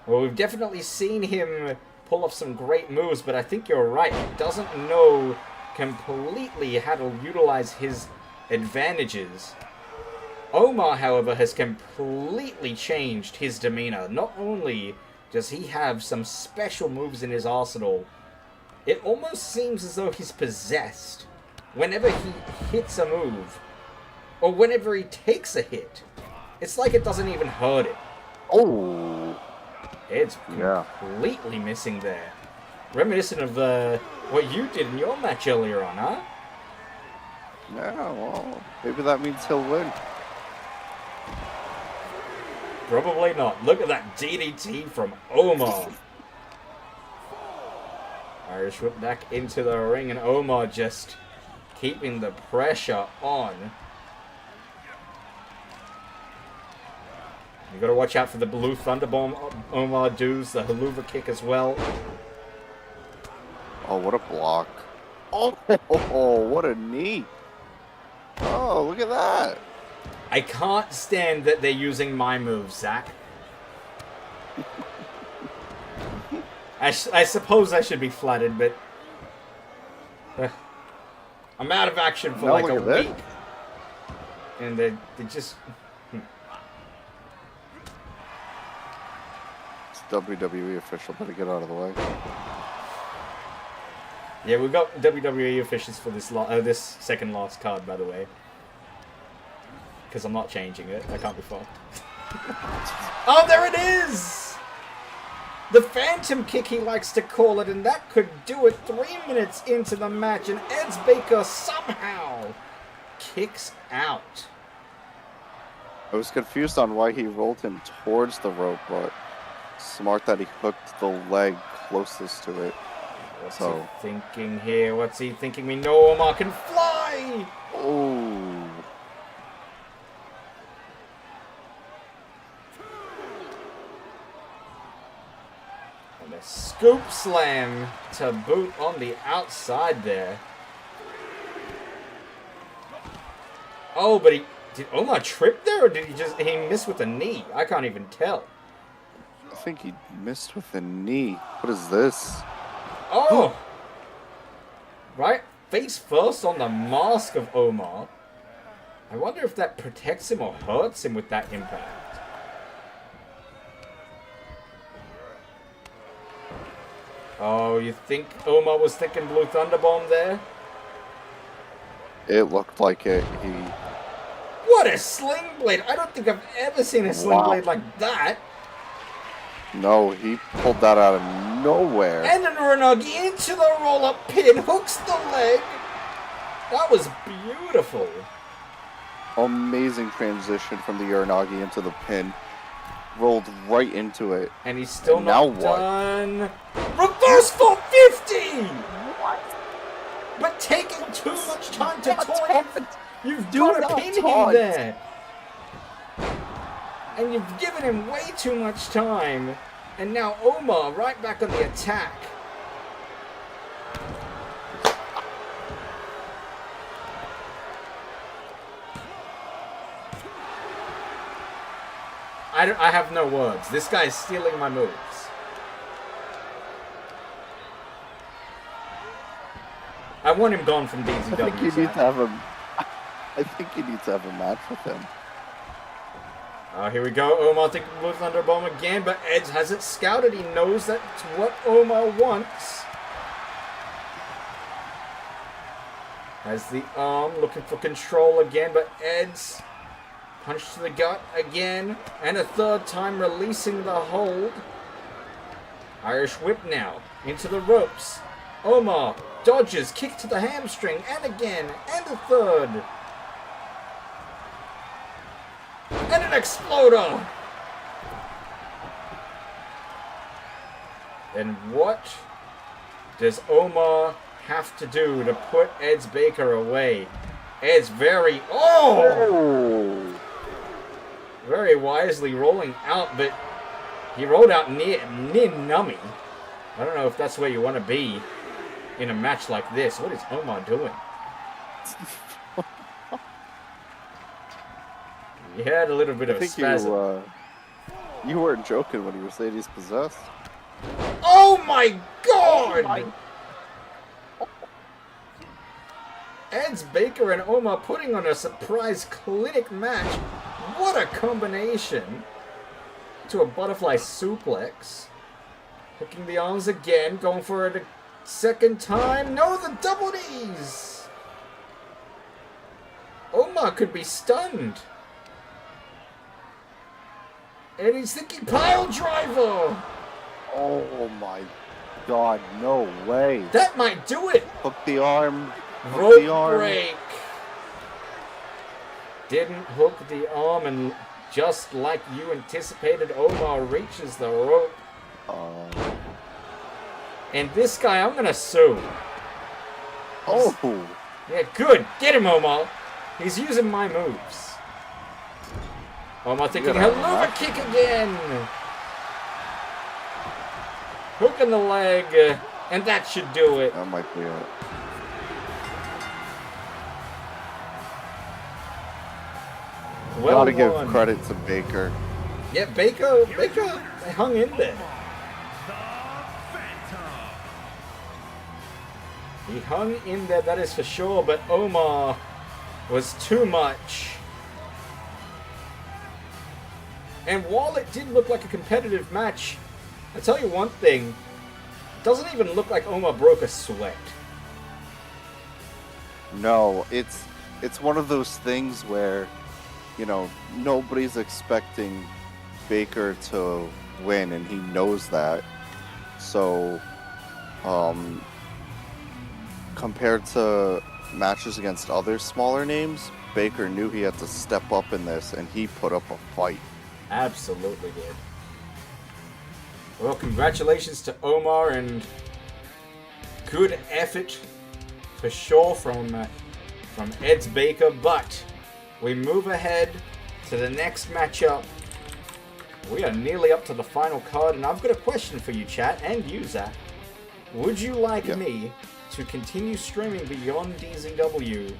Well, we've definitely seen him pull off some great moves, but I think you're right. He doesn't know completely how to utilize his advantages. Omar, however, has completely changed his demeanor. Not only does he have some special moves in his arsenal, it almost seems as though he's possessed. Whenever he hits a move, or whenever he takes a hit, it's like it doesn't even hurt it. Oh! It's completely missing there. Reminiscent of what you did in your match earlier on, huh? Yeah, well, maybe that means he'll win. Probably not. Look at that DDT from Omar. Irish whip back into the ring, and Omar just keeping the pressure on. You gotta watch out for the blue thunderbomb Omar does, the haluva kick as well. Oh, what a block. Oh, what a knee. Oh, look at that. I can't stand that they're using my moves, Zach. I suppose I should be flattered, but I'm out of action for like a week. And they just... It's WWE official, better get out of the way. Yeah, we've got WWE officials for this second last card, by the way. Because I'm not changing it. I can't be fucked. Oh, there it is! The Phantom Kick, he likes to call it, and that could do it 3 minutes into the match, and Eds Baker somehow kicks out. I was confused on why he rolled him towards the rope, but smart that he hooked the leg closest to it. What's he thinking here? What's he thinking? We know Omar can fly! Oh. And a scoop slam to boot on the outside there. Oh, but did Omar trip there, or did he miss with a knee? I can't even tell. I think he missed with a knee. What is this? Oh! Right, face first on the mask of Omar. I wonder if that protects him or hurts him with that impact. Oh, you think Omar was thinking Blue Thunderbomb there? It looked like it. What a sling blade! I don't think I've ever seen a sling blade like that. No, he pulled that out of nowhere. And an Uranagi into the roll-up pin, hooks the leg. That was beautiful. Amazing transition from the Uranagi into the pin. Rolled right into it. And he's still and not done. Reverse 450! What? But taking too much time to taunt. You've got to pin him there. And you've given him way too much time. And now Omar right back on the attack. I have no words. This guy's stealing my moves. I want him gone from DZW. I think you need to have a match with him. Here we go. Omar thinking Blue Thunderbomb again, but Edge has it scouted. He knows that's what Omar wants. Has the arm, looking for control again, but Edge punch to the gut again, and a third time releasing the hold. Irish whip now, into the ropes. Omar dodges, kick to the hamstring, and again, and a third. And an exploder! And what does Omar have to do to put Eds Baker away? Ed's very... Oh! Very wisely rolling out, but he rolled out near nummy. I don't know if that's where you want to be in a match like this. What is Omar doing? He had a little bit I of a think spasm. you weren't joking when you were saying he's possessed. Oh my god! Eds Baker and Omar putting on a surprise clinic match. What a combination! To a butterfly suplex. Hooking the arms again, going for it a second time. No, the double knees! Omar could be stunned. And he's thinking pile driver! Oh my god, no way. That might do it! Hook the arm. Hook Rope the arm. break! Didn't hook the arm, and just like you anticipated, Omar reaches the rope. And this guy, I'm gonna sue. Oh! Yeah, good. Get him, Omar. He's using my moves. Omar thinking haluva kick again. Hook in the leg, and that should do it. That might be it. Well Gotta give won. credit to Baker. Yeah, Baker hung in there. He hung in there, that is for sure, but Omar was too much. And while it did look like a competitive match, I'll tell you one thing, it doesn't even look like Omar broke a sweat. No, it's one of those things where, you know, nobody's expecting Baker to win, and he knows that. So, compared to matches against other smaller names, Baker knew he had to step up in this, and he put up a fight. Absolutely did. Well, congratulations to Omar, and good effort for sure from Eds Baker, but we move ahead to the next matchup. We are nearly up to the final card, and I've got a question for you, chat, and you, Zach. Would you like me to continue streaming beyond DZW,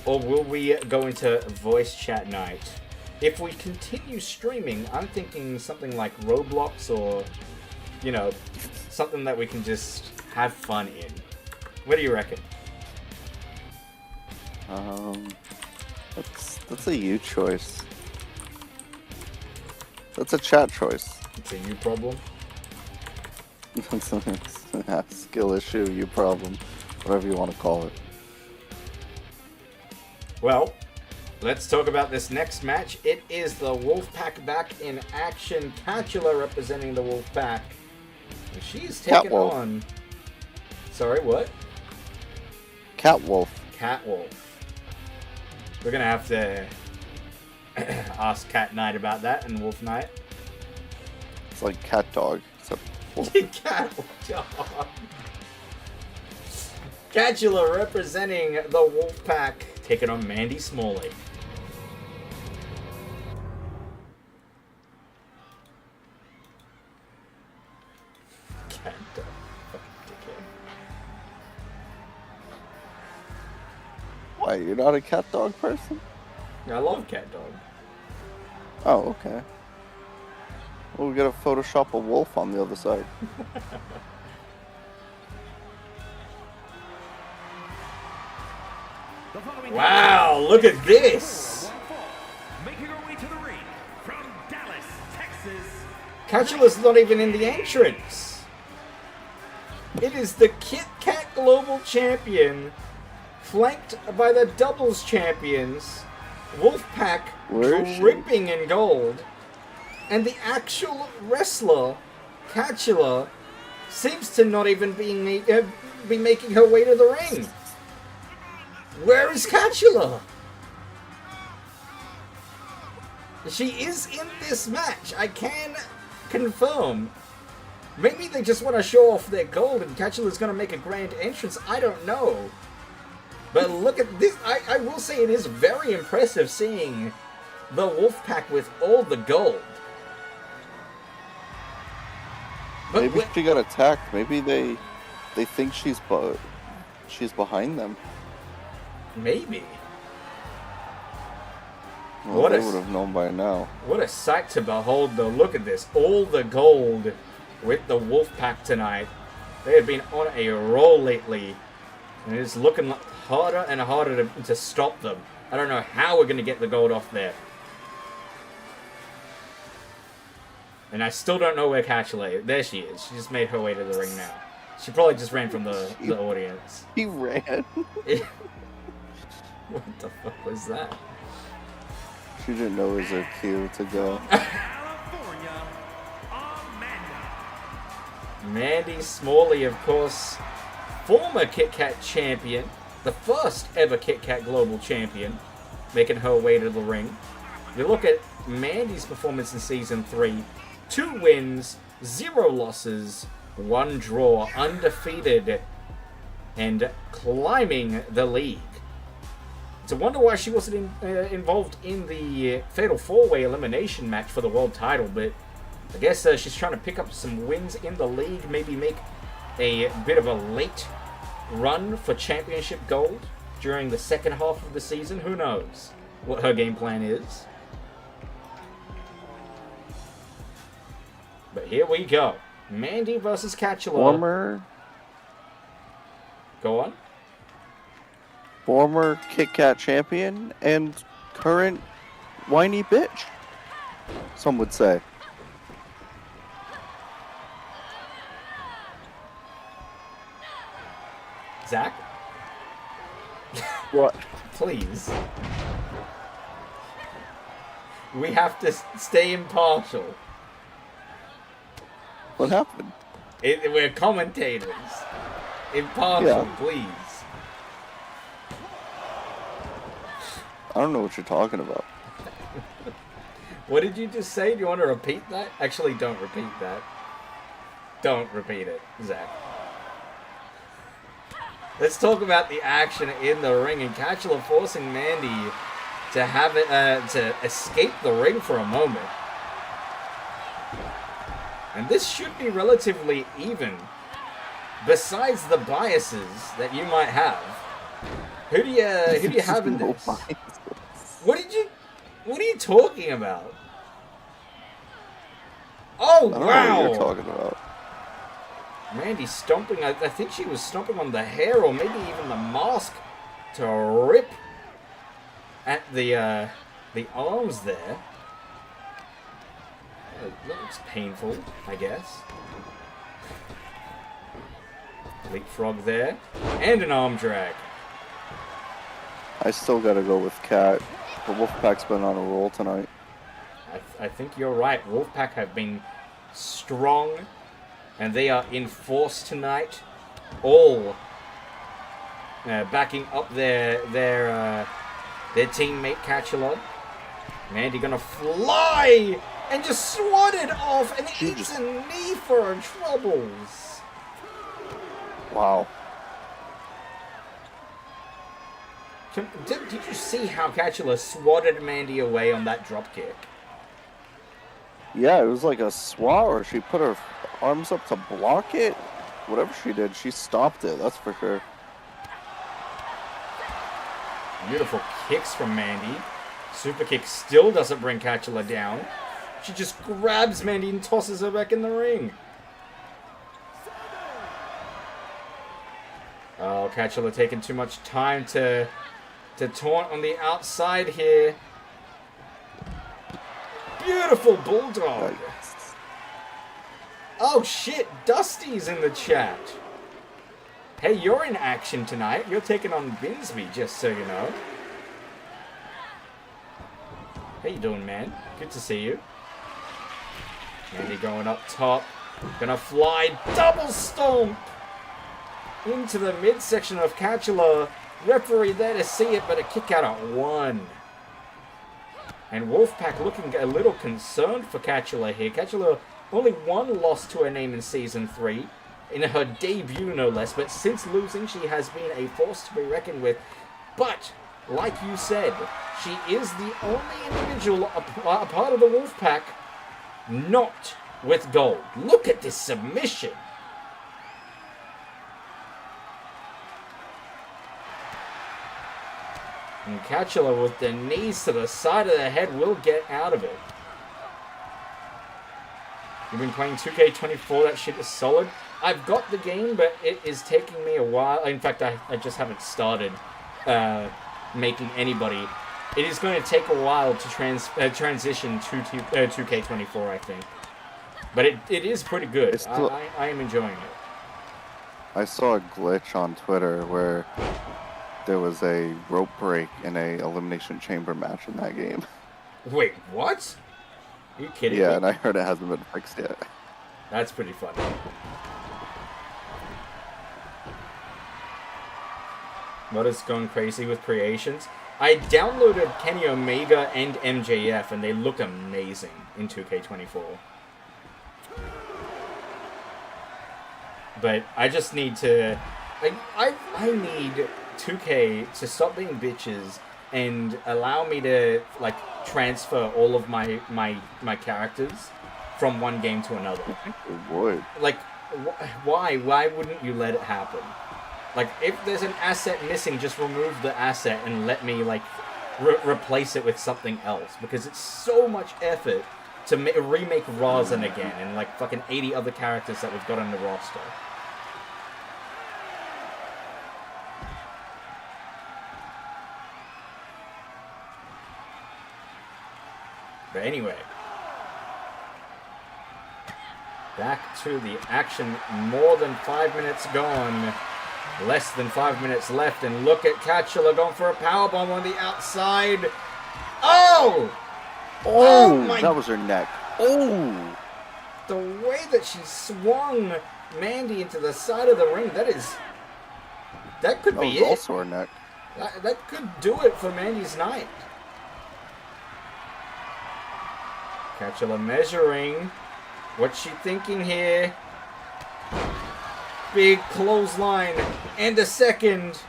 or will we go into voice chat night? If we continue streaming, I'm thinking something like Roblox, or, you know, something that we can just have fun in. What do you reckon? That's a you choice. That's a chat choice. It's a you problem. It's a skill issue, you problem, whatever you want to call it. Well, let's talk about this next match. It is the Wolfpack back in action. Catula representing the Wolfpack. And she's taking Catwolf. on... Sorry, what? Catwolf. Catwolf. We're going to have to ask Cat Knight about that and Wolf Knight. It's like cat dog, except wolf. Cat dog. Catula representing the Wolfpack, taking on Mandy Smalley. Cat dog. Fucking dickhead. Why, you're not a cat dog person? I love Cat Dog. Oh, okay. Well, we gotta Photoshop a wolf on the other side. Wow, look at this! Making her way to the ring from Dallas, Texas. Catula's not even in the entrance. It is the Kit Kat Global Champion, flanked by the doubles champions, Wolfpack, Where is she? dripping in gold, and the actual wrestler, Catula, seems to not even be making her way to the ring. Where is Catula? She is in this match. I can confirm. Maybe they just want to show off their gold and Catula's going to make a grand entrance. I don't know. But look at this. I will say it is very impressive seeing the Wolfpack with all the gold. But Maybe she got attacked. Maybe they think she's behind them. maybe. Well, they would have known by now. What a sight to behold, though. Look at this. All the gold with the Wolfpack tonight. They have been on a roll lately. And it's looking harder and harder to stop them. I don't know how we're going to get the gold off there. And I still don't know where Catula is. There she is. She just made her way to the ring now. She probably just ran from the audience. He ran. What the fuck was that? She didn't know it was her cue to go. California, Amanda. Mandy Smalley, of course, former Kit Kat champion, the first ever Kit Kat Global champion, making her way to the ring. You look at Mandy's performance in Season 3, 2 wins, 0 losses, 1 draw, undefeated, and climbing the league. It's a wonder why she wasn't involved in the Fatal 4-Way elimination match for the world title, but I guess she's trying to pick up some wins in the league, maybe make a bit of a late run for championship gold during the second half of the season. Who knows what her game plan is. But here we go. Mandy versus Catula. Go on. Former Kit Kat champion and current whiny bitch, some would say. Zach? What? Please. We have to stay impartial. What happened? We're commentators. Impartial, Yeah. please. I don't know what you're talking about. What did you just say? Do you want to repeat that? Actually, don't repeat that. Don't repeat it, Zach. Let's talk about the action in the ring, and Catula forcing Mandy to have it to escape the ring for a moment. And this should be relatively even. Besides the biases that you might have, who do you have in this? What are you talking about? Oh, I don't know wow! what you're talking about. Mandy stomping, I think she was stomping on the hair or maybe even the mask to rip at the arms there. It looks painful, I guess. Leapfrog there. And an arm drag. I still gotta go with Cat. The Wolfpack's been on a roll tonight. I think you're right. Wolfpack have been strong, and they are in force tonight. All backing up their teammate Catula. Mandy gonna fly and just swat it off and eats a knee for her troubles. Wow. Did you see how Catula swatted Mandy away on that dropkick? Yeah, it was like a swat, or she put her arms up to block it. Whatever she did, she stopped it, that's for sure. Beautiful kicks from Mandy. Super kick still doesn't bring Catula down. She just grabs Mandy and tosses her back in the ring. Oh, Catula taking too much time to taunt on the outside here. Beautiful bulldog. Oh shit, Dusty's in the chat. Hey, you're in action tonight. You're taking on Binsby, just so you know. How you doing, man? Good to see you. Mandy going up top. Gonna fly double stomp into the midsection of Catula. Referee there to see it, but a kick out at 1. And Wolfpack looking a little concerned for Catula here. Catula only 1 loss to her name in Season 3. In her debut, no less. But since losing, she has been a force to be reckoned with. But, like you said, she is the only individual, a part of the Wolfpack, not with gold. Look at this submission. And Catula with the knees to the side of the head will get out of it. You've been playing 2K24, that shit is solid. I've got the game, but it is taking me a while. In fact, I just haven't started making anybody. It is going to take a while to transition to 2K24, I think. But it is pretty good. I am enjoying it. I saw a glitch on Twitter where there was a rope break in a elimination chamber match in that game. Wait, what? Are you kidding me? Yeah, and I heard it hasn't been fixed yet. That's pretty funny. What is going crazy with creations? I downloaded Kenny Omega and MJF, and they look amazing in 2K24. But I just need to... I need 2K to stop being bitches and allow me to, like, transfer all of my characters from one game to another. It would. Like, why? Why wouldn't you let it happen? Like, if there's an asset missing, just remove the asset and let me, like, replace it with something else. Because it's so much effort to remake Rosin again and, like, fucking 80 other characters that we've got on the roster. But anyway, back to the action. More than 5 minutes gone. Less than 5 minutes left. And look at Catula going for a powerbomb on the outside. Oh! Oh, my... that was her neck. Oh! The way that she swung Mandy into the side of the ring, that could be it. That was also her neck. That could do it for Mandy's night. Catula measuring. What's she thinking here? Big clothesline. And a second.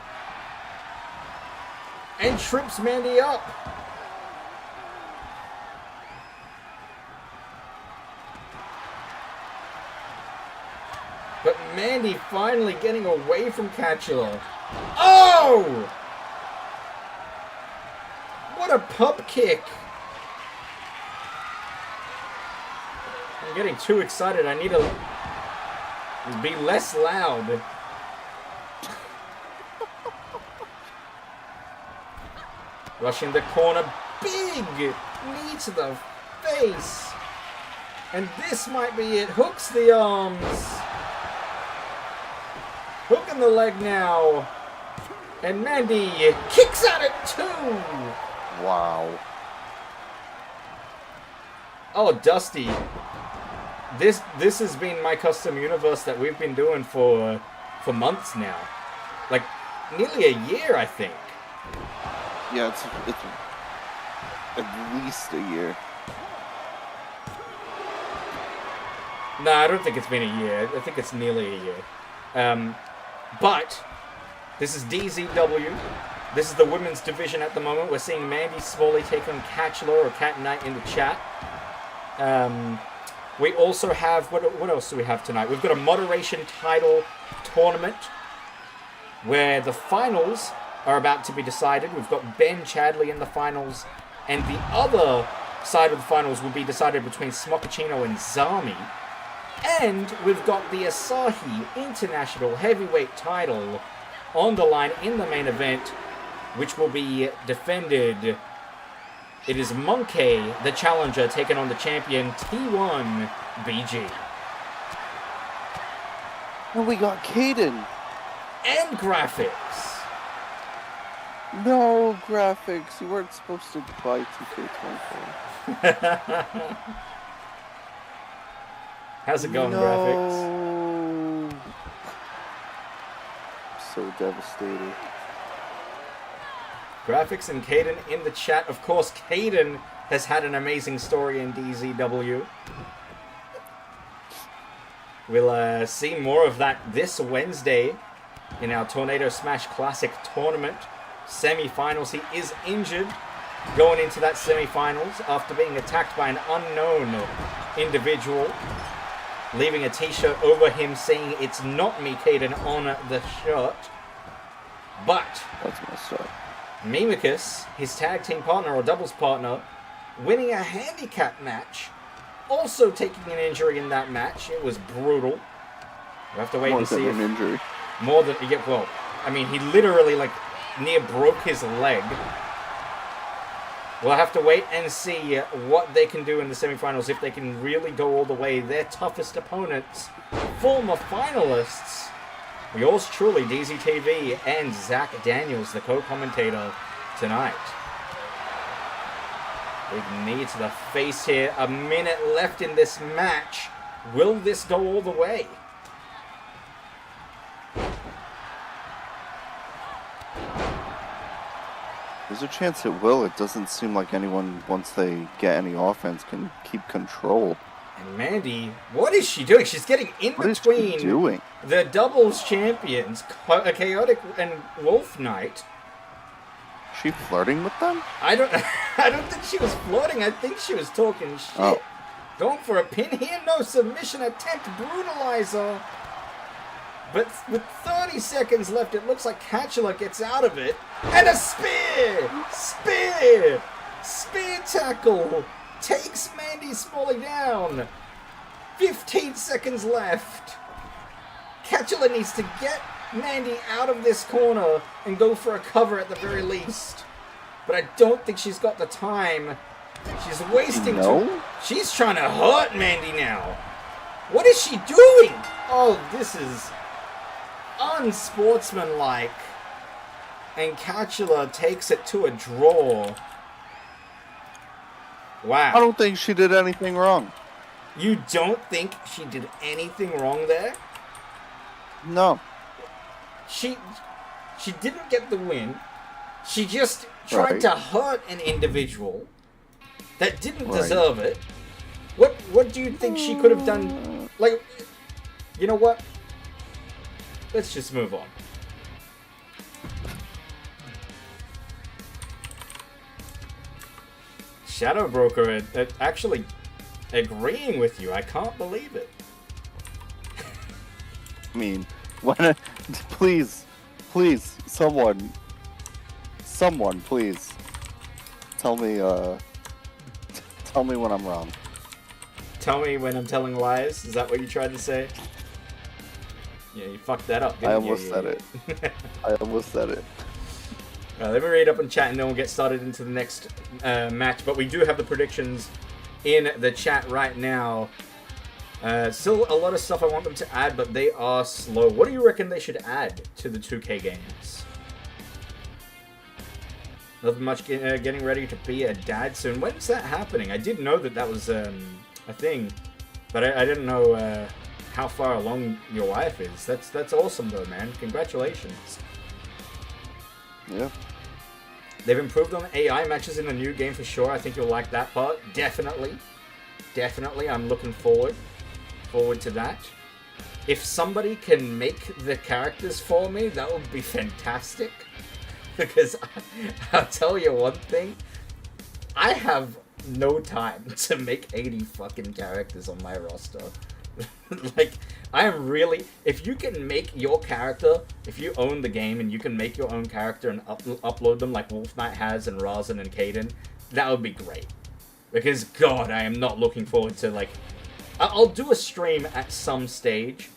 And trips Mandy up. But Mandy finally getting away from Catula. Oh! What a pump kick. I'm getting too excited. I need to be less loud. Rushing the corner. Big knee to the face. And this might be it. Hooks the arms. Hooking the leg now. And Mandy kicks at it too. Wow. Oh, Dusty. This has been my custom universe that we've been doing for months now. Like, nearly a year, I think. Yeah, it's at least a year. No, I don't think it's been a year. I think it's nearly a year. But this is DZW. This is the women's division at the moment. We're seeing Mandy Smalley take on Catula or Cat Knight in the chat. We also have, what else do we have tonight? We've got a moderation title tournament where the finals are about to be decided. We've got Ben Chadley in the finals, and the other side of the finals will be decided between Smochaccino and Zami. And we've got the Asahi International Heavyweight title on the line in the main event, which will be defended. It is Monkey, the challenger, taking on the champion T1 BG. And we got Kaden. And graphics. No graphics. You weren't supposed to buy 2K24. How's it going, graphics? I'm so devastated. Graphics and Caden in the chat. Of course, Caden has had an amazing story in DZW. We'll see more of that this Wednesday in our Tornado Smash Classic tournament semi-finals. He is injured going into that semi-finals after being attacked by an unknown individual, leaving a t-shirt over him saying "It's not me, Caden" on the shirt. But That's messed up. Mimicus, his tag team partner or doubles partner, winning a handicap match, also taking an injury in that match. It was brutal. We'll have to wait and see if... injury. More than... Yeah, well, I mean, he literally, like, near broke his leg. We'll have to wait and see what they can do in the semifinals, if they can really go all the way. Their toughest opponents, former finalists, yours truly, DZTV, and Zach Daniels, the co-commentator tonight. Big knee to the face here. A minute left in this match. Will this go all the way? There's a chance it will. It doesn't seem like anyone, once they get any offense, can keep control. And Mandy, what is she doing? She's getting in What is between she doing? the doubles champions, Chaotic and Wolf Knight. Is she flirting with them? I don't think she was flirting. I think she was talking shit. Oh. Going for a pin here. No submission attempt. Brutalizer. But with 30 seconds left, it looks like Catula gets out of it. And a spear! Spear! Spear tackle! Takes Mandy Smalley down. 15 seconds left. Catula needs to get Mandy out of this corner and go for a cover at the very least. But I don't think she's got the time. She's wasting too... She's trying to hurt Mandy now. What is she doing? Oh, this is unsportsmanlike. And Catula takes it to a draw. Wow. I don't think she did anything wrong. You don't think she did anything wrong there? No. She didn't get the win. She just tried to hurt an individual that didn't deserve it. What do you think she could have done? Like, you know what? Let's just move on. Shadow Broker actually agreeing with you. I can't believe it. I mean, please, someone, please, tell me when I'm wrong. Tell me when I'm telling lies? Is that what you tried to say? Yeah, you fucked that up, didn't I you? almost said it. I almost said it. Let me read up in chat and then we'll get started into the next match. But we do have the predictions in the chat right now. Still a lot of stuff I want them to add, but they are slow. What do you reckon they should add to the 2K games? Nothing much getting ready to be a dad soon. When's that happening? I did know that was a thing, but I didn't know how far along your wife is. That's awesome though, man. Congratulations. Yeah. They've improved on AI matches in the new game for sure. I think you'll like that part. Definitely. I'm looking forward to that. If somebody can make the characters for me, that would be fantastic. Because I'll tell you one thing. I have no time to make 80 fucking characters on my roster. Like, I am really... If you can make your character, if you own the game and you can make your own character and upload them like Wolf Knight has and Razan and Kaden, that would be great. Because, God, I am not looking forward to, like... I'll do a stream at some stage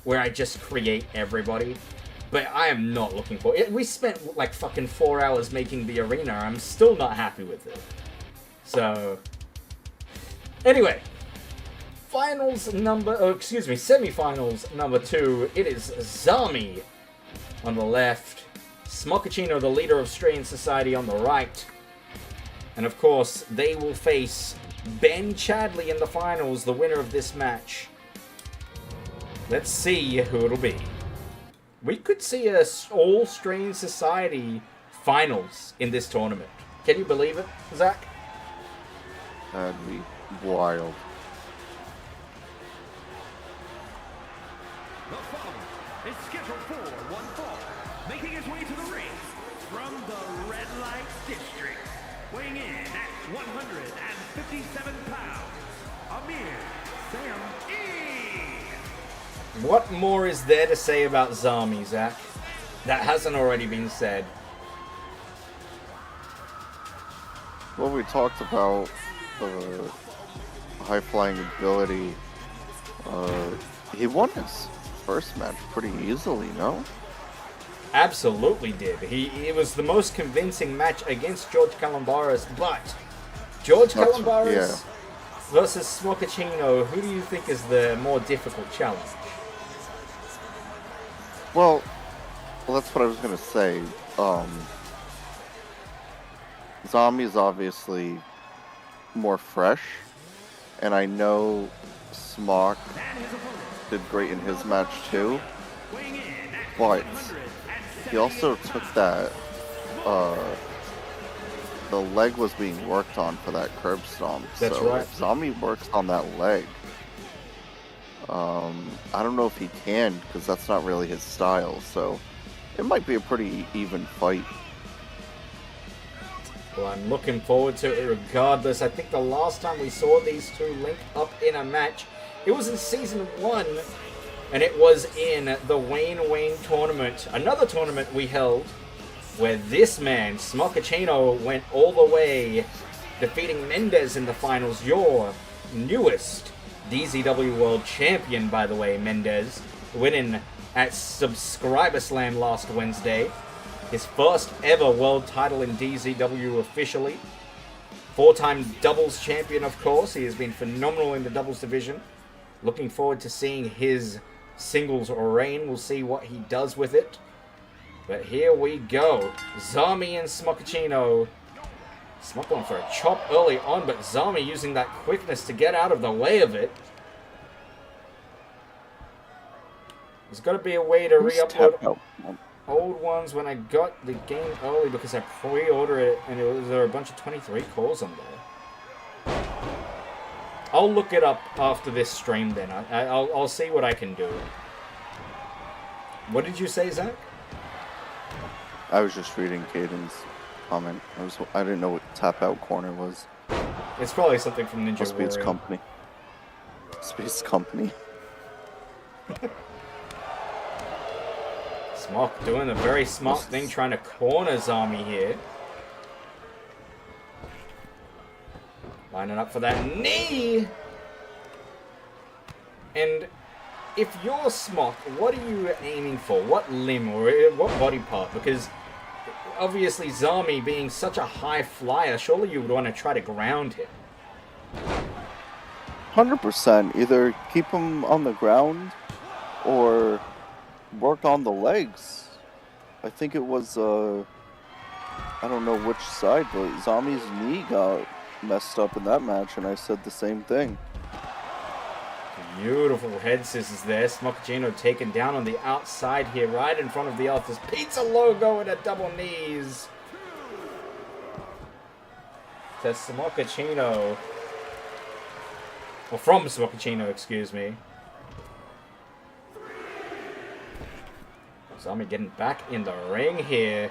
where I just create everybody, but I am not looking for it. We spent, like, fucking 4 hours making the arena. I'm still not happy with it. So... Anyway... semifinals number 2. It is Zami on the left, Smochaccino, the leader of Strain Society, on the right. And of course, they will face Ben Chadley in the finals, the winner of this match. Let's see who it'll be. We could see a all Strain Society finals in this tournament. Can you believe it, Zach? That'd be wild. The following is scheduled for one fall, making his way to the ring from the Red Light District, weighing in at 157 pounds, Amir Sam E. What more is there to say about Zami, Zach? That hasn't already been said. Well, we talked about high-flying ability. He won his first match pretty easily, no? Absolutely did. It was the most convincing match against George Calombaris, but George Calombaris versus Smochaccino, who do you think is the more difficult challenge? Well, that's what I was gonna say. Zombie's obviously more fresh, and I know Smock did great in his match too, but he also took that, the leg was being worked on for that curb stomp. That's so right. If Zombie works on that leg, I don't know if he can, because that's not really his style, so it might be a pretty even fight. Well, I'm looking forward to it regardless. I think the last time we saw these two link up in a match, it was in Season 1, and it was in the Wayne tournament. Another tournament we held, where this man, Smochaccino, went all the way, defeating Mendez in the finals. Your newest DZW World Champion, by the way, Mendez, winning at Subscriber Slam last Wednesday. His first ever world title in DZW officially. 4-time doubles champion, of course. He has been phenomenal in the doubles division. Looking forward to seeing his singles reign. We'll see what he does with it. But here we go. Zami and Smochaccino. Smock going for a chop early on, but Zami using that quickness to get out of the way of it. There's got to be a way to re-upload old ones when I got the game early, because I pre-ordered it and there were a bunch of 23 calls on there. I'll look it up after this stream then. I'll see what I can do. What did you say, Zach? I was just reading Caden's comment. I didn't know what tap out corner was. It's probably something from Ninja Must be its Warrior. company. Space company. Smock doing a very smart thing, trying to corner Zami here. Lining up for that knee! And if you're Smock, what are you aiming for? What limb or what body part? Because obviously Zami being such a high flyer, surely you would want to try to ground him. 100%. Either keep him on the ground or work on the legs. I think it was, I don't know which side, but Zami's knee got messed up in that match, and I said the same thing. Beautiful head scissors there. Smochaccino taken down on the outside here, right in front of the Office Pizza logo and a double knees. To Smochaccino. Or from Smochaccino, excuse me. Zami getting back in the ring here.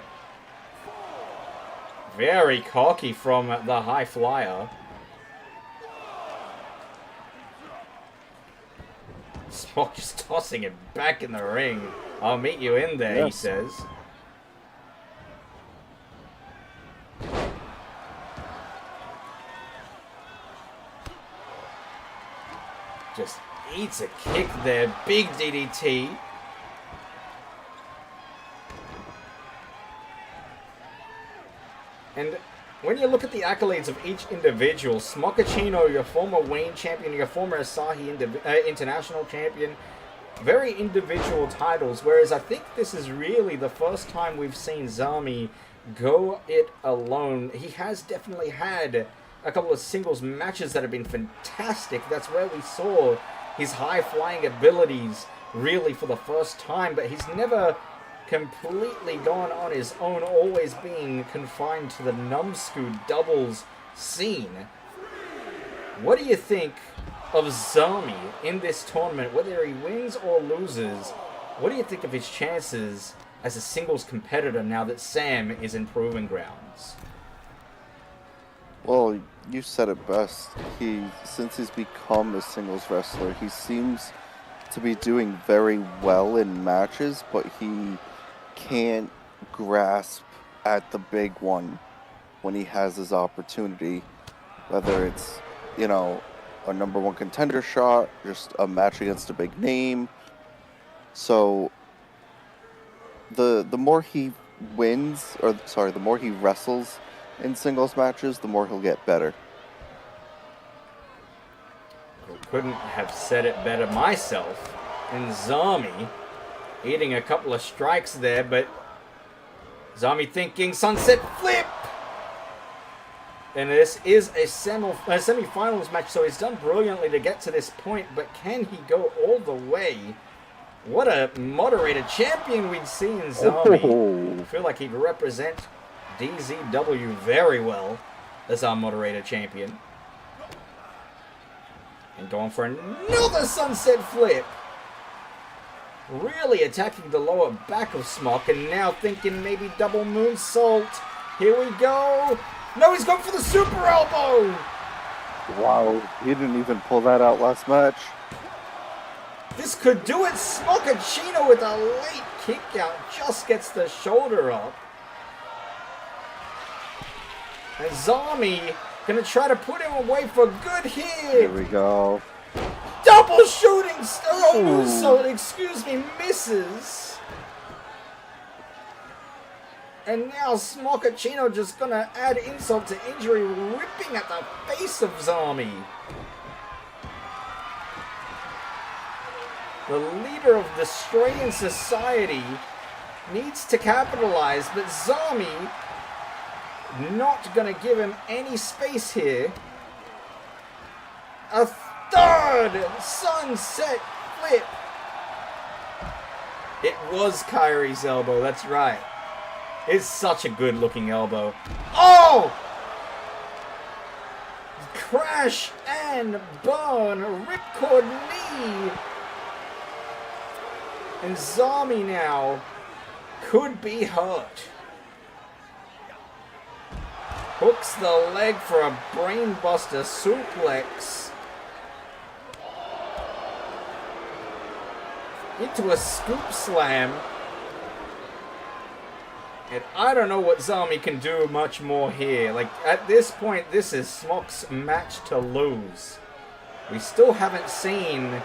Very cocky from the high flyer. Smock just tossing it back in the ring. I'll meet you in there, He says. Just eats a kick there. Big DDT. And when you look at the accolades of each individual, Smochaccino, your former Wayne champion, your former Asahi international champion, very individual titles, whereas I think this is really the first time we've seen Zami go it alone. He has definitely had a couple of singles matches that have been fantastic. That's where we saw his high-flying abilities really for the first time, but he's never completely gone on his own, always being confined to the numbskull doubles scene. What do you think of Zami in this tournament, whether he wins or loses? What do you think of his chances as a singles competitor now that Sam is in Proving Grounds? Well, you said it best. Since he's become a singles wrestler, he seems to be doing very well in matches, but he can't grasp at the big one. when he has his opportunity, whether it's, you know, a #1 contender shot, just a match against a big name. So the more he wins, or sorry, the more he wrestles in singles matches, the more he'll get better. Couldn't have said it better myself. And Zami eating a couple of strikes there, but Zami thinking sunset flip! And this is a semi-finals match, so he's done brilliantly to get to this point, but can he go all the way? What a moderated champion we'd see in Zami. I feel like he'd represent DZW very well as our moderator champion. And going for another sunset flip. Really attacking the lower back of Smock, and now thinking maybe double moonsault. Here we go. No, he's going for the super elbow. Wow, he didn't even pull that out last match. This could do it. Smockachino with a late kick out. Just gets the shoulder up. And Zami gonna try to put him away for good here. Here we go. Double shooting moonsault, excuse me, misses. And now Smockachino just gonna add insult to injury, ripping at the face of Zami. The leader of the Australian society needs to capitalize, but Zami not gonna give him any space here. A third sunset flip. It was Kyrie's elbow, that's right. It's such a good looking elbow. Oh! Crash and burn, ripcord knee. And Zami now could be hurt. Hooks the leg for a brainbuster suplex. Into a scoop slam. And I don't know what Zami can do much more here. Like, at this point, this is Smock's match to lose. We still haven't seen...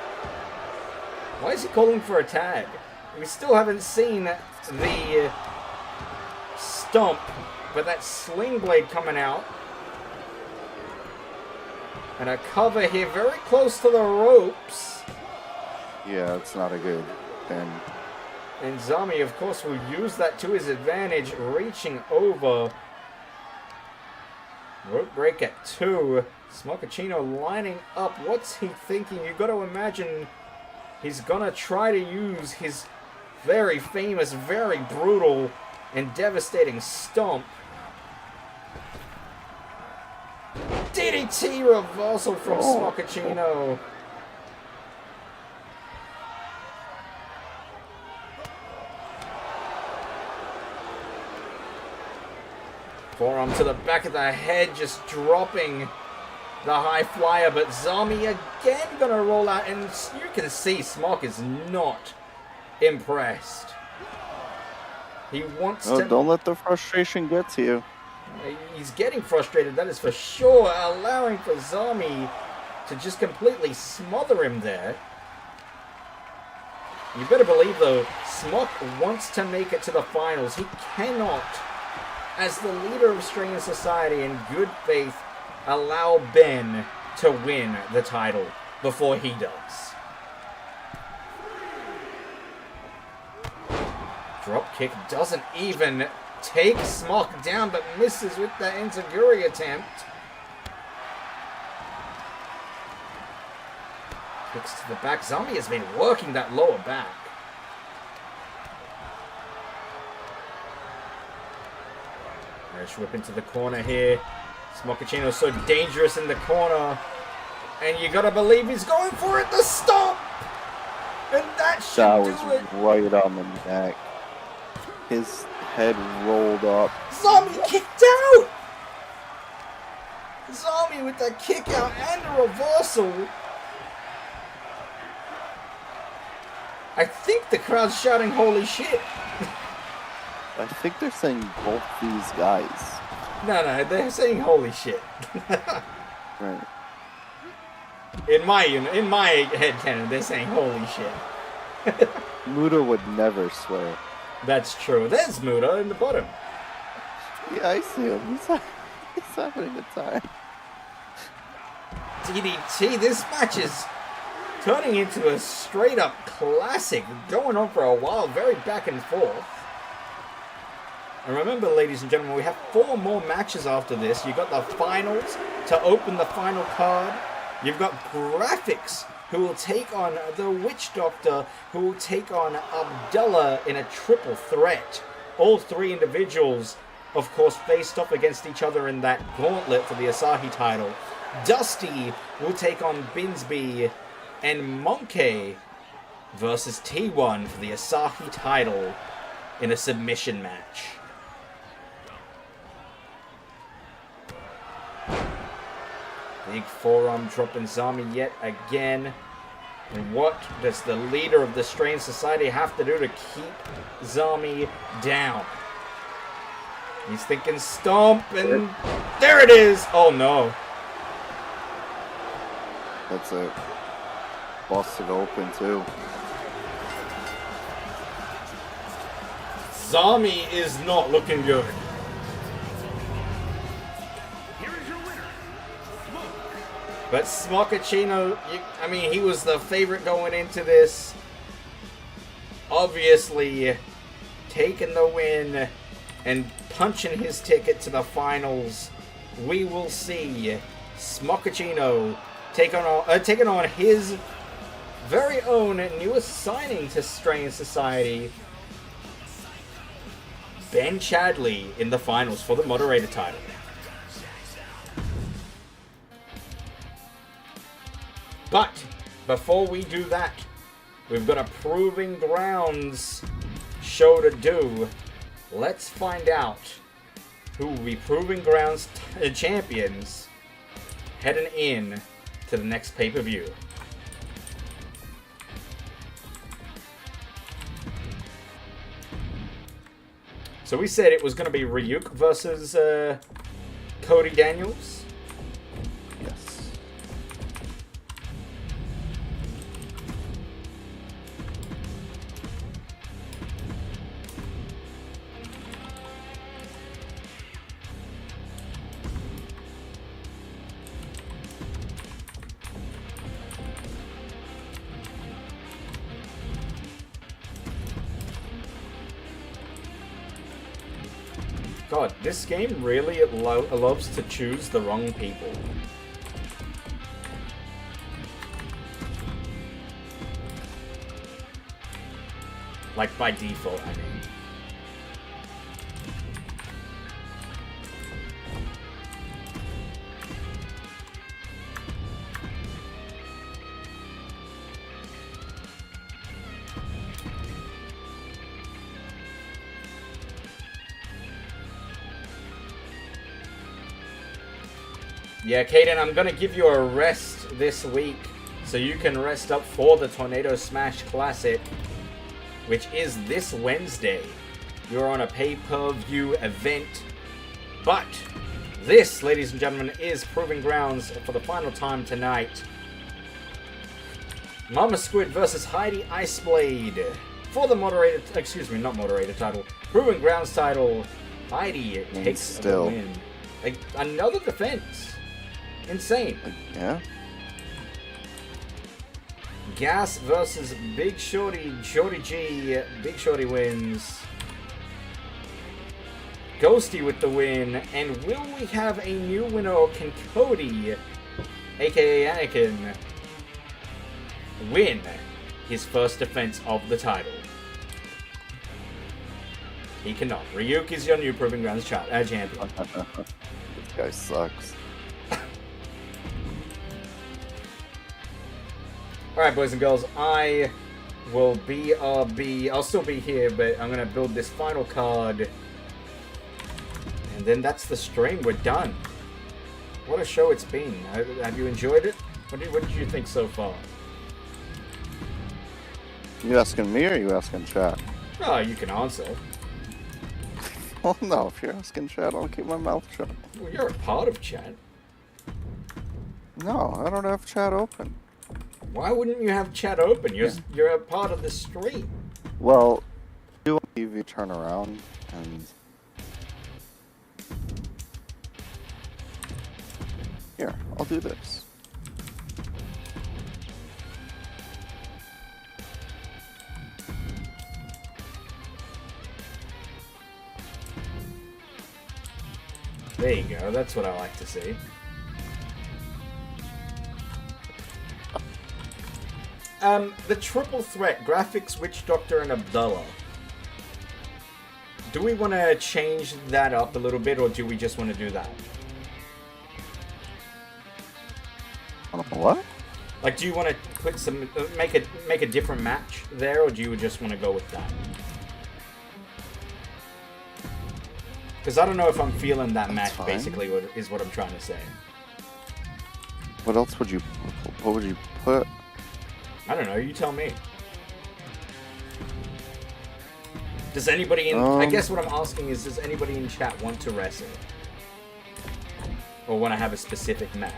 Why is he calling for a tag? We still haven't seen the stump, but that sling blade coming out. And a cover here very close to the ropes. Yeah, it's not a good pin. And Zami, of course, will use that to his advantage, reaching over. Rope break at 2. Smockachino lining up. What's he thinking? You got to imagine he's going to try to use his very famous, very brutal, and devastating stomp. DDT reversal from Smockachino. Forearm to the back of the head, just dropping the high flyer, but Zami again gonna roll out, and you can see Smock is not impressed. He wants to... Don't let the frustration get to you. He's getting frustrated, that is for sure, allowing for Zami to just completely smother him there. You better believe, though, Smock wants to make it to the finals. He cannot, as the leader of Australian society, in good faith, allow Ben to win the title before he does. Drop kick doesn't even take Smock down, but misses with the enziguri attempt. Kicks to the back. Zami has been working that lower back. Irish whip into the corner here. Smockachino so dangerous in the corner. And you gotta believe he's going for it. The stomp! And that should do it. That was right on the neck. His head rolled up. Zami kicked out! Zami with the kick out and the reversal. I think the crowd's shouting, holy shit. I think they're saying both these guys. No, they're saying holy shit. Right. In my headcanon, they're saying holy shit. Muda would never swear. That's true. There's Muda in the bottom. Yeah, I see him. He's having a good time. DDT, this match is turning into a straight up classic, going on for a while, very back and forth. And remember, ladies and gentlemen, we have 4 more matches after this. You've got the finals to open the final card. You've got Graphics, who will take on the Witch Doctor, who will take on Abdullah in a triple threat. All 3 individuals, of course, faced off against each other in that gauntlet for the Asahi title. Dusty will take on Binsby, and Monkey versus T1 for the Asahi title in a submission match. Big forearm dropping Zami yet again. And what does the leader of the Strange Society have to do to keep Zami down? He's thinking stomp, and there it is! Oh no. That's it. Busted open too. Zami is not looking good. Here is your winner, Smoke. But Smochaccino, I mean, he was the favorite going into this. Obviously, taking the win and punching his ticket to the finals. We will see Smochaccino taking on his very own newest signing to Strange Society, Ben Chadley, in the finals for the moderator title. But before we do that, we've got a Proving Grounds show to do. Let's find out who will be Proving Grounds champions heading in to the next pay-per-view. So we said it was going to be Ryuk versus Cody Daniels. Yes. God, this game really loves to choose the wrong people. Like by default, I mean. Yeah, Kaden, I'm going to give you a rest this week so you can rest up for the Tornado Smash Classic, which is this Wednesday. You're on a pay-per-view event. But this, ladies and gentlemen, is Proving Grounds for the final time tonight. Mama Squid versus Heidi Iceblade for the moderator, excuse me, not moderator title, Proving Grounds title. Heidi takes the win. Like, another defense. Insane. Yeah. Gas versus Big Shorty, Shorty G. Big Shorty wins. Ghosty with the win. And will we have a new winner, or can Cody, aka Anakin, win his first defense of the title? He cannot. Ryuk is your new Proving Grounds champion. This guy sucks. Alright, boys and girls, I will I'll still be here, but I'm going to build this final card. And then that's the stream. We're done. What a show it's been. Have you enjoyed it? What did you think so far? You asking me or you asking chat? Oh, you can answer. Well, no, if you're asking chat, I'll keep my mouth shut. Well, you're a part of chat. No, I don't have chat open. Why wouldn't you have chat open? You're a part of the stream. Well, do a TV turn around and... Here, I'll do this. There you go, that's what I like to see. The triple threat, Graphics, Witch Doctor, and Abdullah. Do we want to change that up a little bit, or do we just want to do that? What? Like, do you want to put some, make a different match there, or do you just want to go with that? Because I don't know if I'm feeling that match, fine. basically, is what I'm trying to say. What else would you... What would you put? I don't know, you tell me. Does anybody in... I guess what I'm asking is, does anybody in chat want to wrestle? Or want to have a specific match?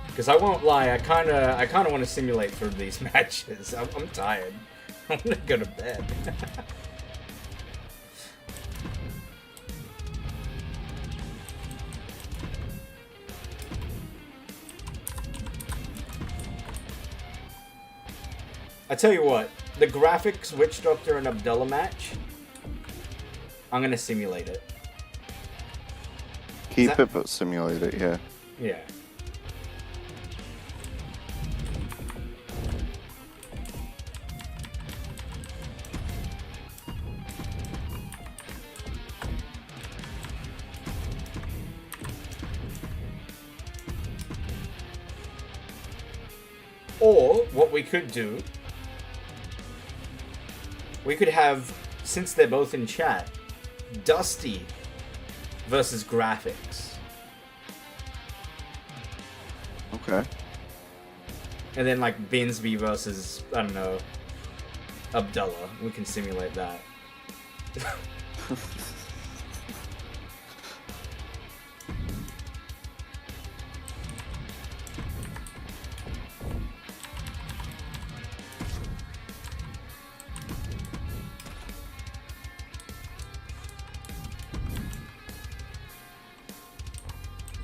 Because I won't lie, I kind of want to simulate through these matches. I'm tired. I want to go to bed. I tell you what, the Graphics, Witch Doctor, and Abdullah match, I'm going to simulate it. Keep it, but simulate it, yeah. Yeah. Or, what we could do, we could have, since they're both in chat, Dusty versus Graphics. Okay. And then, like, Binsby versus, I don't know, Abdullah. We can simulate that.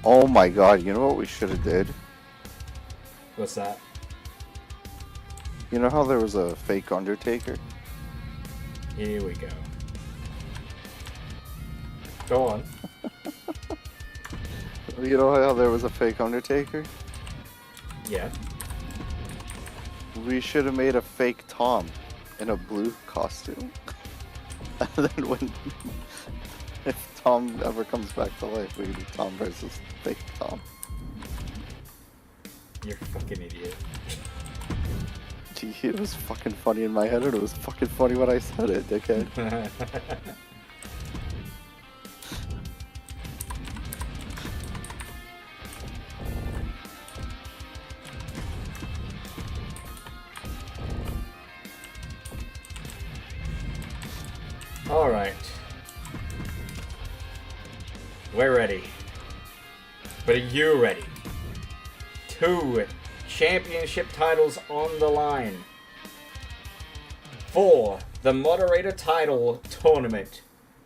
Oh my god, you know what we should have did? What's that? You know how there was a fake Undertaker? Here we go. Go on. You know how there was a fake Undertaker? Yeah. We should have made a fake Tom in a blue costume. And then when... If Tom ever comes back to life, we do Tom versus fake Tom. You're a fucking idiot. Gee, it was fucking funny in my head, and it was fucking funny when I said it, dickhead. Alright. We're ready. But are you ready? 2 championship titles on the line. For the moderator title tournament.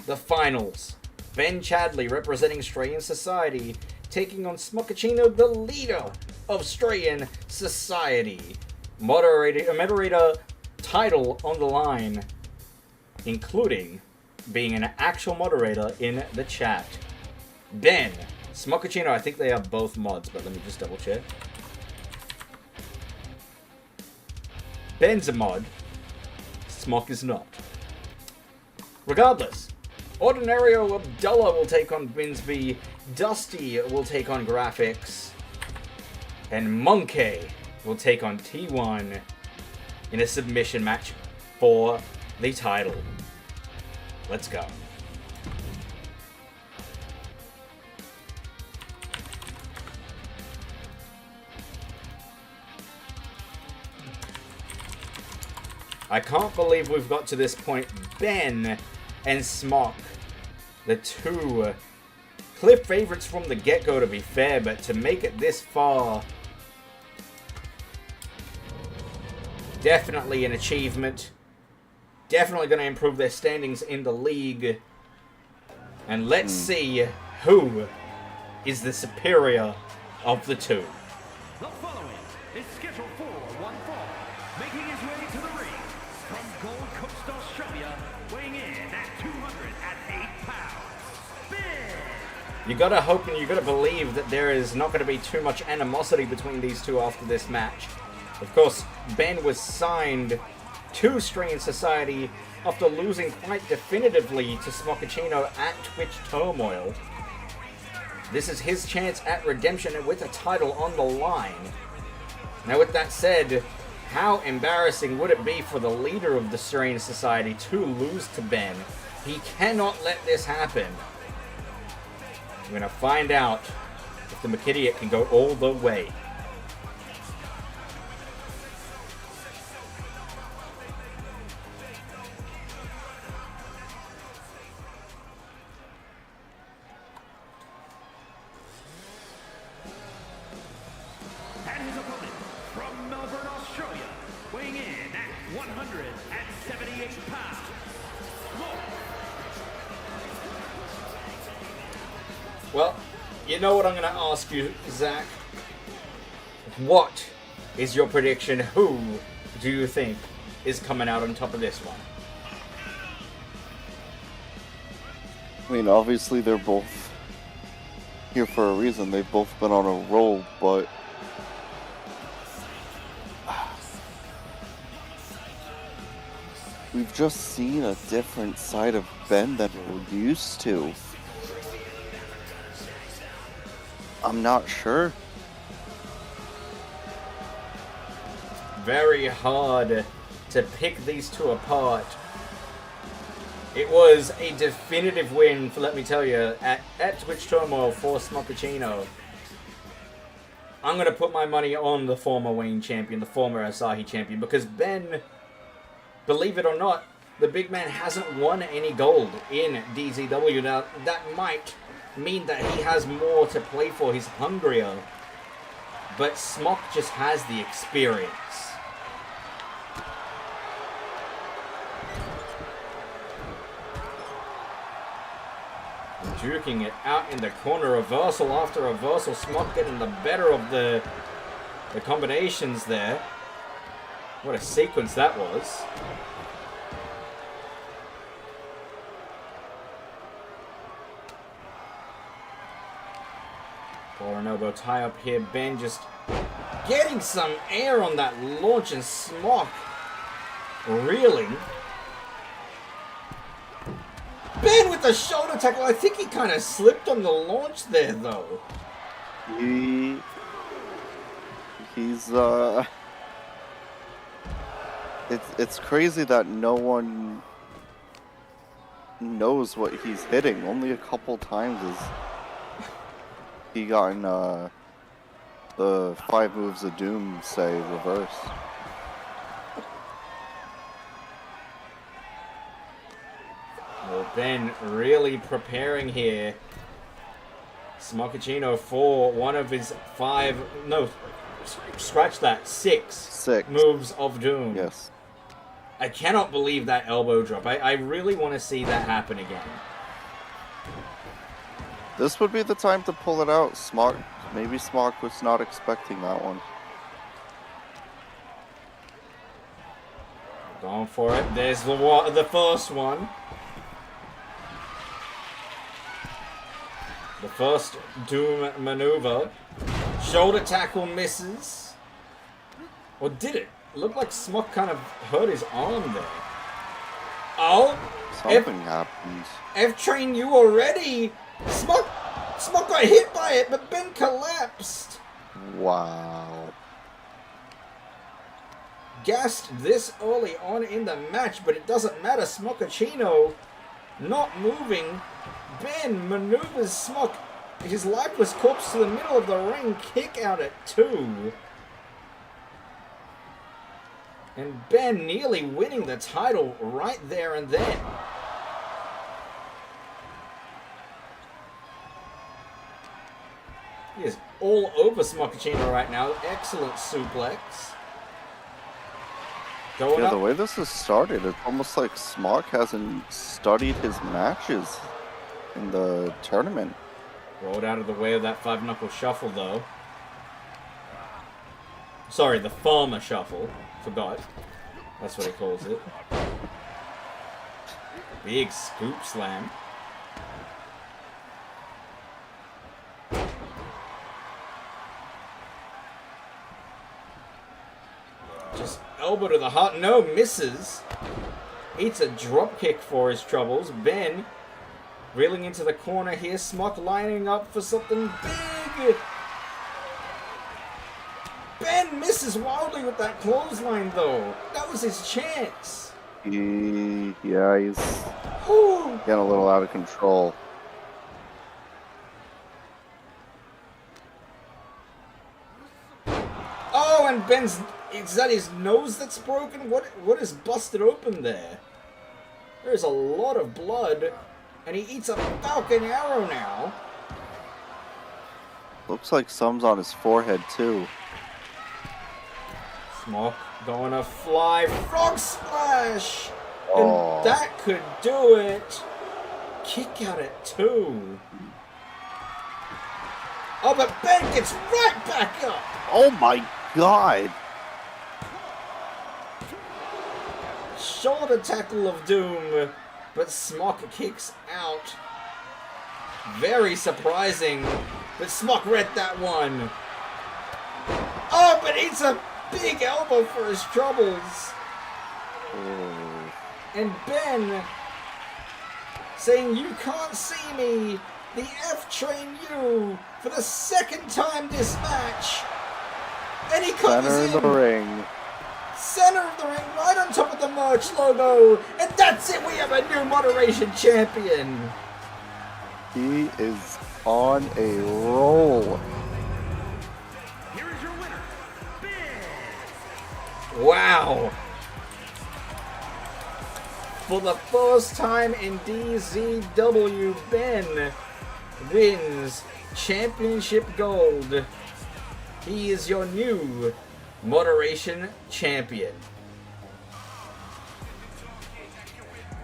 The finals. Ben Chadley representing Strayan Society taking on Smochaccino, the leader of Strayan Society. Moderator title on the line, including being an actual moderator in the chat. Ben, Smochaccino, I think they are both mods, but let me just double check. Ben's a mod. Smock is not. Regardless, Ordinario Abdullah will take on Binsby, Dusty will take on Graphics, and Monkey will take on T1 in a submission match for the title. Let's go. I can't believe we've got to this point. Ben and Smock, the two clear favorites from the get-go, to be fair, but to make it this far, definitely an achievement. Definitely going to improve their standings in the league. And let's see who is the superior of the two. The following is scheduled for one fall, making his way to the ring from Gold Coast, Australia, weighing in at 208 pounds, Ben! You gotta hope and you gotta believe that there is not gonna be too much animosity between these two after this match. Of course, Ben was signed to Strange Society after losing quite definitively to Smochaccino at Twitch Turmoil. This is his chance at redemption and with a title on the line. Now with that said, how embarrassing would it be for the leader of the Strange Society to lose to Ben? He cannot let this happen. We're gonna find out if the McIdiot can go all the way. And his opponent from Melbourne, Australia, weighing in at 178 pounds, Well, you know what I'm going to ask you, Zach? What is your prediction? Who do you think is coming out on top of this one? I mean, obviously they're both here for a reason. They've both been on a roll, but we've just seen a different side of Ben than we're used to. I'm not sure. Very hard to pick these two apart. It was a definitive win, for let me tell you, at Twitch Turmoil for Smochaccino. I'm going to put my money on the former Wayne champion, the former Asahi champion, because Ben, believe it or not, the big man hasn't won any gold in DZW. Now, that might mean that he has more to play for. He's hungrier. But Smock just has the experience. Juking it out in the corner, reversal after reversal. Smock getting the better of the combinations there. What a sequence that was. Or an elbow tie up here. Ben just getting some air on that launch, and Smock reeling. Ben with the shoulder tackle. I think he kind of slipped on the launch there, though. He's it's crazy that no one knows what he's hitting. Only a couple times has he gotten the 5 moves of doom, say, reverse. Well, Ben really preparing here. Smochaccino for one of his 5, no, scratch that, 6 moves of doom. Yes. I cannot believe that elbow drop. I really want to see that happen again. This would be the time to pull it out. Maybe Smock was not expecting that one. Going for it. There's the first one. The first Doom maneuver. Shoulder tackle misses. Or did it? It looked like Smock kind of hurt his arm there. Oh! Something happened. I've trained you already! Smock got hit by it, but Ben collapsed! Wow. Gassed this early on in the match, but it doesn't matter. Smochaccino not moving. Ben maneuvers Smock, his lifeless corpse, to the middle of the ring. Kick out at 2. And Ben nearly winning the title right there and then. He is all over Smockachino right now. Excellent suplex. Going Yeah, up. the way this has started, it's almost like Smock hasn't studied his matches in the tournament. Rolled out of the way of that 5-knuckle shuffle, though. Sorry, the farmer shuffle. Forgot. That's what he calls it. Big scoop slam. Just elbow to the heart. No, misses. Eats a drop kick for his troubles. Ben reeling into the corner here. Smock lining up for something big. Ben misses wildly with that clothesline, though. That was his chance. Yeah, he's Whew. getting a little out of control. Oh, and Ben's... Is that his nose that's broken? What is busted open there? There's a lot of blood. And he eats a falcon arrow now. Looks like some's on his forehead, too. Smock going to fly frog splash. Oh. And that could do it. Kick out at 2. Oh, but Ben gets right back up. Oh my god! Shoulder tackle of doom, but Smock kicks out. Very surprising, but Smock read that one. Oh, but it's a big elbow for his troubles. Oh. And Ben saying, "You can't see me. The F-train you for the second time this match." And he covers Center of the ring. Center of the ring, right on top of the merch logo. And that's it. We have a new moderation champion. He is on a roll. Here is your winner, Ben. Wow. For the first time in DZW, Ben wins championship gold. He is your new moderation champion.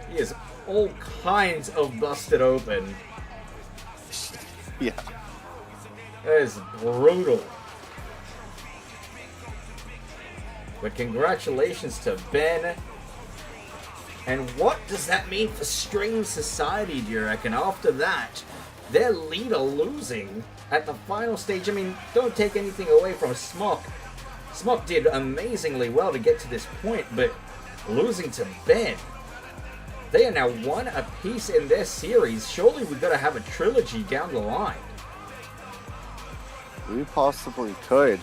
He is all kinds of busted open. Yeah. That is brutal. But congratulations to Ben. And what does that mean for Stream Society, do you reckon? After that, their leader losing at the final stage. I mean, don't take anything away from Smock. Smock did amazingly well to get to this point, but losing to Ben. They are now 1 apiece in their series. Surely we've got to have a trilogy down the line. We possibly could.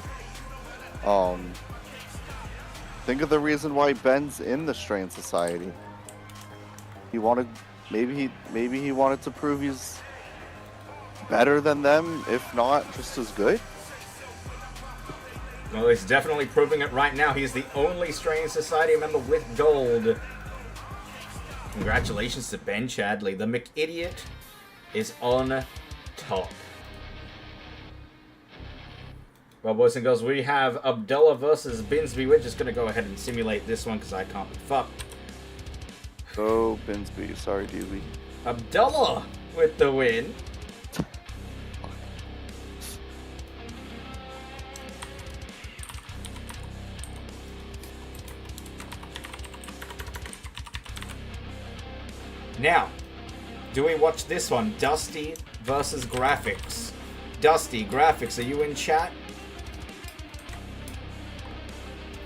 Think of the reason why Ben's in the Strain Society. He wanted, maybe he wanted to prove he's better than them, if not just as good. Well, he's definitely proving it right now. He's the only Strange Society member with gold. Congratulations to Ben Chadley. The McIdiot is on top. Well, boys and girls, we have Abdullah versus Binsby. We're just going to go ahead and simulate this one because I can't be fucked. Oh, Binsby. Sorry, Dewey. Abdullah with the win. Now, do we watch this one? Dusty versus Graphics. Dusty, Graphics, are you in chat?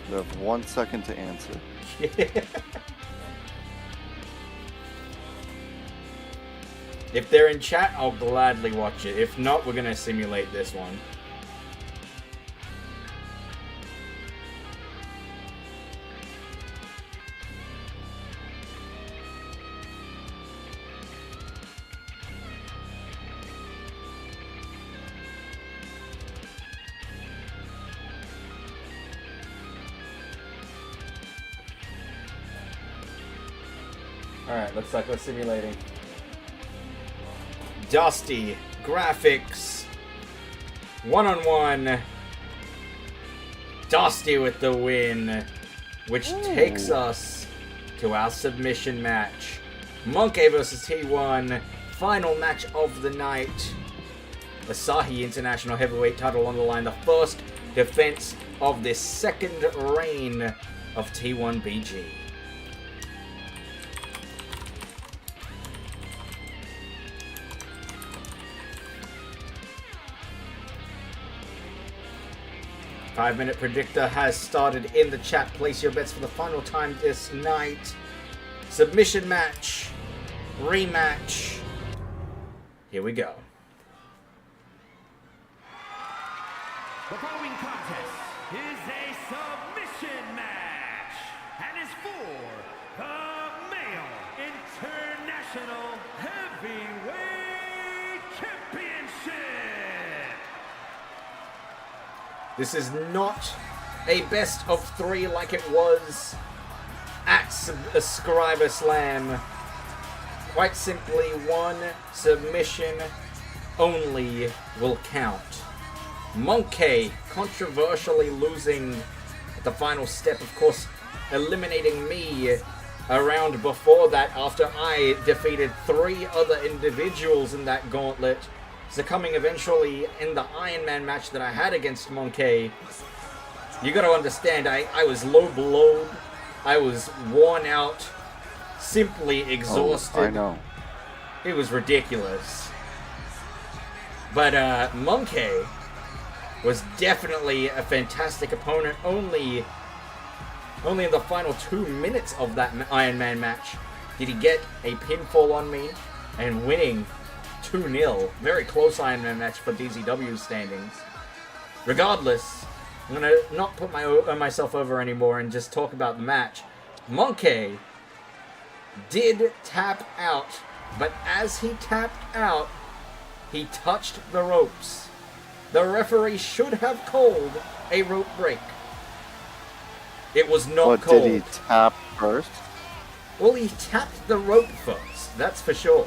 You have 1 second to answer. If they're in chat, I'll gladly watch it. If not, we're going to simulate this one. Alright, looks like we're simulating. Dusty graphics. 1-on-1. Dusty with the win, which takes us to our submission match. Monkey versus T1, final match of the night. Asahi International Heavyweight title on the line, the first defense of this second reign of T1BG. Five-minute predictor has started in the chat. Place your bets for the final time this night. Submission match. Rematch. Here we go. The following contest is a submission match and is for the Male International Heavyweight Championship. This is not a best of three like it was at Ascriber Slam. Quite simply, one submission only will count. Monkey controversially losing at the final step, of course, eliminating me a round before that after I defeated 3 other individuals in that gauntlet, succumbing eventually in the Iron Man match that I had against Monkey. You gotta understand, I was low blowed, I was worn out, simply exhausted. Oh, I know. It was ridiculous. But Monkey was definitely a fantastic opponent. Only in the final 2 minutes of that Iron Man match did he get a pinfall on me and winning 2-0. Very close Iron Man match for DZW standings. Regardless, I'm going to not put myself over anymore and just talk about the match. Monkey did tap out, but as he tapped out, he touched the ropes. The referee should have called a rope break. It was not called. Did he tap first? Well, he tapped the rope first, that's for sure.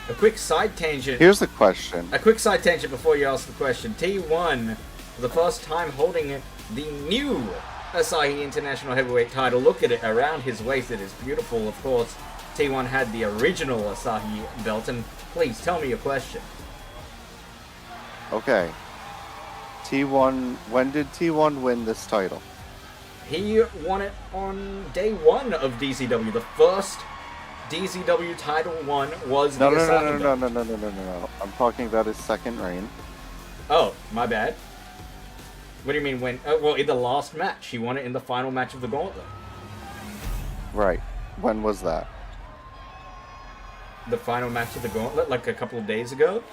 A quick side tangent. Here's the question. A quick side tangent before you ask the question. T1, for the first time holding the new Asahi International Heavyweight title. Look at it around his waist. It is beautiful, of course. T1 had the original Asahi belt, and please tell me your question. Okay. T1, when did T1 win this title? He won it on day 1 of DZW. The first DZW title won was the Asahi belt. No. I'm talking about his second reign. Oh, my bad. What do you mean when? Well, in the last match. He won it in the final match of the Gauntlet. Right. When was that? The final match of the Gauntlet, like a couple of days ago.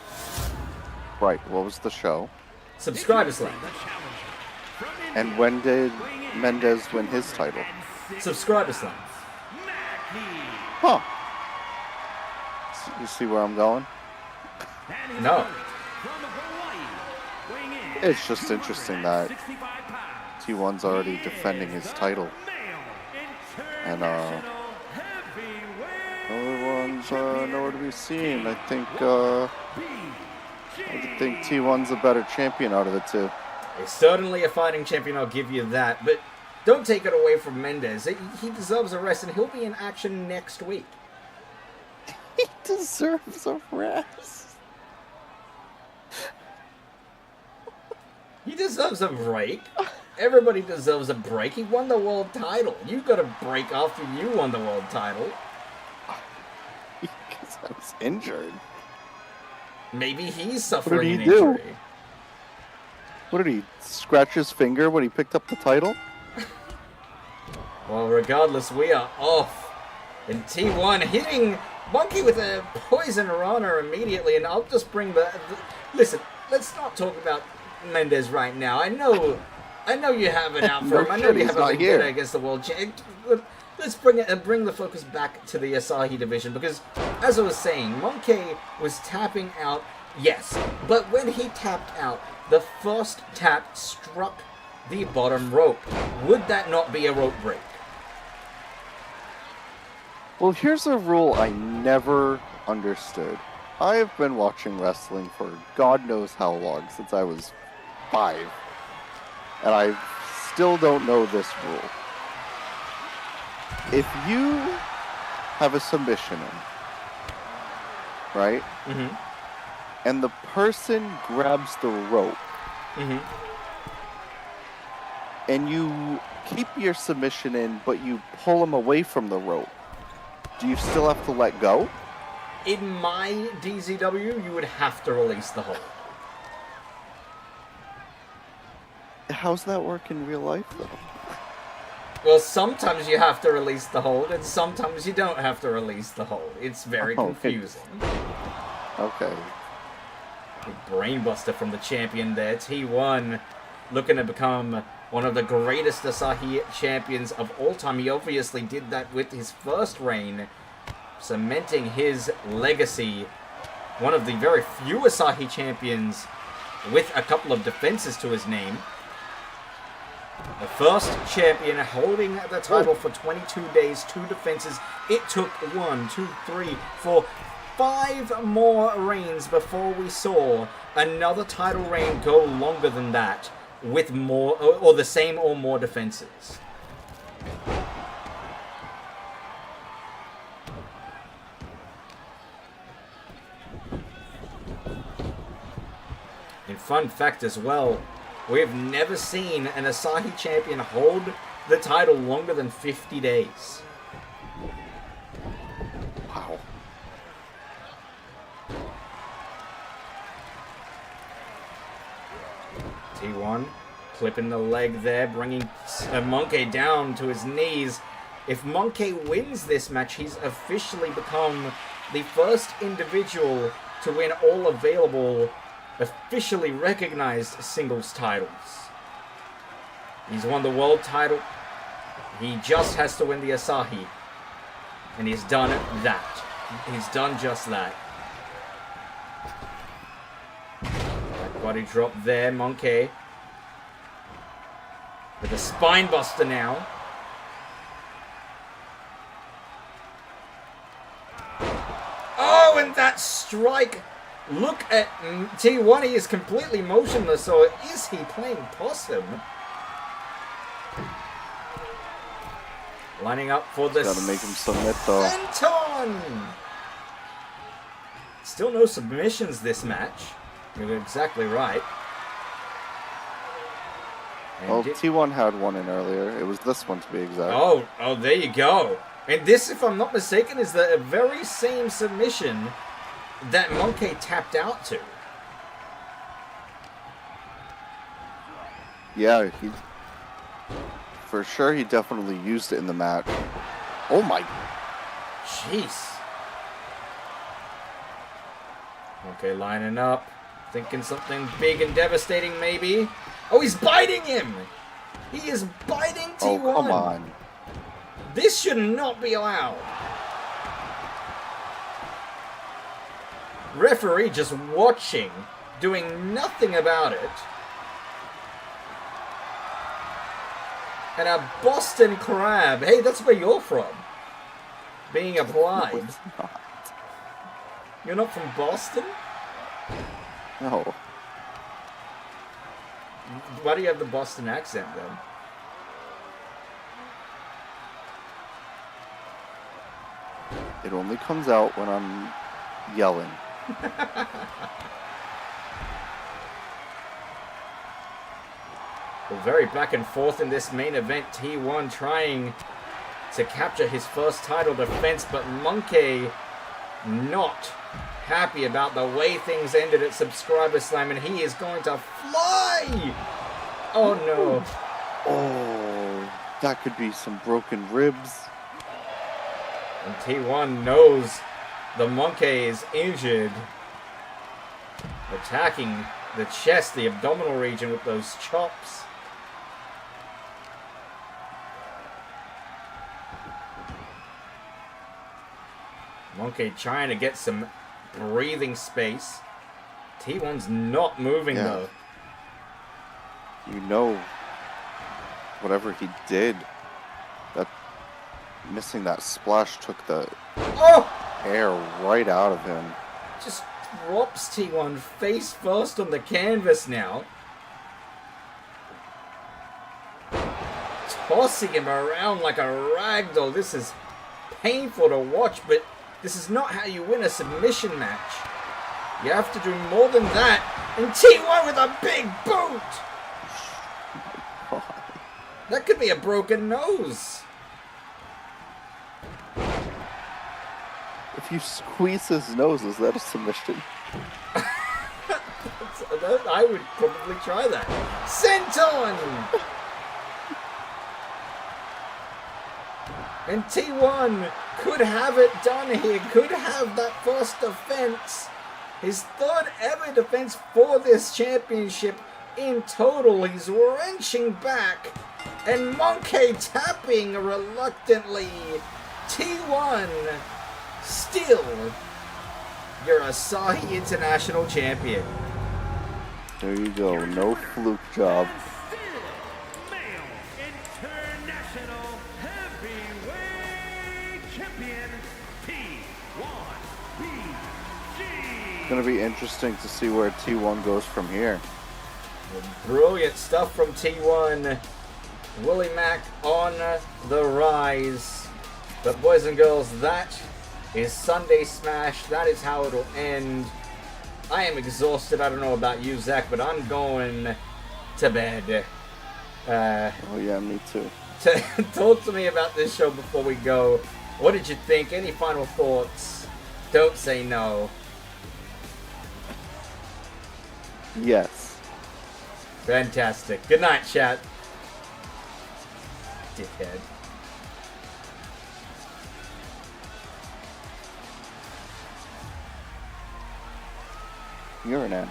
Right. What was the show? Subscriber Slam. And when did Mendez win his title? Subscriber Slam. Huh. You see where I'm going? No. It's just interesting that T1's already defending his title. And, other ones nowhere to be seen. I think T1's a better champion out of the two. He's certainly a fighting champion, I'll give you that. But don't take it away from Mendez. He deserves a rest, and he'll be in action next week. He deserves a rest. He deserves a break. Everybody deserves a break. He won the world title. You got a break after you won the world title. Because I was injured. Maybe he's suffering an What did he do? injury. What did he scratch his finger when he picked up the title? Well, regardless, we are off. And T1 hitting Monkey with a poison runner immediately. And I'll just bring listen, let's not talk about Mendez right now. I know you have it out for him. I know you have a big hitter against the world champ. Let's bring the focus back to the Asahi division, because as I was saying, Monkey was tapping out, yes, but when he tapped out, the first tap struck the bottom rope. Would that not be a rope break? Well, here's a rule I never understood. I have been watching wrestling for God knows how long, since I was 5. And I still don't know this rule. If you have a submission in, right? Mm-hmm. And the person grabs the rope, Mm-hmm. and you keep your submission in, but you pull them away from the rope, do you still have to let go? In my DZW, you would have to release the hold. How's that work in real life, though? Well, sometimes you have to release the hold, and sometimes you don't have to release the hold. It's very confusing. Okay. Big brainbuster from the champion there. T1 looking to become one of the greatest Asahi champions of all time. He obviously did that with his first reign, cementing his legacy. One of the very few Asahi champions with a couple of defenses to his name. The first champion holding the title for 22 days, 2 defenses. It took 1, 2, 3, 4, 5 more reigns before we saw another title reign go longer than that with more, or the same or more defenses. And fun fact as well, we've never seen an Asahi champion hold the title longer than 50 days. Wow. T1 clipping the leg there, bringing Monkey down to his knees. If Monkey wins this match, he's officially become the first individual to win all available, officially recognized singles titles. He's won the world title. He just has to win the Asahi. And he's done that. He's done just that. Back body drop there, Monkey. With a spine buster now. Oh, and that strike. Look at T1. He is completely motionless, or is he playing possum? Lining up for the Gotta make him submit, though. senton! Still no submissions this match. You're exactly right. And Well, T1 had one in earlier. It was this one, to be exact. Oh, there you go. And this, if I'm not mistaken, is the very same submission that Monkey tapped out to. Yeah, for sure he definitely used it in the match. Oh my. Jeez. Okay, lining up. Thinking something big and devastating, maybe. Oh, he's biting him! He is biting T1! Oh, come on. This should not be allowed. Referee just watching, doing nothing about it. And a Boston Crab. Hey, that's where you're from. Being applied. No, it's not. You're not from Boston? No. Why do you have the Boston accent then? It only comes out when I'm yelling. Well, very back and forth in this main event. T1 trying to capture his first title defense, but Monkey not happy about the way things ended at Subscriber Slam, and he is going to fly! Oh no. Oh, that could be some broken ribs. And T1 knows the Monkey is injured. Attacking the chest, the abdominal region with those chops. Monkey trying to get some breathing space. T1's not moving though. You know, whatever he did, that missing that splash took the Oh! air right out of him. Just drops T1 face first on the canvas now. Tossing him around like a ragdoll. This is painful to watch, but this is not how you win a submission match. You have to do more than that. And T1 with a big boot! That could be a broken nose. If you squeeze his nose, is that a submission? I would probably try that. Senton! And T1 could have it done here, could have that first defense. His third ever defense for this championship in total. He's wrenching back and Monkey tapping reluctantly. T1 still your Asahi International Champion. There you go, no fluke job. And still, male international heavyweight champion, T1BG. It's gonna be interesting to see where T1 goes from here. Brilliant stuff from T1. Willie Mack on the rise. But boys and girls, that is Sunday Smash. That is how it'll end. I am exhausted. I don't know about you, Zach, but I'm going to bed. Oh yeah, me too. Talk to me about this show before we go. What did you think? Any final thoughts? Don't say no. Yes. Fantastic. Good night, chat. Dickhead. You're an ass.